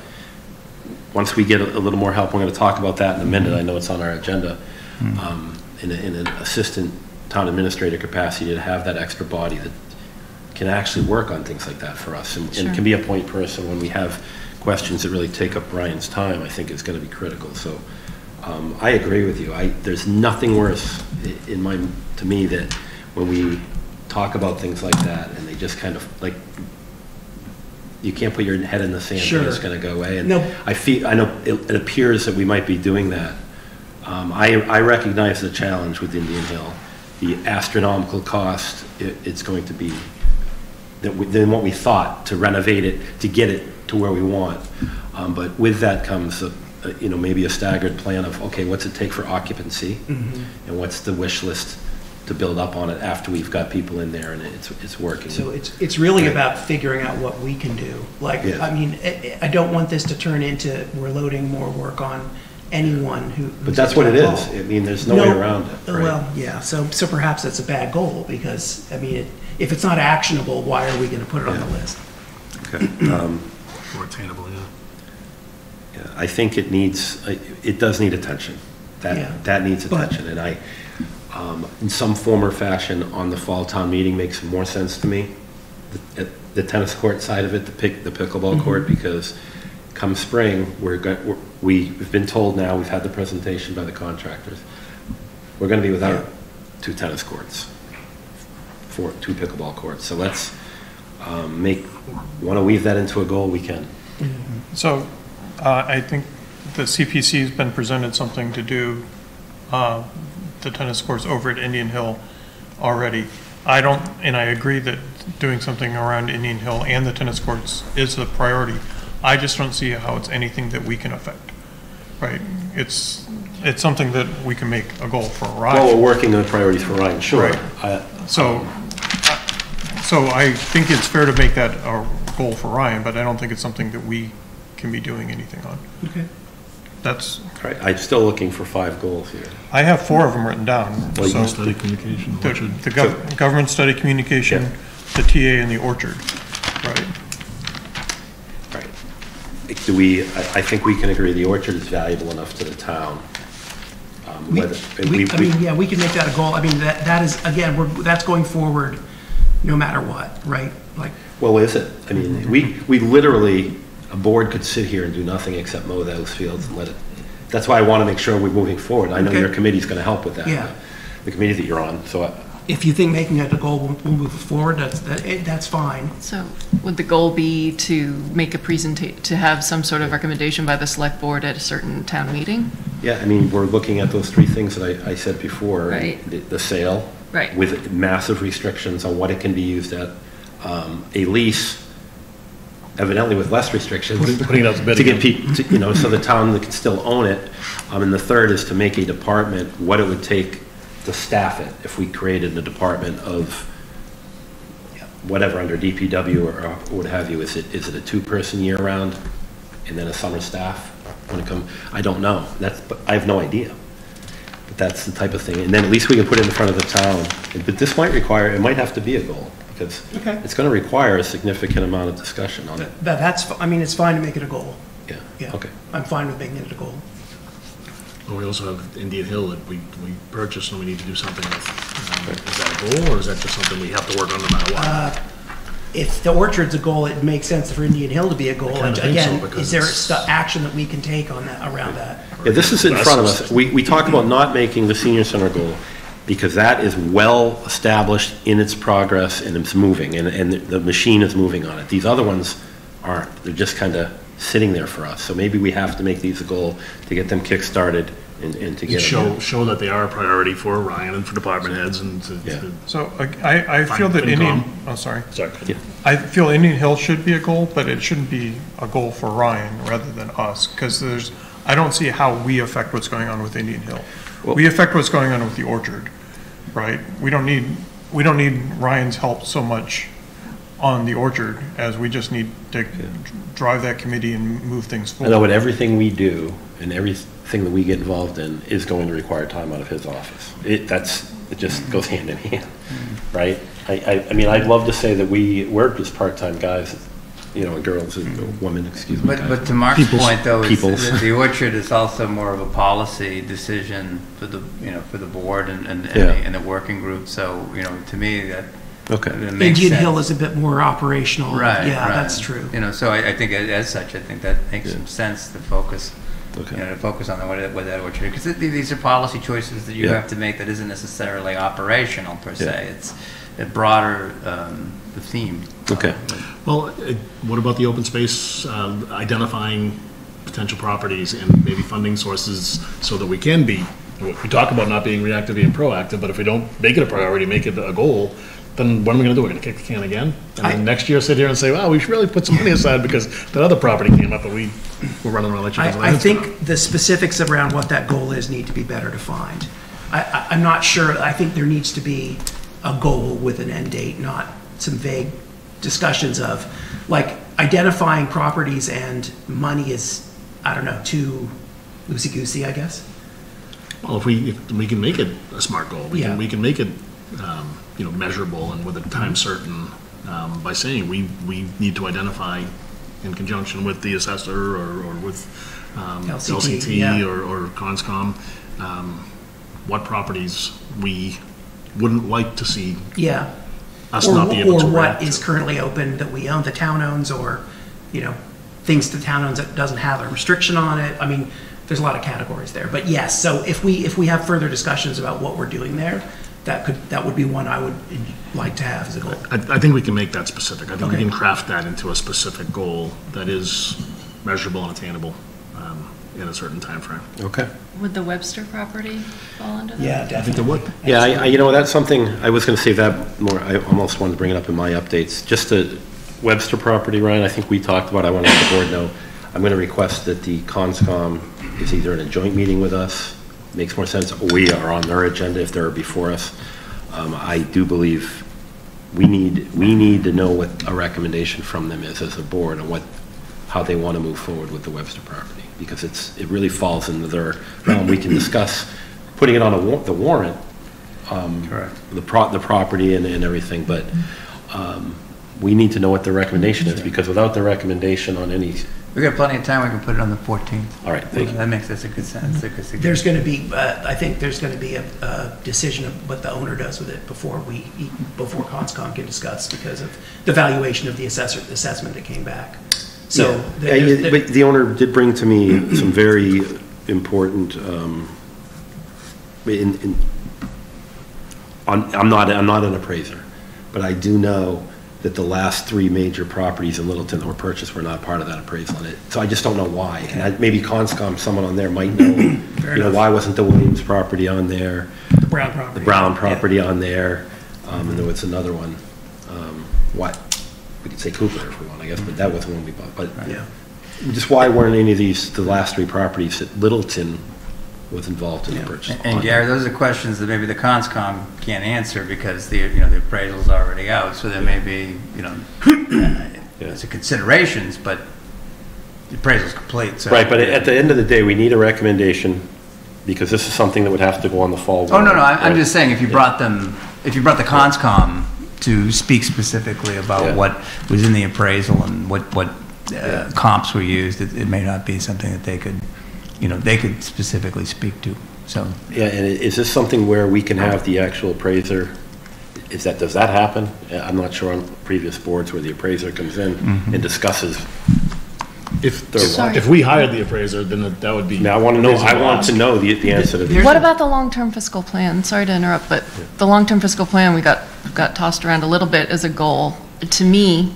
Once we get a little more help, we're going to talk about that in a minute. I know it's on our agenda. In an assistant town administrator capacity, to have that extra body that can actually work on things like that for us and can be a point person when we have questions that really take up Ryan's time, I think is going to be critical. So I agree with you. There's nothing worse to me that when we talk about things like that and they just kind of like, you can't put your head in the sand and it's going to go away. And I know it appears that we might be doing that. I recognize the challenge with Indian Hill, the astronomical cost it's going to be than what we thought to renovate it, to get it to where we want. But with that comes maybe a staggered plan of, okay, what's it take for occupancy, and what's the wish list to build up on it after we've got people in there and it's working. So it's really about figuring out what we can do. I mean, I don't want this to turn into we're loading more work on anyone who. But that's what it is. I mean, there's no way around it. Right? Well, yeah. So perhaps that's a bad goal because I mean, if it's not actionable, why are we going to put it on the list? Okay. More attainable, yeah. I think it does need attention. That needs attention, and in some form or fashion on the fall town meeting makes more sense to me. The tennis court side of it, the pickleball court, because come spring we've been told now, we've had the presentation by the contractors, we're going to be without 2 tennis courts, 2 pickleball courts. So let's want to weave that into a goal we can. So I think the CPC's been presented something to do the tennis courts over at Indian Hill already. I don't, and I agree that doing something around Indian Hill and the tennis courts is the priority. I just don't see how it's anything that we can affect, right? It's something that we can make a goal for Orion. Well, we're working on priorities for Orion, sure. Right. So I think it's fair to make that a goal for Orion, but I don't think it's something that we can be doing anything on. Okay. That's all right. I'm still looking for 5 goals here. I have 4 of them written down. Well, so study communication, the government study communication, yeah. The TA, and the orchard. Right. Right. Do we? I think we can agree the orchard is valuable enough to the town. I mean, yeah, we can make that a goal. I mean, that is, again, that's going forward no matter what, right? Like. Well, is it? I mean, we literally, a board could sit here and do nothing except mow those fields and let it. That's why I want to make sure we're moving forward. I know your committee's going to help with that. Yeah. The committee that you're on. So. If you think making it a goal will move forward, that's fine. So would the goal be to make a to have some sort of recommendation by the select board at a certain town meeting? Yeah, I mean, we're looking at those 3 things that I said before. Right. The sale. Right. With massive restrictions on what it can be used at. A lease, evidently with less restrictions. Putting it out to bid to get people, you know, so the town can still own it. And the third is to make a department, what it would take to staff it if we created a department of whatever under DPW or what have you. Is it a 2-person year round and then a summer staff when it comes? I don't know. But I have no idea. But that's the type of thing. And then at least we can put it in front of the town. But this might require, it might have to be a goal because it's going to require a significant amount of discussion on it. I mean, it's fine to make it a goal. Yeah. Yeah. Okay. I'm fine with making it a goal. Well, we also have Indian Hill that we purchased and we need to do something with. Is that a goal or is that just something we have to work on no matter what? If the orchard's a goal, it makes sense for Indian Hill to be a goal. And again, is there action that we can take on that around that? Yeah, this is in front of us. We talked about not making the senior center goal because that is well established in its progress and it's moving and the machine is moving on it. These other ones aren't. They're just kind of sitting there for us. So maybe we have to make these a goal to get them kick-started and to get show that they are a priority for Orion and for department heads and So I feel that Indian. Oh, sorry. Sorry. Yeah. I feel Indian Hill should be a goal, but it shouldn't be a goal for Orion rather than us because I don't see how we affect what's going on with Indian Hill. Well, we affect what's going on with the orchard, right? We don't need Ryan's help so much on the orchard as we just need to drive that committee and move things forward. I know, but everything we do and everything that we get involved in is going to require time out of his office. It just goes hand in hand, right? I mean, I'd love to say that we're just part-time guys, you know, girls and women, excuse me. But to Mark's point, though, the orchard is also more of a policy decision for the board and the working group. So, you know, to me that. Okay. Indian Hill is a bit more operational. Right. Yeah, right. That's true. You know, so I think as such, I think that makes some sense to focus. Okay. You know, to focus on what that orchard, because these are policy choices that you have to make that isn't necessarily operational per se. It's a broader the theme. Okay. Well, what about the open space, identifying potential properties and maybe funding sources so that we can be. We talk about not being reactive, being proactive, but if we don't make it a priority, make it a goal, then what are we going to do? We're going to kick the can again? And then next year sit here and say, wow, we should really put some money aside because that other property came up and we're running around like chickens. I think the specifics around what that goal is need to be better defined. I'm not sure. I think there needs to be a goal with an end date, not some vague discussions of, like, identifying properties and money is, I don't know, too loosey-goosey, I guess. Well, if we can make it a SMART goal, we can make it measurable and with a time certain by saying we need to identify in conjunction with the assessor or with LCT or Conscom what properties we wouldn't like to see us not be able to react or what is currently open that we own, the town owns, or things the town owns that doesn't have a restriction on it. I mean, there's a lot of categories there, but yes. So if we have further discussions about what we're doing there, that would be one I would like to have as a goal. I think we can make that specific. I think we can craft that into a specific goal that is measurable and attainable. in a certain time frame. Okay. Would the Webster property fall under that? Yeah, definitely. I think it would. Yeah, you know, that's something, I was going to save that more, I almost wanted to bring it up in my updates. Just the Webster property, Ryan, I think we talked about, I want to let the board know, I'm going to request that the CONSCOM is either in a joint meeting with us, makes more sense, or we are on their agenda if they're before us. I do believe we need to know what a recommendation from them is as a board and how they want to move forward with the Webster property, because it really falls into their realm. We can discuss putting it on the warrant, Correct. the property and everything, but we need to know what the recommendation is, because without the recommendation on any... We've got plenty of time, we can put it on the 14th. All right, thank you. That makes a good sense. There's going to be, I think there's going to be a decision of what the owner does with it before CONSCOM can discuss, because of the valuation of the assessment that came back. So, but the owner did bring to me some very important, I'm not an appraiser, but I do know that the last 3 major properties in Littleton that were purchased were not part of that appraisal. So I just don't know why. And maybe CONSCOM, someone on there might know, why wasn't the Williams property on there? The Brown property. The Brown property on there. And there was another one. What? We could say Cooper if we want, I guess, but that wasn't one we bought. But just why weren't any of the last 3 properties that Littleton was involved in the purchase? And Gary, those are questions that maybe the CONSCOM can't answer, because the appraisal's already out, so there may be, there's a considerations, but the appraisal's complete. So right, but at the end of the day, we need a recommendation, because this is something that would have to go on the fall. Oh, no, I'm just saying, if you brought the CONSCOM to speak specifically about what was in the appraisal and what comps were used, it may not be something that they could specifically speak to. So yeah, and is this something where we can have the actual appraiser? Does that happen? I'm not sure on previous boards where the appraiser comes in and discusses. If we hired the appraiser, then that would be. Now I want to know the answer to this. What about the long-term fiscal plan? Sorry to interrupt, but the long-term fiscal plan, we got tossed around a little bit as a goal. To me,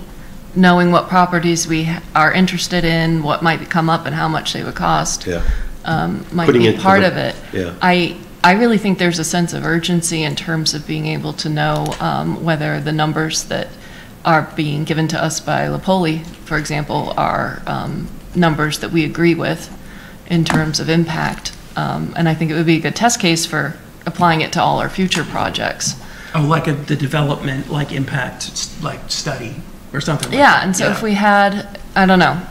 knowing what properties we are interested in, what might come up and how much they would cost, might be part of it. Yeah. I really think there's a sense of urgency in terms of being able to know whether the numbers that are being given to us by Lapoli, for example, are numbers that we agree with in terms of impact. And I think it would be a good test case for applying it to all our future projects. Oh, like the development, impact, study or something. Yeah, and so if we had, I don't know,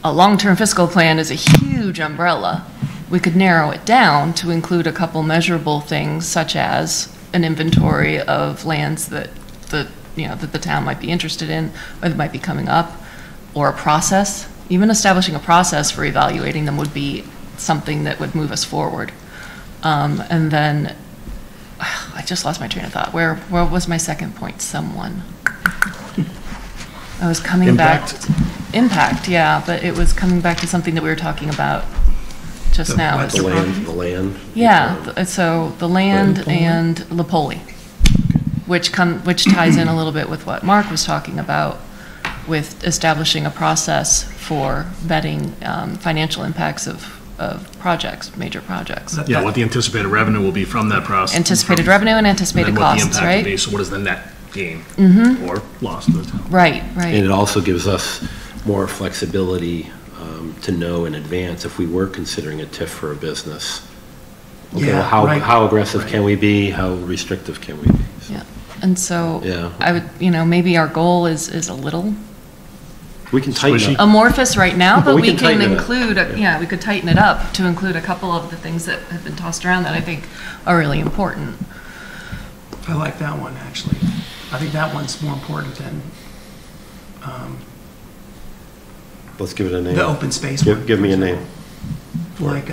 a long-term fiscal plan is a huge umbrella. We could narrow it down to include a couple measurable things, such as an inventory of lands that the town might be interested in, or that might be coming up, or a process. Even establishing a process for evaluating them would be something that would move us forward. And then, I just lost my train of thought. Where was my second point? Someone. I was coming back. Impact, yeah, but it was coming back to something that we were talking about just now. The land. Yeah, so the land and Lapoli, which ties in a little bit with what Mark was talking about, with establishing a process for vetting financial impacts of projects, major projects. Yeah, what the anticipated revenue will be from that process. Anticipated revenue and anticipated costs, what the impact right? will be, so what is the net gain or loss to the town? Right. And it also gives us more flexibility to know in advance if we were considering a TIF for a business. Okay, how aggressive can we be? How restrictive can we be? So. Yeah, and so I would, maybe our goal is a little. We can tighten it up. Amorphous right now, but we can include, we could tighten it up to include a couple of the things that have been tossed around that I think are really important. I like that one, actually. I think that one's more important than let's give it a name. The open space one. Give me a name. Like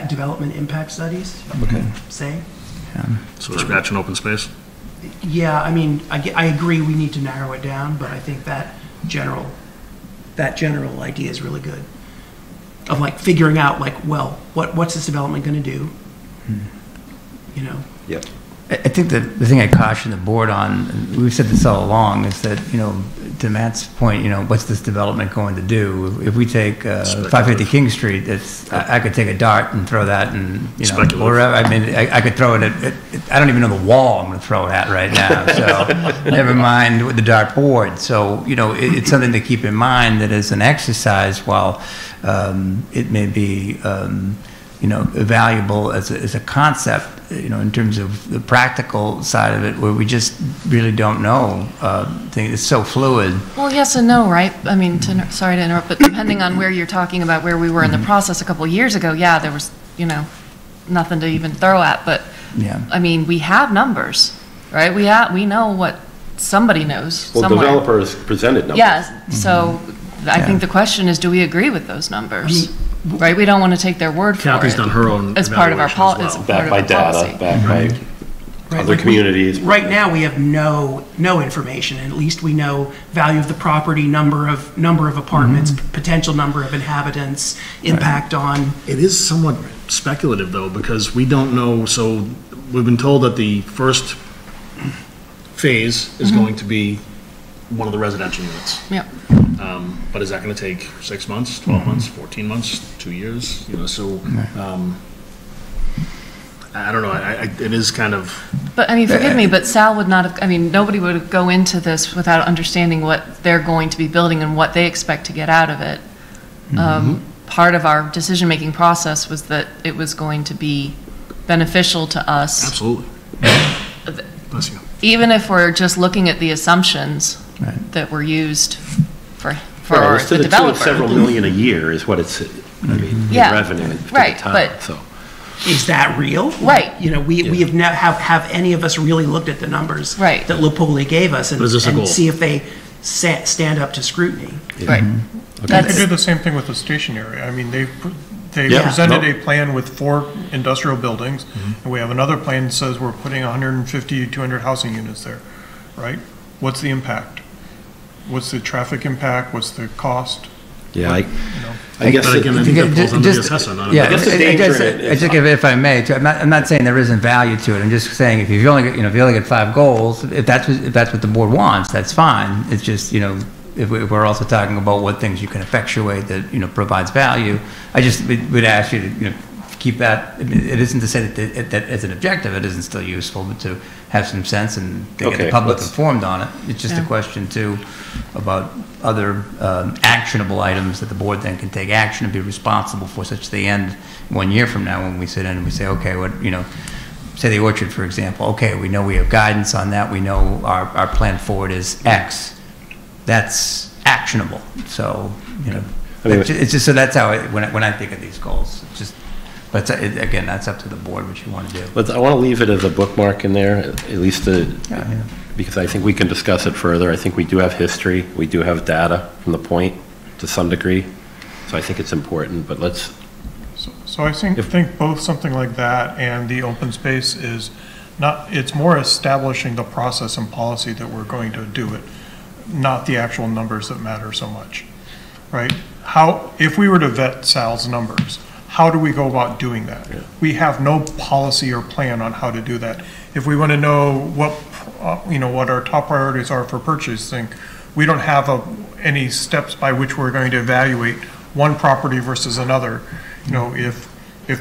development impact studies. Okay. Say. So scratch an open space? Yeah, I mean, I agree we need to narrow it down, but I think that general idea is really good. Of figuring out what's this development going to do? Yep. I think the thing I caution the board on, and we've said this all along, is that, to Matt's point, what's this development going to do? If we take 550 King Street, I could take a dart and throw that and, wherever. I mean, I could throw it at, I don't even know the wall I'm going to throw it at right now. So never mind with the dart board. So, it's something to keep in mind that as an exercise, while it may be, valuable as a concept, in terms of the practical side of it, where we just really don't know. It's so fluid. Well, yes and no, right? I mean, sorry to interrupt, but depending on where you're talking about where we were in the process a couple of years ago, yeah, there was, nothing to even throw at. But, I mean, we have numbers, right? We know what somebody knows. Well, somewhere. developers presented numbers. Yes, so I think the question is, do we agree with those numbers? Right, we don't want to take their word for it. Kathy's done her own as part of our policy. well. Backed by data, backed by other communities. Right now, we have no information, and at least we know value of the property, number of apartments, potential number of inhabitants, impact on. It is somewhat speculative, though, because we don't know. So we've been told that the first phase is going to be one of the residential units. Yep. But is that going to take 6 months, 12 months, 14 months, 2 years? I don't know. It is kind of. But I mean, forgive me, but Sal would not have. I mean, nobody would go into this without understanding what they're going to be building and what they expect to get out of it. Part of our decision-making process was that it was going to be beneficial to us. Absolutely. Bless you. Even if we're just looking at the assumptions that were used for the developer. Several million a year is what it's, in revenue to the town, but so. Is that real? Right. We have any of us really looked at the numbers that Lopoli gave us and see if they stand up to scrutiny. Right. They could do the same thing with the station area. I mean, they presented a plan with 4 industrial buildings, and we have another plan that says we're putting 150, 200 housing units there, right? What's the impact? What's the traffic impact? What's the cost? Yeah, I guess. But again, I think that falls under the assessment. Yeah, I just if I may, I'm not saying there isn't value to it. I'm just saying if you only get 5 goals, if that's what the board wants, that's fine. It's just if we're also talking about what things you can effectuate that provides value, I just would ask you to keep that. It isn't to say that as an objective it isn't still useful, but to have some sense and to get the public informed on it. It's just a question too about other actionable items that the board then can take action and be responsible for, such the end 1 year from now when we sit in and we say, okay, what say the Orchard, for example. Okay, we know we have guidance on that. We know our plan forward is X. That's actionable. So it's just so that's how when I think of these goals. It's just. But again, that's up to the board what you want to do. But I want to leave it as a bookmark in there, at least because I think we can discuss it further. I think we do have history. We do have data from the point to some degree. So I think it's important, but let's. So I think both something like that and the open space is not, it's more establishing the process and policy that we're going to do it, not the actual numbers that matter so much, right? If we were to vet Sal's numbers, how do we go about doing that? Yeah. We have no policy or plan on how to do that. If we want to know what our top priorities are for purchasing, we don't have any steps by which we're going to evaluate one property versus another. If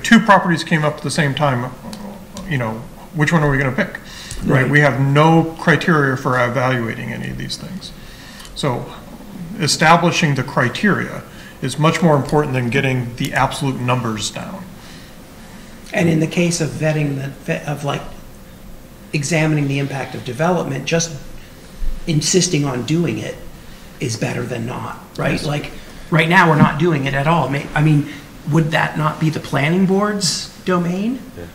2 properties came up at the same time, which one are we going to pick? Right? We have no criteria for evaluating any of these things. So establishing the criteria is much more important than getting the absolute numbers down. And in the case of vetting, examining the impact of development, just insisting on doing it is better than not, right? Yes. Like, right now, we're not doing it at all. I mean, would that not be the planning board's domain? Yeah.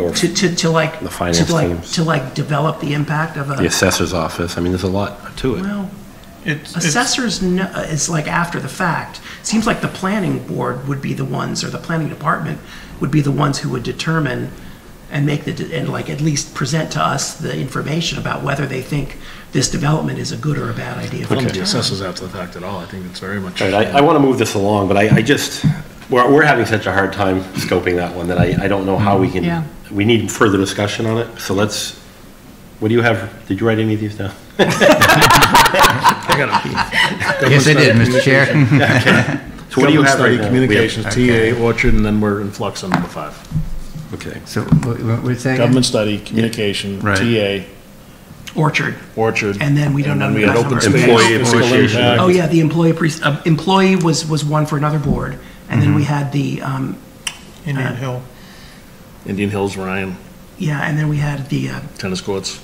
Or to the finance teams. To develop the impact of the assessor's office. I mean, there's a lot to it. Well, assessors is like after the fact. Seems like the planning board would be the ones, or the planning department would be the ones who would determine and at least present to us the information about whether they think this development is a good or a bad idea. I don't think the assessors after the fact at all. I think it's very much. Right, I want to move this along, but I just we're having such a hard time scoping that one that I don't know how we can. Yeah. We need further discussion on it. So let's What do you have? Did you write any of these down? Yes, I did, Mr. Chair. Okay. So what do you have right now? Communications, Okay. TA, Orchard, and then we're in flux on number 5. Okay. So what we're saying? Government study, communication, Right. TA, Orchard. and then we don't know we the had number open of space, employee physical appreciation. impact. Oh, yeah, the employee was one for another board. And then we had the, Indian Hill. Indian Hills, Ryan, yeah, and then we had the, tennis courts.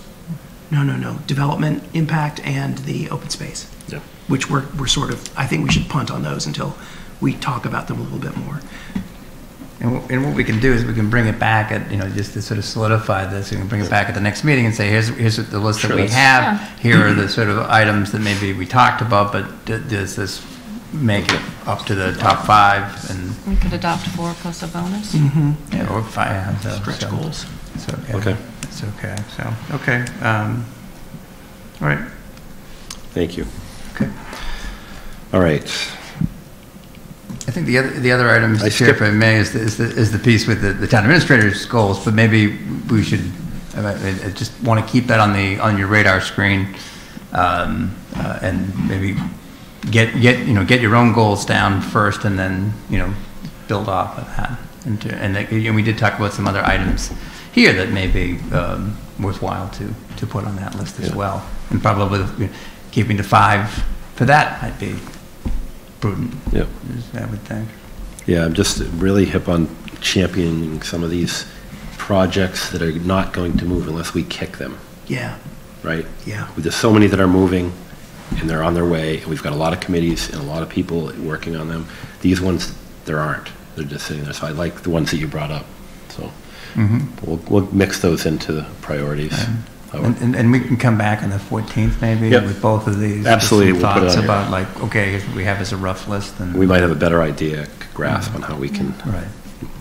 no, development impact and the open space. Yeah. Which we're sort of, I think we should punt on those until we talk about them a little bit more. And what we can do is we can bring it back at, just to sort of solidify this, we can bring it back at the next meeting and say, here's the list that we have. Here are the sort of items that maybe we talked about, but does this make it up to the top 5? And We could adopt 4 plus a bonus. yeah, or 5. Stretch goals. It's okay. Okay. It's okay. So, okay. All right. Thank you. Okay. All right. I think the other item, Mr. Chair, if I may, is the piece with the town administrator's goals, but maybe we should, I just want to keep that on your radar screen, and maybe get your own goals down first, and then build off of that. And we did talk about some other items here that may be worthwhile to put on that list as well, and probably keeping to 5 for that might be prudent. Yep. I would think. Yeah, I'm just really hip on championing some of these projects that are not going to move unless we kick them, Yeah, right? yeah. There's so many that are moving, and they're on their way, and we've got a lot of committees and a lot of people working on them. These ones, there aren't. They're just sitting there. So I like the ones that you brought up. So we'll mix those into the priorities. And we can come back on the 14th maybe with both of these. Absolutely. With some We'll put it thoughts on about here. like, okay, here's what we have as a rough list. And We might have a better idea, grasp on how we can. Right.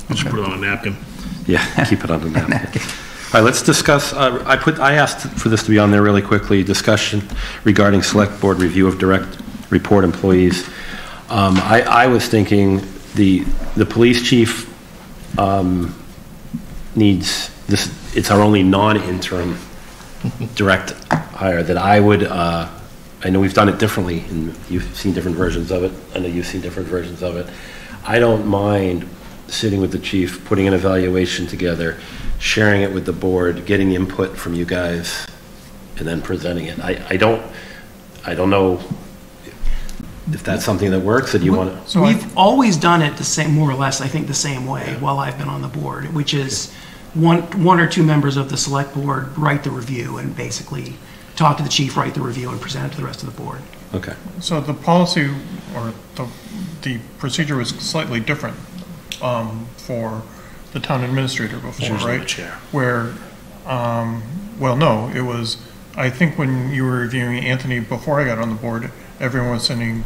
Just put it on a napkin. Yeah, keep it on the napkin. All right, let's discuss, I asked for this to be on there really quickly, discussion regarding select board review of direct report employees. I was thinking the police chief needs, it's our only non-interim direct hire that I would, I know we've done it differently, and you've seen different versions of it. I know you've seen different versions of it. I don't mind sitting with the chief, putting an evaluation together, sharing it with the board, getting input from you guys, and then presenting it. I don't know if that's something that works, or do you want to? So we've always done it the same, more or less, I think, the same way while I've been on the board, which is one or two members of the select board write the review and basically talk to the chief, write the review, and present it to the rest of the board. Okay. So the policy or the procedure was slightly different for the town administrator before, Usually right? the chair. Where, well, no, it was, I think when you were reviewing Anthony before I got on the board, everyone was sending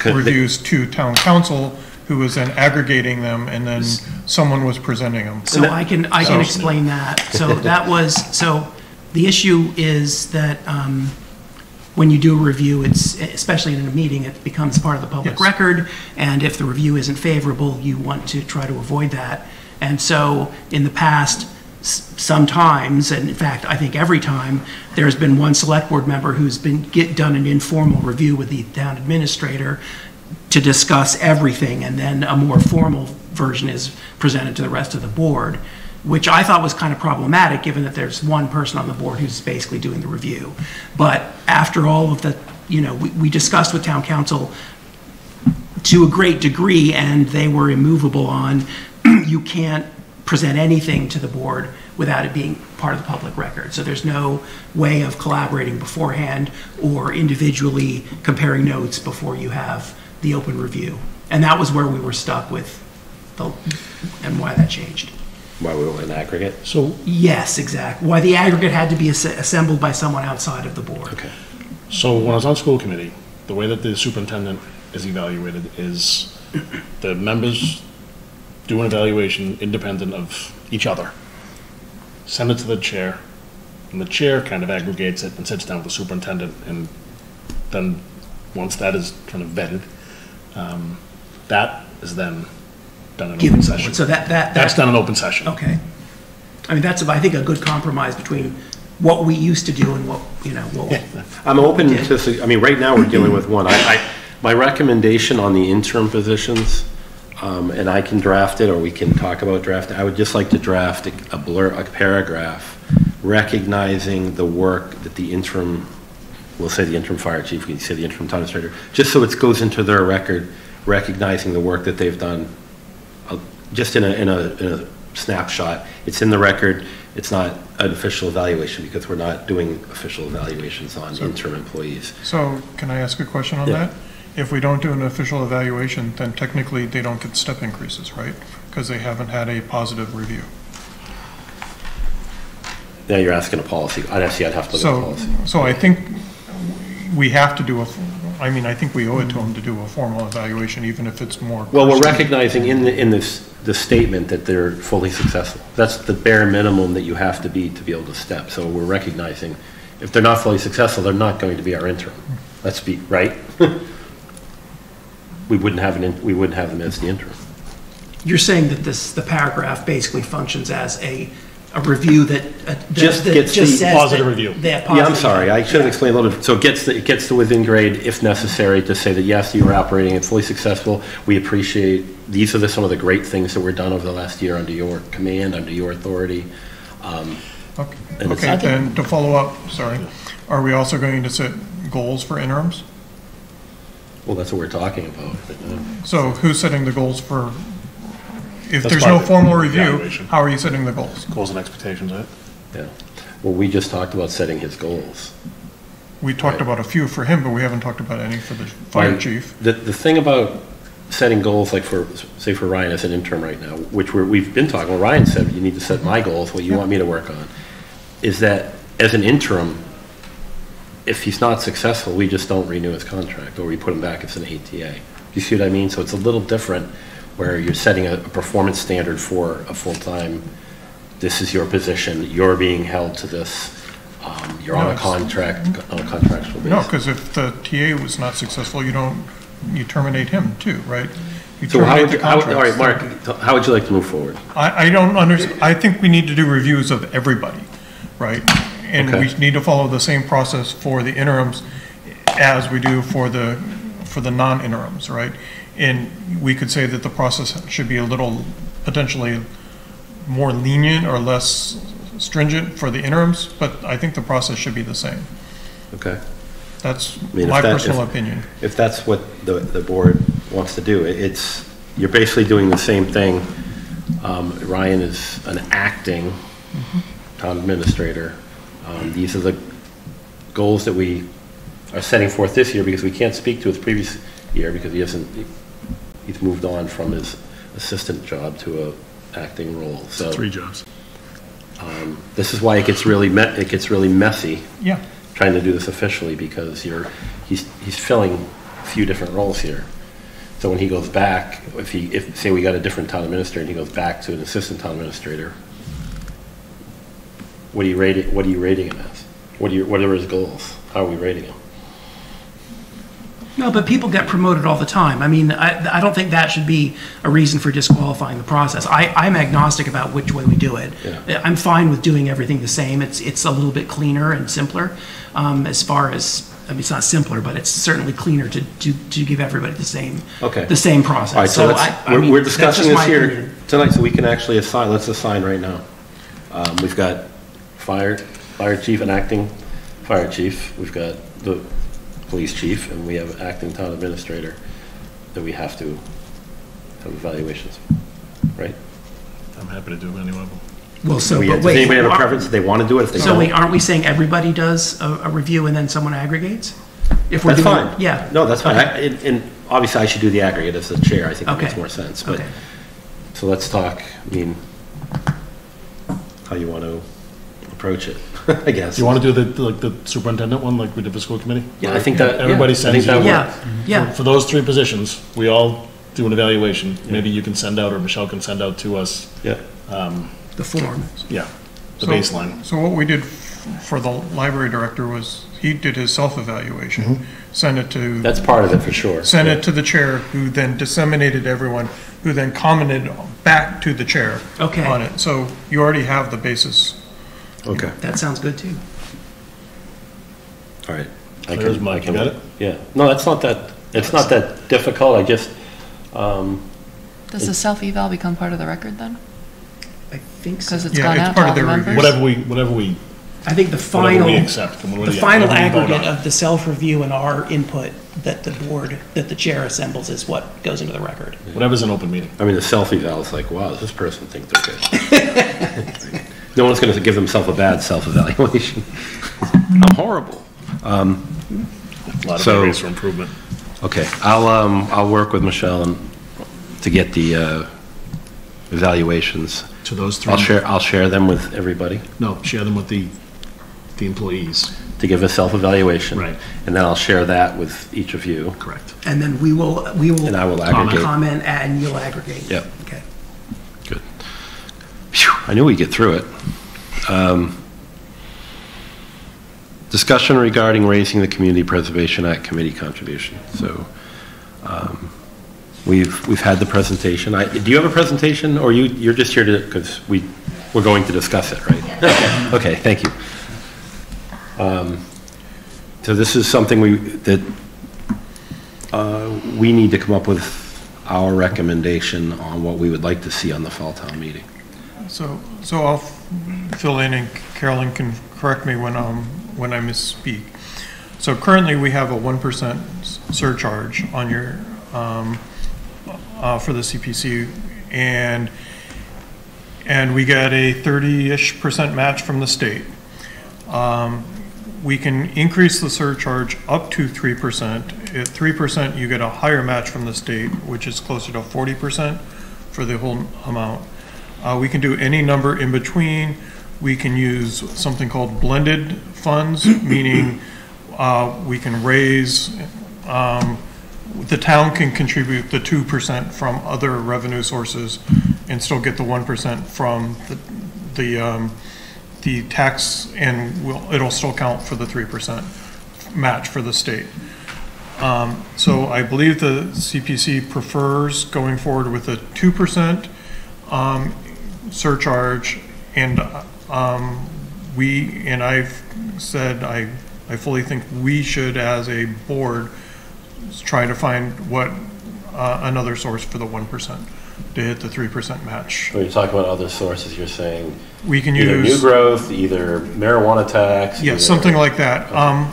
reviews to town council, who was then aggregating them, and then someone was presenting them. So I can explain that. So so the issue is that when you do a review, it's, especially in a meeting, it becomes part of the public record, and if the review isn't favorable, you want to try to avoid that. And so in the past, sometimes, and in fact, I think every time, there's been one select board member who's done an informal review with the town administrator to discuss everything, and then a more formal version is presented to the rest of the board, which I thought was kind of problematic, given that there's one person on the board who's basically doing the review. But after all of the, we discussed with town council to a great degree, and they were immovable on, you can't present anything to the board without it being part of the public record. So there's no way of collaborating beforehand or individually comparing notes before you have the open review. And that was where we were stuck with, and why that changed. Why we were in aggregate? So yes, exactly. Why the aggregate had to be assembled by someone outside of the board. Okay. So when I was on school committee, the way that the superintendent is evaluated is the members do an evaluation independent of each other, send it to the chair, and the chair kind of aggregates it and sits down with the superintendent, and then once that is kind of vetted, that is then done in open session. So that's done in open session. Okay. I mean, that's, I think, a good compromise between what we used to do and what, you know, what. I'm open to, I mean, right now we're dealing with one. My recommendation on the interim positions, and I can draft it or we can talk about drafting, I would just like to draft a paragraph recognizing the work that the interim, we'll say the interim fire chief, we can say the interim town administrator, just so it goes into their record, recognizing the work that they've done, just in a snapshot. It's in the record. It's not an official evaluation because we're not doing official evaluations on interim employees. So can I ask a question on Yeah. that? If we don't do an official evaluation, then technically they don't get step increases, right? Because they haven't had a positive review. Now you're asking a policy. I'd have to look at the policy. So I think we have to do I mean, I think we owe it to them to do a formal evaluation, even if it's more. Well, we're recognizing in this statement that they're fully successful. That's the bare minimum that you have to be able to step. So we're recognizing if they're not fully successful, they're not going to be our interim. Let's be right. we wouldn't have them as the interim. You're saying that the paragraph basically functions as a review that just gets the positive review. Yeah, I'm sorry. I should have explained a little bit. So it gets the within grade if necessary to say that yes, you were operating and fully successful. We appreciate these are some of the great things that were done over the last year under your command, under your authority. Okay. And to follow up, sorry, are we also going to set goals for interims? Well, that's what we're talking about. So who's setting the goals for? If That's there's part no of formal the review, evaluation. how are you setting the goals? Goals and expectations, right? Yeah. Well, we just talked about setting his goals. We talked about a few for him, but we haven't talked about any for the fire chief. The thing about setting goals, like for Ryan as an interim right now, which we've been talking, well, Ryan said, you need to set my goals, what you want me to work on, is that as an interim, if he's not successful, we just don't renew his contract, or we put him back as an ATA. You see what I mean? So it's a little different where you're setting a performance standard for a full-time, this is your position, you're being held to this, you're on a contract, on a contractual basis. No, because if the TA was not successful, you terminate him too, right? You So terminate the contract. all right, Mark, how would you like to move forward? I don't understand. I think we need to do reviews of everybody, right? And Okay. we need to follow the same process for the interims as we do for the non-interims, right? And we could say that the process should be a little potentially more lenient or less stringent for the interims, but I think the process should be the same. Okay. That's I mean, my personal opinion. If that's what the board wants to do, you're basically doing the same thing. Ryan is an acting town administrator. These are the goals that we are setting forth this year because we can't speak to his previous year because he's moved on from his assistant job to a acting role. So 3 jobs. This is why it gets really messy. Yeah. Trying to do this officially because he's filling a few different roles here. So when he goes back, if say we got a different town administrator and he goes back to an assistant town administrator, what are you rating him as? What are his goals? How are we rating him? No, but people get promoted all the time. I mean, I don't think that should be a reason for disqualifying the process. I'm agnostic about which way we do it. Yeah. I'm fine with doing everything the same. It's a little bit cleaner and simpler as far as, I mean, it's not simpler, but it's certainly cleaner to give everybody the same process. All right, so we're discussing this here opinion tonight, so we can actually assign. Let's assign right now. We've got fire chief and acting fire chief. We've got the police chief, and we have acting town administrator that we have to have evaluations, right? I'm happy to do any one of them. Well, so, Does anybody have a preference? They want to do it if they don't? So wait, aren't we saying everybody does a review and then someone aggregates? If we're That's doing, fine. Yeah. No, that's fine. Okay. And obviously I should do the aggregate as the chair. I think that Okay. makes more sense. But Okay. so let's talk, how you want to approach it, I guess. Do you want to do the superintendent one like we did for school committee? Yeah, I think that, Everybody I sends think you. that Yeah, yeah. For those 3 positions, we all do an evaluation. Maybe you can send out, or Michelle can send out to us. Yeah. The form. Yeah, the baseline. So what we did for the library director was he did his self-evaluation, sent it to. That's part of it for sure. Sent it to the chair, who then disseminated everyone, who then commented back to the chair Okay. on it. So you already have the basis Okay. That sounds good too. All right. There's Mike, you got it? Yeah. No, that's not that, it's not that difficult. I just, Does the self-eval become part of the record then? I think so. Because it's gone out to all the members? Whatever we I think the final, we accept. the final aggregate of the self-review and our input that the board, that the chair assembles is what goes into the record. Whatever's an open meeting. I mean, the self-eval is like, wow, does this person think they're good? No one's going to give themselves a bad self-evaluation. I'm horrible. A lot of areas for improvement. Okay, I'll work with Michelle to get the evaluations. To those three? I'll share them with everybody. No, share them with the employees. To give a self-evaluation. Right. And then I'll share that with each of you. Correct. And then we will And I will aggregate. comment and you'll aggregate. Yep. Okay. Good. Phew, I knew we'd get through it. Discussion regarding raising the Community Preservation Act committee contribution. So we've had the presentation. Do you have a presentation, or you're just here to, because we're going to discuss it, right? Okay, thank you. So this is something we need to come up with our recommendation on what we would like to see on the fall town meeting. So I'll fill in, and Carolyn can correct me when I misspeak. So currently we have a 1% surcharge on your for the CPC, and we get a 30-ish% match from the state. We can increase the surcharge up to 3%. At 3%, you get a higher match from the state, which is closer to 40% for the whole amount. We can do any number in between. We can use something called blended funds, meaning we can raise, the town can contribute the 2% from other revenue sources and still get the 1% from the tax, and it'll still count for the 3% match for the state. So I believe the CPC prefers going forward with a 2% surcharge, and I've said I fully think we should, as a board, try to find what another source for the 1% to hit the 3% match. When you're talking about other sources, you're saying we can either use new growth, either marijuana tax. Yeah, something like that. Okay.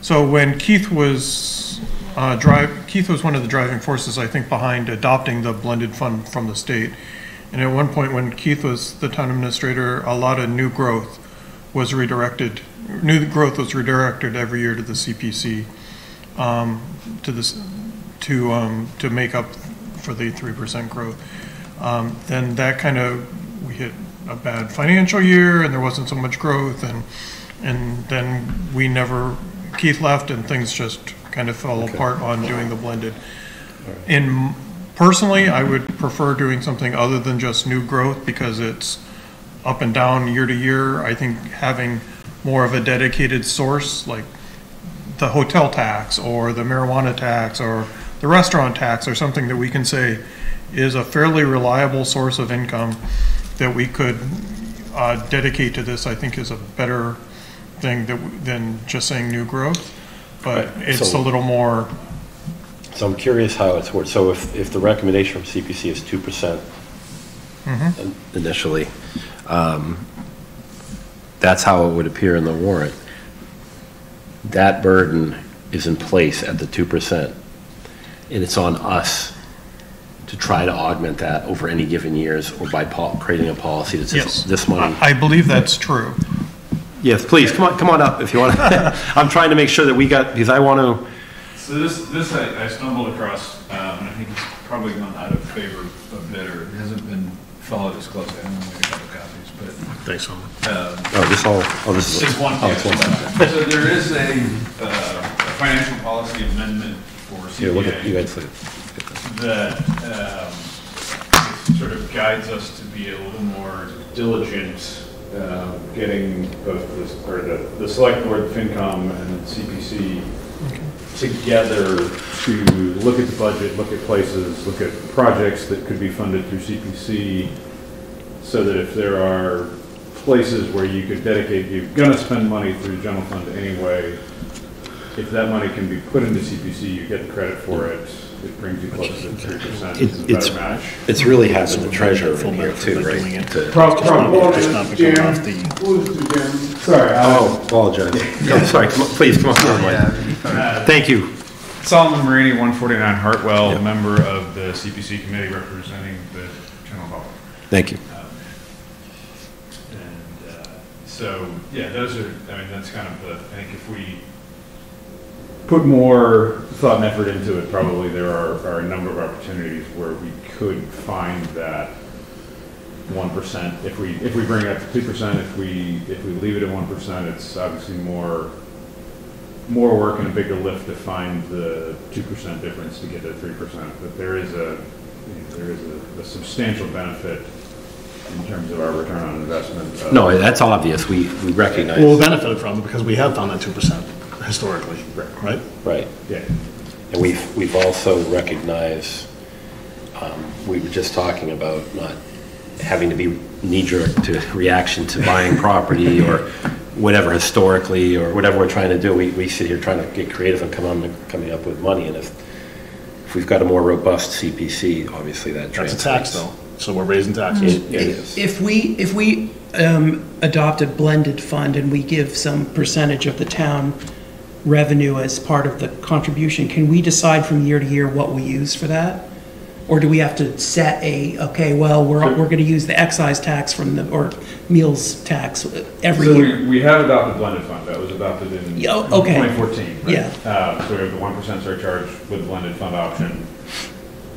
So when Keith was one of the driving forces, I think, behind adopting the blended fund from the state. And at one point, when Keith was the town administrator, a lot of new growth was redirected. New growth was redirected every year to the CPC to make up for the 3% growth. Then that kind of, we hit a bad financial year, and there wasn't so much growth, and then Keith left, and things just kind of fell apart on doing the blended. Right. Personally, I would prefer doing something other than just new growth, because it's up and down year to year. I think having more of a dedicated source, like the hotel tax or the marijuana tax or the restaurant tax, or something that we can say is a fairly reliable source of income that we could dedicate to this, I think is a better thing than just saying new growth. But right. It's a little more. So I'm curious how it's worked. So if the recommendation from CPC is 2% initially, that's how it would appear in the warrant. That burden is in place at the 2%, and it's on us to try to augment that over any given years, or by creating a policy that says this money. I believe that's true. Yes, please come on up if you want. I'm trying to make sure that we got, because I want to. So this I stumbled across, and I think it's probably gone out of favor a bit, or it hasn't been followed as closely. I don't know, maybe a couple copies, but. Thanks, Owen. This is one. So there is a financial policy amendment for CPA. Here, look at you guys. That sort of guides us to be a little more diligent, getting both the select board, FinCom, and CPC together to look at the budget, look at places, look at projects that could be funded through CPC, so that if there are places where you could dedicate, you're gonna spend money through the general fund anyway. If that money can be put into CPC, you get the credit for it. It brings you close to 3%. It's a better match. It's really having the treasurer in here too, right? Sorry. Oh, apologize. Sorry, please, come on. Thank you. Solomon Marini, 149 Hartwell, member of the CPC committee representing the general public. Thank you. So, yeah, those are, I mean, that's kind of the, I think if we put more thought and effort into it, probably there are a number of opportunities where we could find that 1%. If we bring it up to 2%, if we leave it at 1%, it's obviously more work and a bigger lift to find the 2% difference to get to 3%. But there is a substantial benefit in terms of our return on investment. No, that's obvious. We recognize. We'll benefit from it because we have found that 2% historically, right? Right. Yeah. And we've also recognized, we were just talking about not having to be knee-jerk to reaction to buying property or whatever historically or whatever we're trying to do. We sit here trying to get creative and coming up with money. And if we've got a more robust CPC, obviously that translates. That's a tax though. So we're raising taxes. It is. If we adopt a blended fund and we give some percentage of the town revenue as part of the contribution, can we decide from year to year what we use for that? Or do we have to set okay, well, we're going to use the excise tax or meals tax every year? We have adopted blended fund. That was adopted in 2014. Right? Yeah. So we have the 1% surcharge with the blended fund option.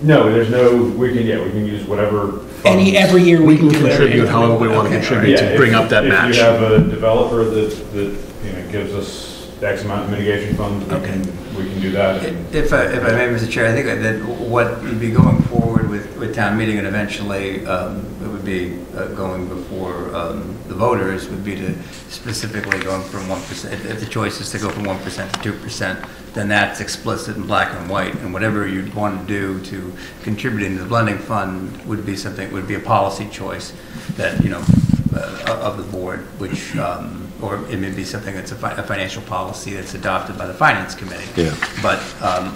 No, there's no, we can use whatever funds. Every year we can contribute however we want to contribute to bring up that match. If you have a developer that gives us X amount of mitigation funds, we can do that. If I may, Mr. Chair, I think that what you'd be going forward with town meeting and eventually it would be going before the voters would be to specifically going from 1%. If the choice is to go from 1% to 2%, then that's explicit in black and white. And whatever you'd want to do to contribute into the blending fund would be a policy choice that, of the board, which, or it may be something that's a financial policy that's adopted by the finance committee. Yeah. But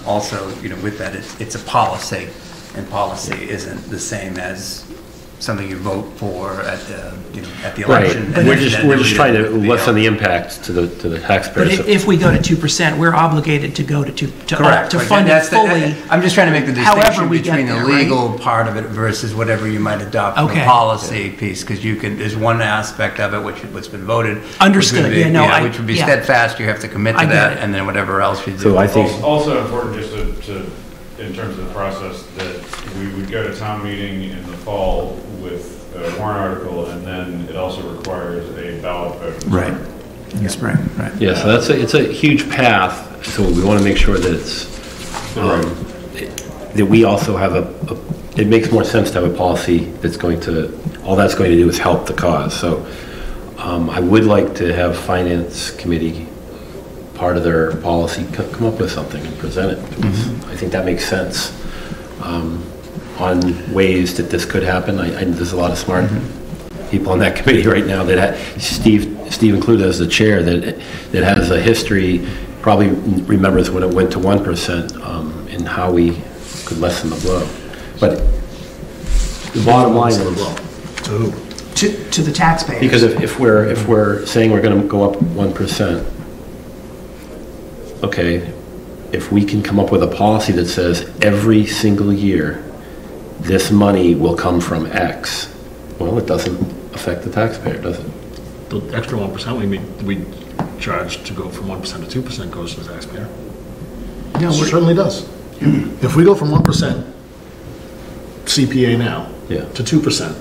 also, with that, it's a policy, and policy isn't the same as something you vote for at the election. Right. We're just trying to lessen the impact to the taxpayers. But if we go to 2%, we're obligated to go to correct. To fund it fully. I'm just trying to make the distinction between the legal part of it versus whatever you might adopt from the policy piece, because there's one aspect of it what's been voted. Understood. Which would be steadfast. You have to commit to that, and then whatever else you do. So I think also important just to in terms of the process that we would go to town meeting in the fall with a warrant article, and then it also requires a ballot vote. Right. In the spring, right. Yeah, so it's a huge path, so we want to make sure that it's, that we also have it makes more sense to have a policy that's all that's going to do is help the cause. So I would like to have Finance Committee, part of their policy, come up with something and present it to us. I think that makes sense on ways that this could happen. There's a lot of smart people on that committee right now that Steve included as the chair that has a history, probably remembers when it went to 1% and how we could lessen the blow. But the bottom line is to the taxpayers. Because if we're saying we're going to go up 1%, okay, if we can come up with a policy that says every single year this money will come from X, well, it doesn't affect the taxpayer, does it? The extra 1% we charge to go from 1% to 2% goes to the taxpayer. No, it certainly does. If we go from 1% CPA now to 2%,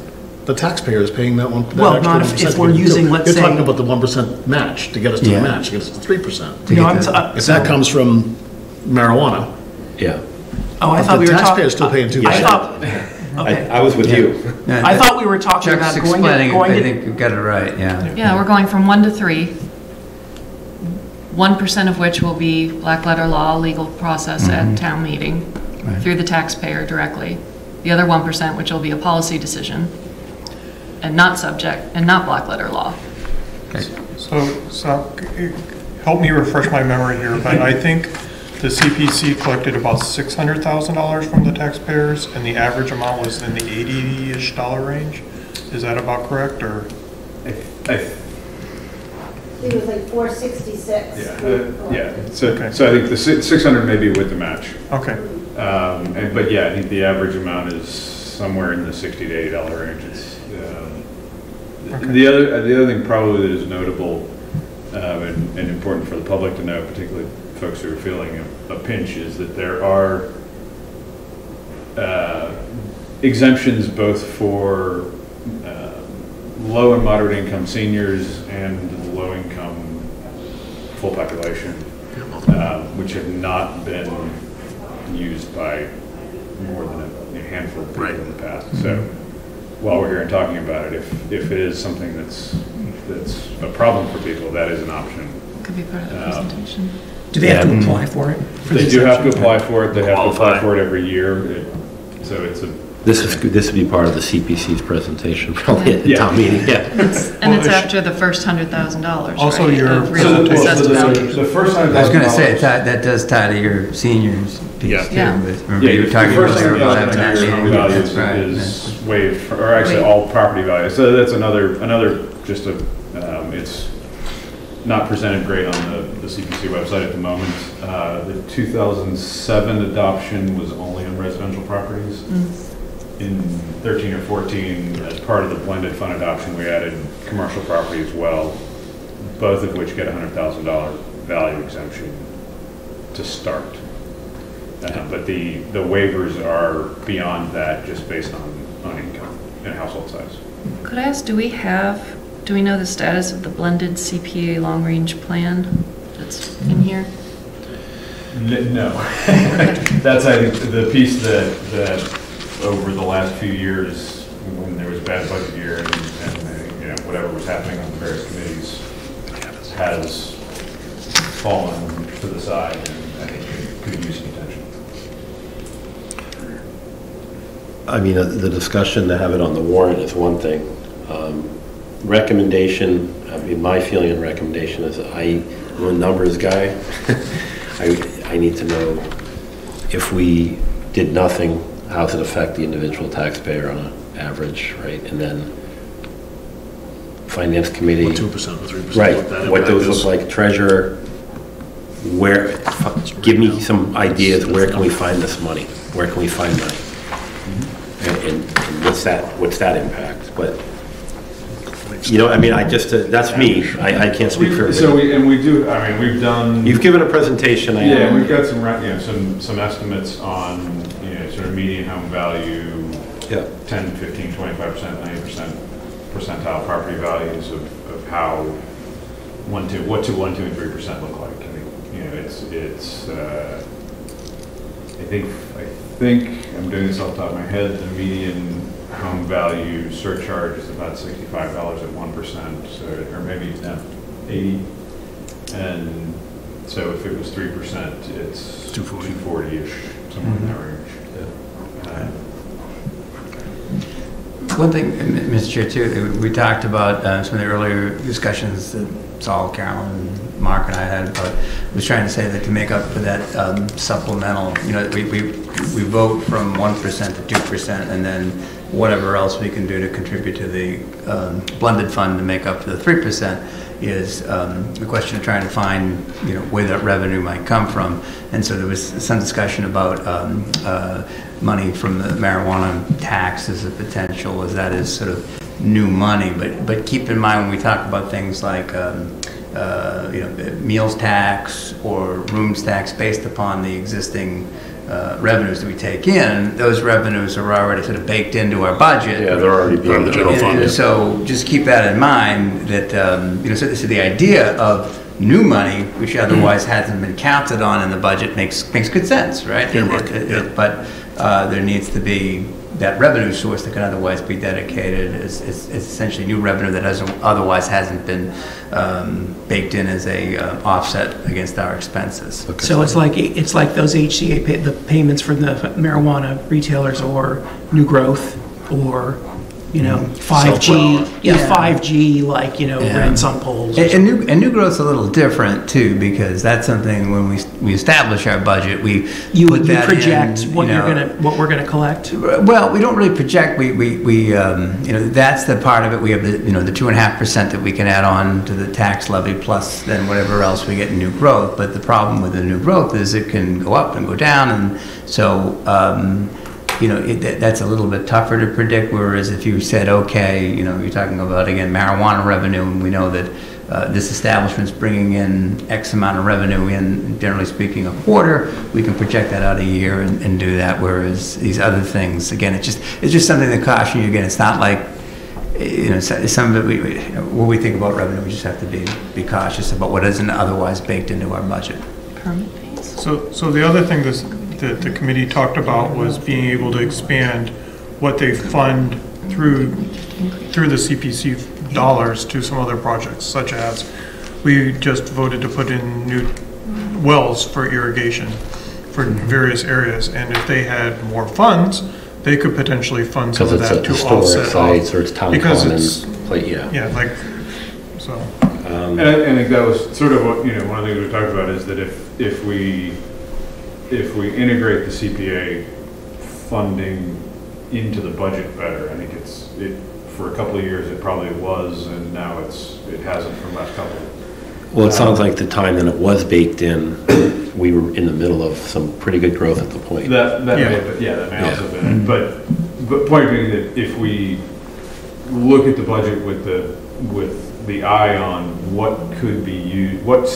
the taxpayer is paying that one. Well, not if we're using, let's say, you're talking about the 1% match to get us to the match, to get us to 3%. No, if that comes from marijuana. Yeah. Oh, I thought we were talking. The taxpayer is still paying 2%. I thought. Okay. I was with you. I thought we were talking about going to. I think you've got it right. Yeah. Yeah, we're going from 1 to 3. 1% of which will be black letter law legal process at town meeting through the taxpayer directly. The other 1%, which will be a policy decision. and not subject, and not black letter law. So help me refresh my memory here, but I think the CPC collected about $600,000 from the taxpayers, and the average amount was in the $80-ish range. Is that about correct, or? I think it was like 466. Yeah. So I think the 600 may be with the match. Okay. But yeah, I think the average amount is somewhere in the $60 to $80 range. It's, the other thing probably that is notable and important for the public to know, particularly folks who are feeling a pinch, is that there are exemptions both for low and moderate income seniors and low income full population, which have not been used by more than a handful of people in the past. So while we're here and talking about it, if it is something that's a problem for people, that is an option. Could be part of the presentation. Do they have to apply for it? They do have to apply for it. They have to apply for it every year. So it's a. This would be part of the CPC's presentation, probably at the town meeting. Yeah. And it's after the first $100,000. Also, right, your of real assessed value. The first $100,000. I was going to say that does tie to your seniors piece too. Yeah. Remember you were talking about having that meeting. Values Right. is waived, or actually all property values. So that's another just a. It's not presented great on the CPC website at the moment. The 2007 adoption was only on residential properties. In 13 or 14, as part of the blended fund adoption, we added commercial property as well, both of which get a $100,000 value exemption to start. But the waivers are beyond that, just based on income and household size. Could I ask, do we know the status of the blended CPA long-range plan that's in here? No. That's, I think, the piece that over the last few years, when there was a bad budget year and whatever was happening on the various committees, has fallen to the side, and I think it could use some attention. I mean, the discussion to have it on the warrant is one thing. Recommendation, I mean, my feeling on recommendation is I'm a numbers guy. I need to know if we did nothing, how does it affect the individual taxpayer on an average, right? And then finance committee. What 2% or 3%? Right, what those look like. Treasurer, where, give me some ideas, where can we find this money? Where can we find money? And what's that impact? But, I mean, that's me. I can't speak for everybody. So we do, I mean, we've done. You've given a presentation. We've got some estimates on, sort of median home value, 10, 15, 25%, 90% percentile property values of how what 2, 1, 2, and 3% look like. I mean, I think I'm doing this off the top of my head. The median home value surcharge is about $65 at 1%, or maybe 80. And so if it was 3%, it's 240-ish, somewhere in that range. One thing, Mr. Chair, too, we talked about some of the earlier discussions that Saul, Carolyn, Mark, and I had about, was trying to say that to make up for that supplemental, we vote from 1% to 2%, and then whatever else we can do to contribute to the blended fund to make up for the 3% is the question of trying to find, where that revenue might come from. And so there was some discussion about money from the marijuana tax as a potential, as that is sort of new money. But keep in mind when we talk about things like meals tax or rooms tax based upon the existing revenues that we take in, those revenues are already sort of baked into our budget. Yeah, they're already being the general fund. So just keep that in mind that, so the idea of new money, which otherwise hasn't been counted on in the budget, makes good sense, right? But there needs to be that revenue source that can otherwise be dedicated. It's essentially new revenue that otherwise hasn't been baked in as a offset against our expenses. Okay. So it's like those HCA the payments from the marijuana retailers, or new growth, or you know, 5G, 5G, like, you know, rents on poles. And new growth's a little different too, because that's something when we establish our budget, you project what we're gonna collect. Well, we don't really project. We you know, that's the part of it. We have the, you know, the 2.5% that we can add on to the tax levy plus then whatever else we get in new growth. But the problem with the new growth is it can go up and go down, and so you know, that's a little bit tougher to predict. Whereas if you said, okay, you know, you're talking about again marijuana revenue, and we know that this establishment's bringing in X amount of revenue in, generally speaking, a quarter, we can project that out a year and do that. Whereas these other things, again, it's just something to caution you. Again, it's not like, you know, some of it, when we think about revenue, we just have to be cautious about what isn't otherwise baked into our budget. Permit fees? So the other thing that the committee talked about was being able to expand what they fund through the CPC dollars to some other projects, such as we just voted to put in new wells for irrigation for various areas, and if they had more funds, they could potentially fund some of that to offset sites or it's town because commons, like so. And I think that was sort of what, you know, one of the things we talked about is that if we integrate the CPA funding into the budget better, I think for a couple of years it probably was, and now it hasn't for the last couple. Well, it sounds like the time that it was baked in, we were in the middle of some pretty good growth at the point. That may also have been it. But point being that if we look at the budget with the eye on what could be used, what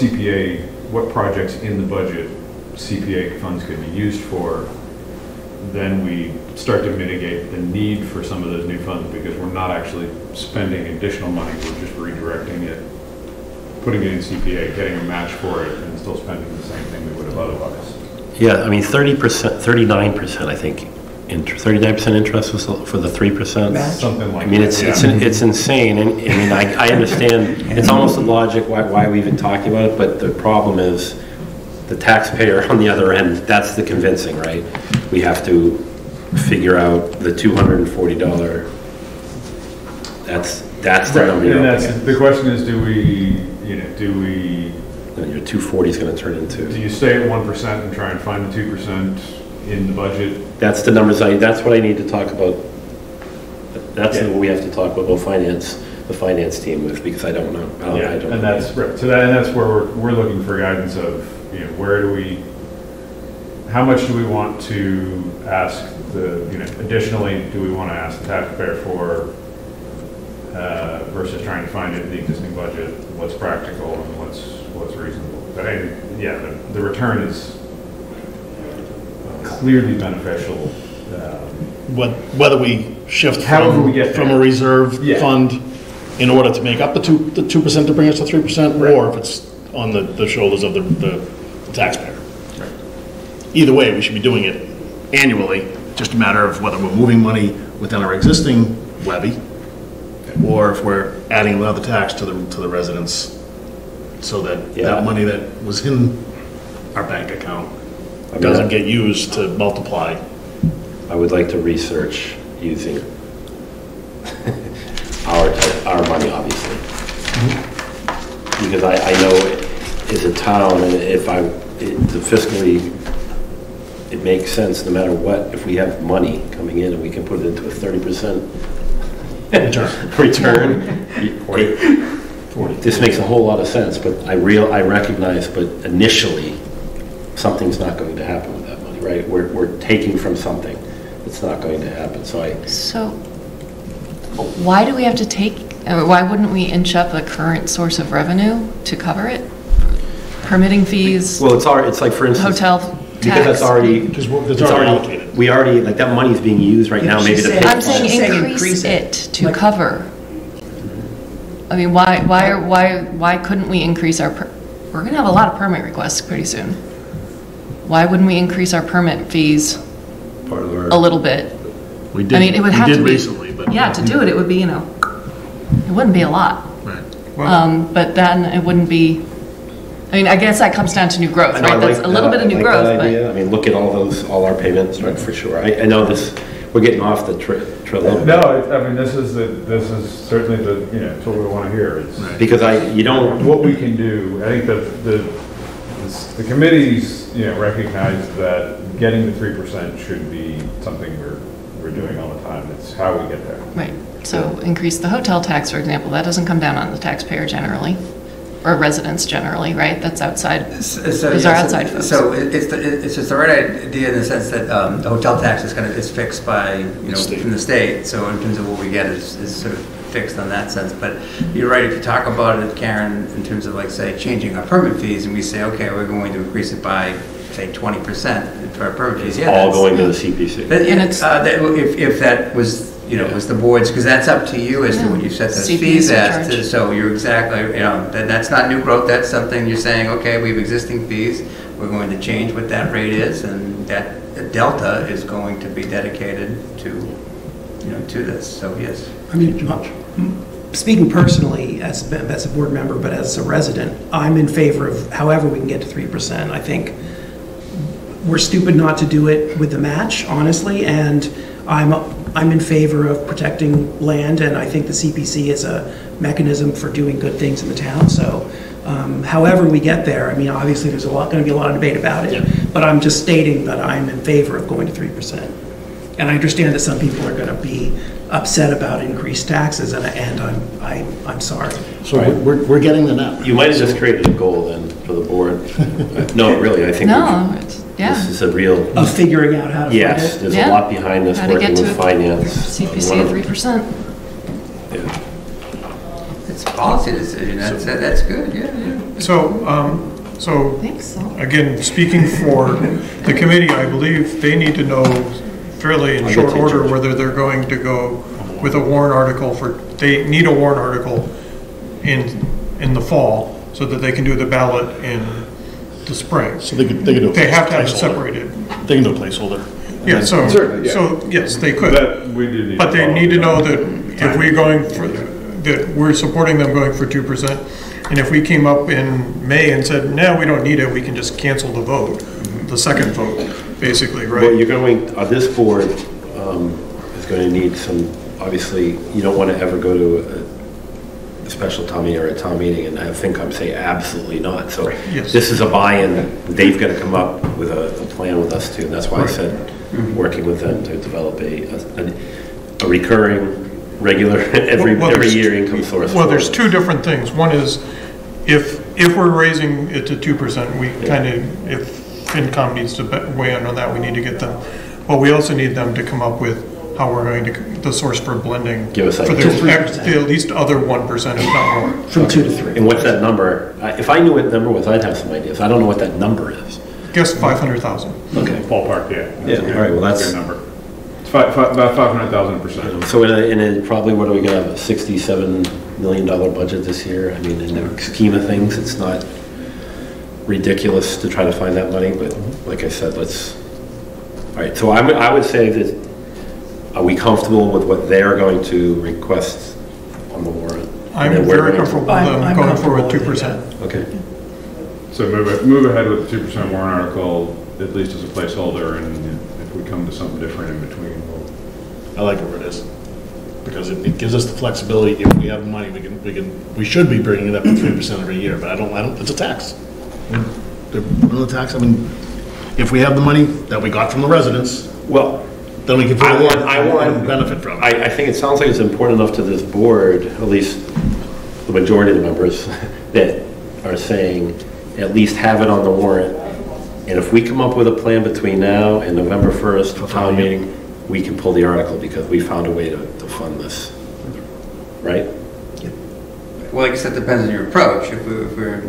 projects in the budget CPA funds could be used for, then we start to mitigate the need for some of those new funds, because we're not actually spending additional money, we're just redirecting it, putting it in CPA, getting a match for it, and still spending the same thing we would have otherwise. Yeah, I mean, 39%, I think, 39% interest was for the 3%. Something like that. I mean, it's insane, and I mean, I understand, it's almost illogic why we're even talking about it, but the problem is the taxpayer on the other end, that's the convincing, right? We have to figure out the $240, that's the number. And that's, the question is, do we, your 240 is going to turn into. Do you stay at 1% and try and find the 2% in the budget? That's the numbers that's what I need to talk about. That's what we have to talk about the finance team with, because I don't know. I don't and know. that's right. So that's where we're looking for guidance of, how much do we want to ask additionally, do we want to ask the taxpayer for, versus trying to find it in the existing budget, what's practical and what's reasonable. But the return is clearly beneficial. Whether we shift from a reserve fund in order to make up the 2% to bring us to 3%, or if it's on the shoulders of the taxpayer. Right. Either way, we should be doing it annually. Just a matter of whether we're moving money within our existing levy, or if we're adding another tax to the residents, so that that money that was in our bank account doesn't get used to multiply. I would like to research using our money, obviously, because I know as a town, and fiscally, it makes sense no matter what. If we have money coming in and we can put it into a 30% return, 40. This makes a whole lot of sense. But I recognize, but initially, something's not going to happen with that money, right? We're taking from something. It's not going to happen. So why do we have to take, why wouldn't we inch up the current source of revenue to cover it? Permitting fees? Well, it's like, for instance, hotel tax? Because that's already, it's already allocated. We already, like, that money's being used right now, maybe to pay. I'm saying increase it to cover. I mean, why couldn't we increase our, we're going to have a lot of permit requests pretty soon. Why wouldn't we increase our permit fees a little bit? We did. I mean, it would have to be recently, but to do it, it would be, it wouldn't be a lot. Right. But then it wouldn't be. I mean, I guess that comes down to new growth, right? That's a little bit of new growth, but I mean, look at all our payments, right, for sure. I know this. We're getting off the for a little No, bit. I mean, this is certainly it's what we want to hear. It's Because you don't... What we can do, I think the committees, recognize that getting the 3% should be something we're doing all the time. It's how we get there. Right. So increase the hotel tax, for example. That doesn't come down on the taxpayer generally, or residents generally, right? That's outside. Those are outside folks. So it's just the right idea in the sense that the hotel tax is fixed by from the state. So in terms of what we get is sort of fixed on that sense. But you're right, if you talk about it, Karen, in terms of like say changing our permit fees, and we say okay, we're going to increase it by say 20% for our permit fees. Yeah, all going to the CPC. If that was was the board's, because that's up to you as to what you set those fees as to, so you're exactly, that's not new growth, that's something you're saying, okay, we have existing fees, we're going to change what that rate is, and that delta is going to be dedicated to, to this, so yes. I mean, speaking personally as a board member, but as a resident, I'm in favor of however we can get to 3%. I think we're stupid not to do it with the match, honestly, and I'm in favor of protecting land, and I think the CPC is a mechanism for doing good things in the town. So, however we get there, I mean, obviously there's going to be a lot of debate about it, but I'm just stating that I'm in favor of going to 3%. And I understand that some people are going to be upset about increased taxes, and I'm sorry. So we're getting the net. You might have just created a goal then for the board. No, really, I think this is a real... Of figuring out how to fund it. There's a lot behind this, working with finance. CPC at 3%. It's a policy decision, that's good, yeah. So, again, speaking for the committee, I believe they need to know fairly in short order whether they're going to go with a warrant article they need a warrant article in the fall so that they can do the ballot in the spring. So they could do they have to have it separated. They can do a placeholder. Yeah, so yes, they could. But they need to know that if we're going for, that we're supporting them going for 2%, and if we came up in May and said, no, we don't need it, we can just cancel the vote, the second vote, basically, right? Well, you're going, this board is going to need some, obviously, you don't want to ever go to a special town meeting or a town meeting and have FinCom say absolutely not. So this is a buy-in. They've got to come up with a plan with us too. And that's why I said working with them to develop a recurring, regular, every year income source. Well, there's two different things. One is if we're raising it to 2%, we kind of, if FinCom needs to weigh in on that, we need to get them. But we also need them to come up with how we're going to, the source for blending. Give us for the at least other 1%, if not more. From 2 to 3. And what's that number? If I knew what the number was, I'd have some ideas. I don't know what that number is. Guess 500,000. Okay. Ballpark, Yeah, all right, well, that's a good number. It's about 500,000%. So in a probably, what are we going to have, a $67 million budget this year? I mean, in the scheme of things, it's not ridiculous to try to find that money, but like I said, all right, so I would say that, are we comfortable with what they're going to request on the warrant? I'm very comfortable with them going forward 2%. Okay. So move ahead with the 2% warrant article, at least as a placeholder, and if we come to something different in between, I like it where it is, because it gives us the flexibility. If we have money, we should be bringing it up to 3% every year, but I don't, it's a tax. The tax, I mean, if we have the money that we got from the residents, well, then we can put it in and benefit from it. I think it sounds like it's important enough to this board, at least the majority of the members, that are saying at least have it on the warrant. And if we come up with a plan between now and November 1st, town meeting, we can pull the article because we found a way to fund this, right? Well, like I said, it depends on your approach. If we're,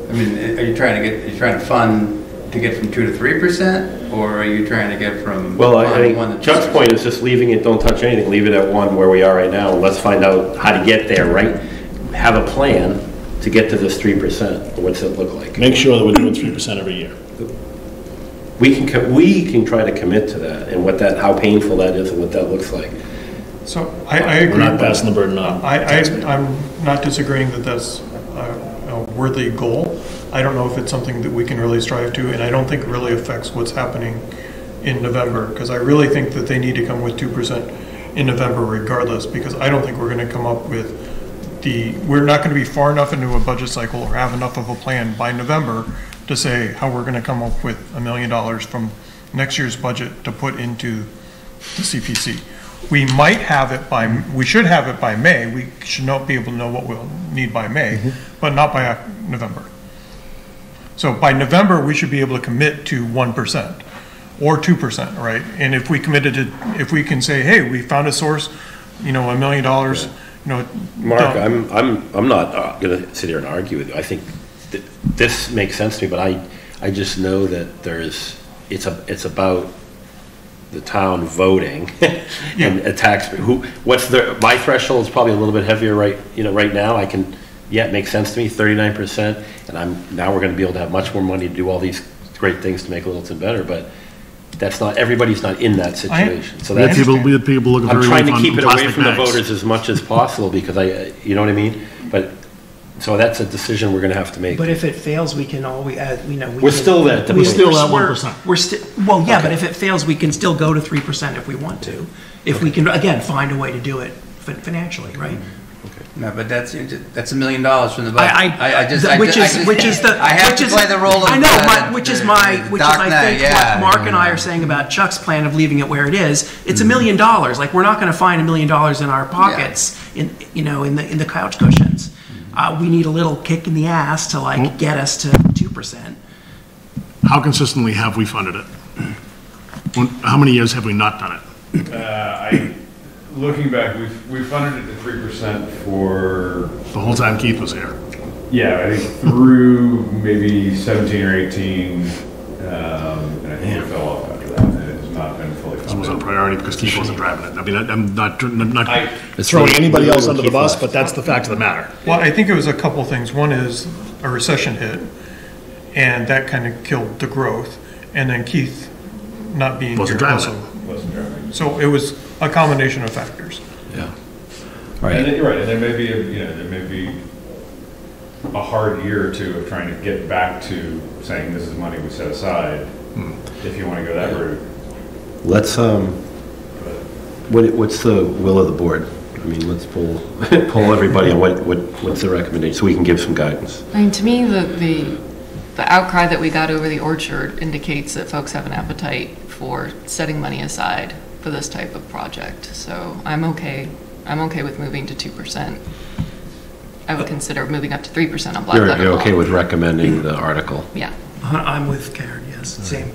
I mean, are you trying to fund to get from 2 to 3%, or are you trying to get from? Well, I think Chuck's point is just leaving it, don't touch anything, leave it at 1 where we are right now. Let's find out how to get there, right? Have a plan to get to this 3%. What's it look like? Make sure that we're doing 3% every year. We can try to commit to that, and how painful that is and what that looks like. So I agree. We're not passing the burden on. I'm not disagreeing that that's a worthy goal. I don't know if it's something that we can really strive to, and I don't think it really affects what's happening in November, because I really think that they need to come with 2%. in November regardless, because I don't think we're going to come up with we're not going to be far enough into a budget cycle or have enough of a plan by November to say how we're going to come up with $1 million from next year's budget to put into the CPC. We might have it we should have it by May. We should not be able to know what we'll need by May, but not by November. So by November, we should be able to commit to 1% or 2%, right? And if we committed to, if we can say, hey, we found a source, $1 million, Mark, I'm not going to sit here and argue with you. I think that this makes sense to me, but I just know that it's about the town voting and a tax. My threshold is probably a little bit heavier right now. It makes sense to me, 39%, and now we're going to be able to have much more money to do all these great things to make Littleton better, but everybody's not in that situation. So that's, we had people looking for I'm trying to relief keep on it away plastic from the bags. voters as much as possible because you know what I mean? But, so that's a decision we're going to have to make. But if it fails, we can always, We're still at 1%. We're still, well, yeah, but if it fails, we can still go to 3% if we want to. If we can, again, find a way to do it financially, right? No, but that's $1 million from the budget. I have to play the role of I know, which is I think yeah, what Mark and I are saying about Chuck's plan of leaving it where it is. It's $1 million. Like, we're not going to find $1 million in our pockets in the couch cushions. We need a little kick in the ass to get us to 2%. How consistently have we funded it? How many years have we not done it? Looking back, we funded it to 3% for the whole time Keith was here. Yeah, I think through maybe 17 or 18, and I think we fell off after that, and it has not been fully funded. This wasn't a priority because Keith wasn't driving it. I mean, I'm not throwing anybody else under the bus, but that's the fact of the matter. Well, I think it was a couple things. One is a recession hit, and that kind of killed the growth, and then Keith not being wasn't here driving also. Wasn't driving. So it was a combination of factors. Yeah. Right. And you're right. And there may be a hard year or two of trying to get back to saying this is money we set aside. If you want to go that route. Let's what's the will of the board? I mean, let's poll everybody on what's the recommendation so we can give some guidance. I mean, to me, the outcry that we got over the orchard indicates that folks have an appetite for setting money aside for this type of project. So I'm okay with moving to 2%. I would consider moving up to 3% on Black Letter. You're okay with recommending the article? Yeah. I'm with Karen, yes, same.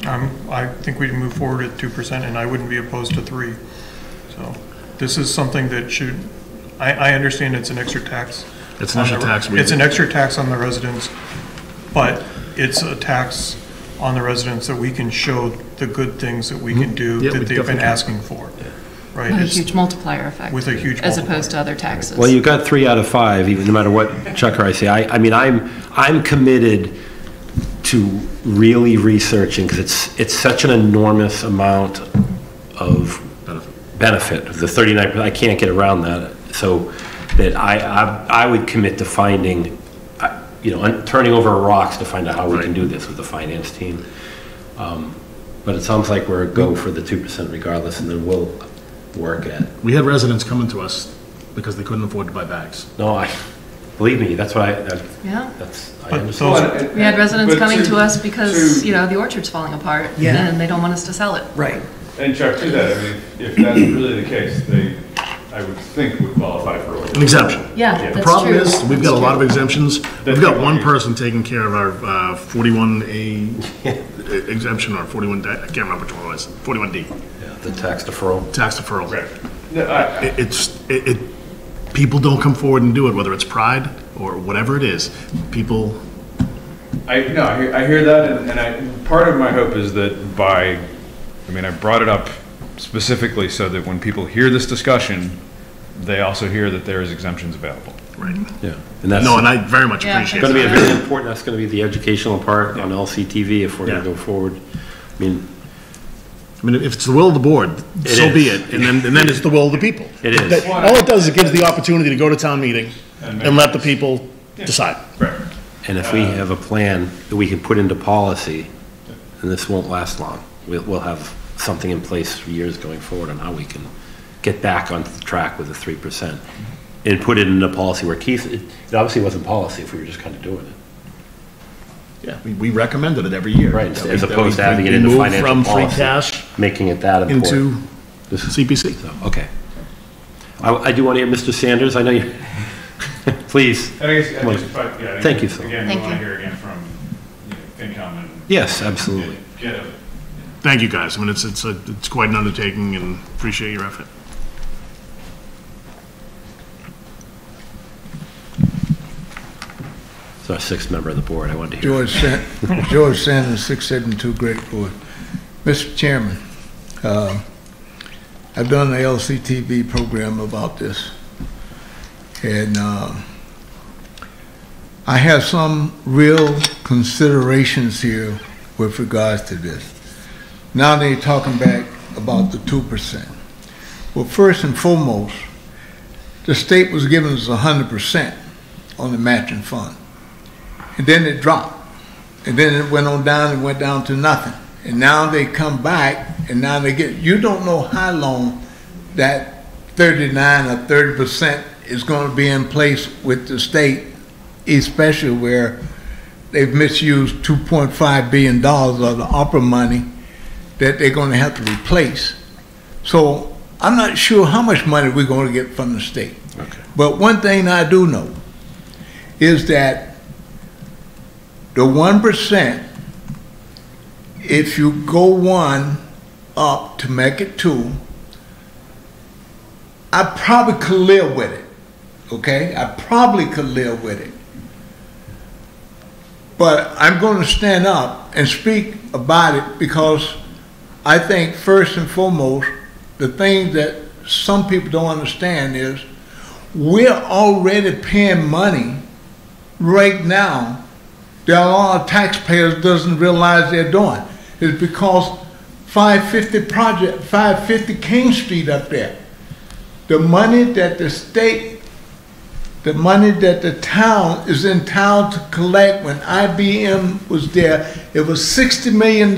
I think we can move forward at 2%, and I wouldn't be opposed to 3. So this is something that I understand it's an extra tax. It's an extra tax. It's an extra tax on the residents, but it's a tax on the residents that we can show the good things that we can do that they've been asking for. Right? With a huge multiplier effect. With a huge as multiplier. opposed to other taxes. Well, you got 3 out of 5, even no matter what Chuck or I say. I mean, I'm committed to really researching because it's such an enormous amount of benefit. The 39%, I can't get around that. So that I would commit to finding, turning over rocks to find out how we can do this with the finance team. But it sounds like we're a go for the 2% regardless, and then we'll work at. We had residents coming to us because they couldn't afford to buy bags. No, believe me, that's what I understand. We had residents coming to us because, the orchard's falling apart. Yeah. And they don't want us to sell it. Right. And Chuck, to that, I mean, if that's really the case, I would think would qualify for an exemption. Yeah, that's the problem true. is we've got a lot of exemptions. We've got one person taking care of our 41A exemption or 41D. I can't remember which one it was. 41D. Yeah, the tax deferral. Tax deferral. Right. People don't come forward and do it, whether it's pride or whatever it is. People. I hear that, and part of my hope is that I brought it up specifically so that when people hear this discussion, they also hear that there is exemptions available. Right. Yeah. And that's and I very much appreciate it's going to be a very important. That's going to be the educational part on LCTV if we're going to go forward. I mean, if it's the will of the board, so be it. And then it's the will of the people. It is. All it does is it gives the opportunity to go to town meeting and let the people decide. Right. And if we have a plan that we can put into policy, and this won't last long, we'll have something in place for years going forward on how we can get back on track with the 3% and put it in a policy where Keith, it obviously wasn't policy if we were just kind of doing it. Yeah, we recommended it every year. Right, as opposed to having it in the financial from policy. free cash making it that important. into This is CPC. So, okay. I do want to hear Mr. Sanders. I know you. Please. Thank you, sir. Again, we want to hear again from FinCom and. Yes, absolutely. Thank you, guys. I mean, it's quite an undertaking, and appreciate your effort. So a sixth member of the board, I wanted to hear. George Sanders, 672 Great Board. Mr. Chairman, I've done an LCTV program about this, and I have some real considerations here with regards to this. Now they're talking back about the 2%. Well, first and foremost, the state was giving us 100% on the matching fund. And then it dropped. And then it went on down and went down to nothing. And now they come back and now they get, you don't know how long that 39 or 30% is going to be in place with the state, especially where they've misused $2.5 billion of the opera money that they're going to have to replace. So I'm not sure how much money we're going to get from the state. Okay. But one thing I do know is that the 1%, if you go one up to make it two, I probably could live with it, okay? I probably could live with it. But I'm going to stand up and speak about it because I think first and foremost, the thing that some people don't understand is we're already paying money right now that a lot of taxpayers doesn't realize they're doing. It's because 550 King Street up there, the money that the state, the money that the town is in town to collect when IBM was there, it was $60 million.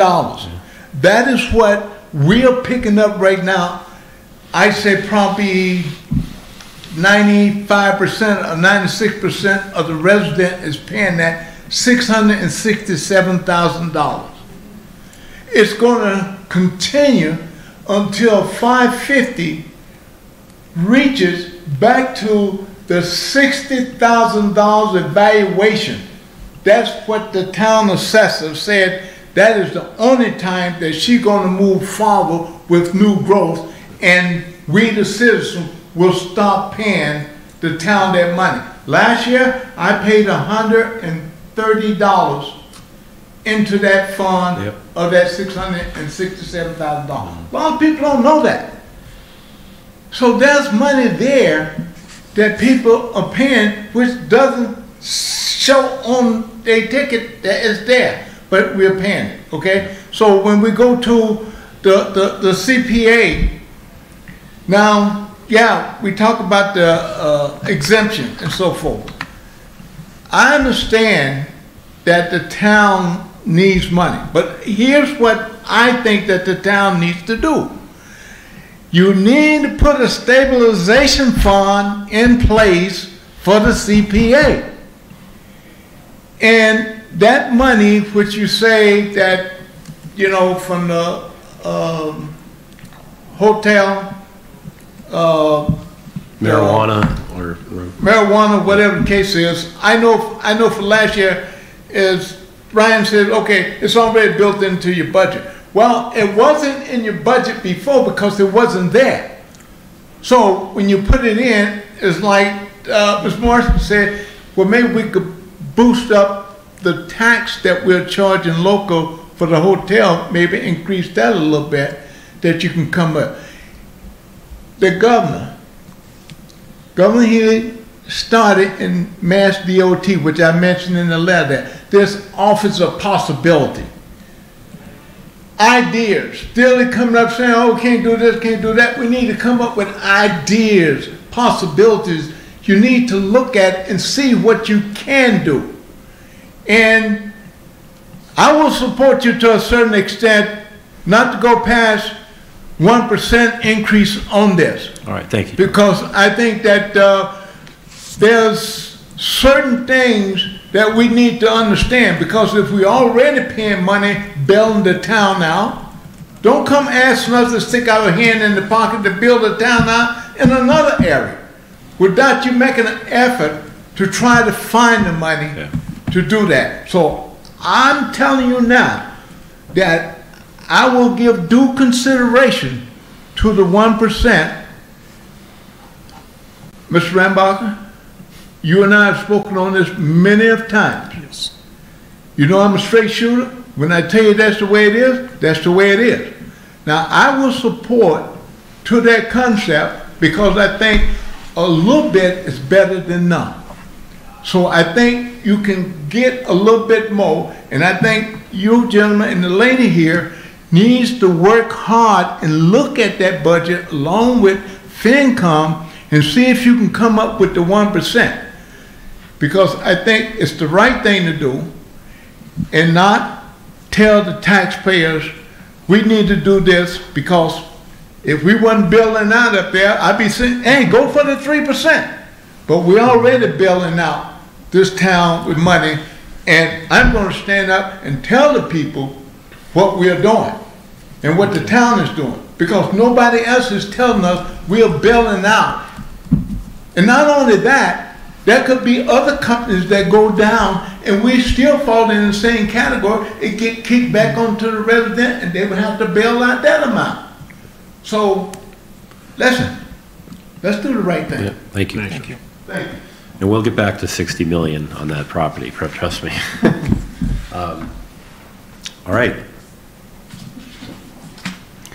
That is what we're picking up right now. I say probably 95% or 96% of the resident is paying that $667,000. It's going to continue until 550 reaches back to the $60,000 evaluation. That's what the town assessor said. That is the only time that she's going to move forward with new growth, and we, the citizens, will stop paying the town that money. Last year, I paid $130 into that fund of that $667,000. A lot of people don't know that. So there's money there that people are paying, which doesn't show on their ticket that it's there, but we're paying it, okay? So when we go to the CPA, now, yeah, we talk about the exemption and so forth. I understand that the town needs money, but here's what I think that the town needs to do. You need to put a stabilization fund in place for the CPA. And that money, which you say that, you know, from the hotel, marijuana, whatever the case is. I know for last year, as Brian said, okay, it's already built into your budget. Well, it wasn't in your budget before because it wasn't there. So when you put it in, it's like Ms. Morrison said, well, maybe we could boost up the tax that we're charging local for the hotel, maybe increase that a little bit, that you can come up. The Governor Healy started in Mass DOT, which I mentioned in the letter, this Office of Possibility. Ideas. Still they're coming up saying, oh, can't do this, can't do that. We need to come up with ideas, possibilities. You need to look at and see what you can do. And I will support you to a certain extent not to go past 1% increase on this. All right, thank you. Because I think that there's certain things that we need to understand, because if we already paying money, bailing the town out, don't come asking us to stick our hand in the pocket to build a town out in another area without you making an effort to try to find the money to do that. So I'm telling you now that I will give due consideration to the 1%. Mr. Rambacher, you and I have spoken on this many of times. Yes. You know I'm a straight shooter. When I tell you that's the way it is, that's the way it is. Now, I will support to that concept because I think a little bit is better than none. So I think you can get a little bit more, and I think you gentlemen and the lady here needs to work hard and look at that budget along with FinCom and see if you can come up with the 1%. Because I think it's the right thing to do, and not tell the taxpayers we need to do this, because if we wasn't building out up there, I'd be saying, hey, go for the 3%. But we're already building out this town with money, and I'm going to stand up and tell the people what we are doing and what the town is doing, because nobody else is telling us we are building out. And not only that, there could be other companies that go down and we still fall in the same category and get kicked back onto the resident, and they would have to bail out that amount. So, listen, let's do the right thing. Yeah, thank you. Thank you. Thank you. And we'll get back to 60 million on that property, trust me. All right.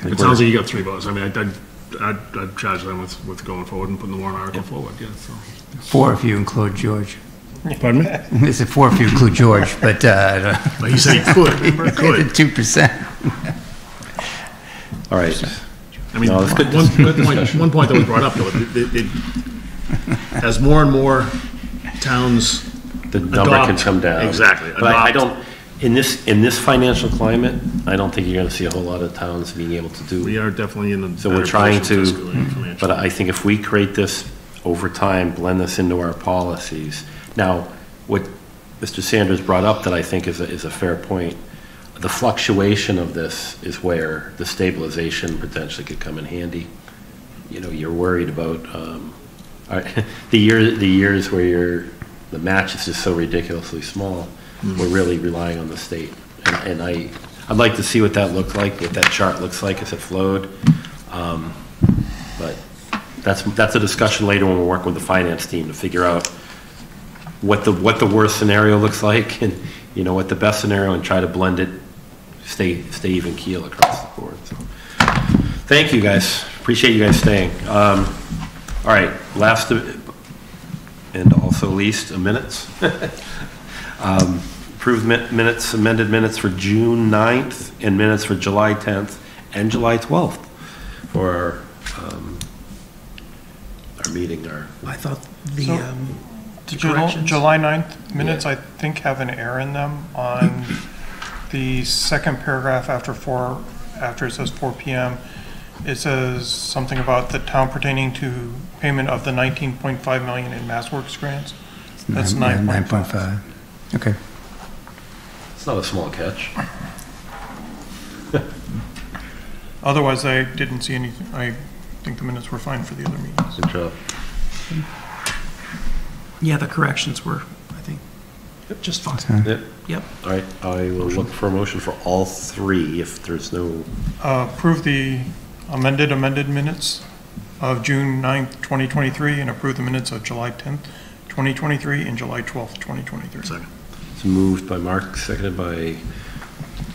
It sounds like you got 3 votes. I mean, I'd charge them with going forward and putting the warrant article forward, yeah, so. 4 if you include George. Pardon me? I said 4 if you include George, but But he said he could, remember? He could. 2%. All right. I mean, No, it's good. one point that was brought up, though, as more and more towns The number can come down. Exactly. But I don't, in this financial climate, I don't think you're going to see a whole lot of towns being able to do. We are definitely in the. So we're trying to, but I think if we create this over time, blend this into our policies. Now, what Mr. Sanders brought up that I think is a fair point, the fluctuation of this is where the stabilization potentially could come in handy. You know, you're worried about the years where the match is just so ridiculously small. We're really relying on the state, and I'd like to see what that looks like, what that chart looks like as it flowed. But that's a discussion later when we're working with the finance team to figure out what the worst scenario looks like, and you know what the best scenario, and try to blend it, stay even keel across the board. So, thank you guys. Appreciate you guys staying. All right, last and also least, minutes. Approved minutes, amended minutes for June 9th, and minutes for July 10th and July 12th for our meeting. I thought the The July 9th minutes, I think, have an error in them on the second paragraph after it says 4 p.m. It says something about the town pertaining to payment of the 19.5 million in MassWorks grants. That's 9.5. Okay. It's not a small catch. Otherwise, I didn't see anything. I think the minutes were fine for the other meetings. Good job. Yeah, the corrections were, I think, just fine. Yep. Yep. All right, I will look for a motion for all 3 if there's no... Approve the amended minutes of June 9th, 2023, and approve the minutes of July 10th, 2023, and July 12th, 2023. Second. It's moved by Mark, seconded by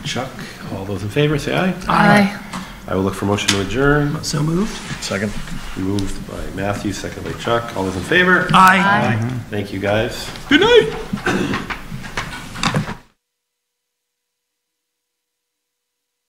Chuck. All those in favor, say aye. Aye. I will look for a motion to adjourn. So moved. Second. Moved by Matthew, seconded by Chuck. All those in favor? Aye. Thank you, guys. Good night.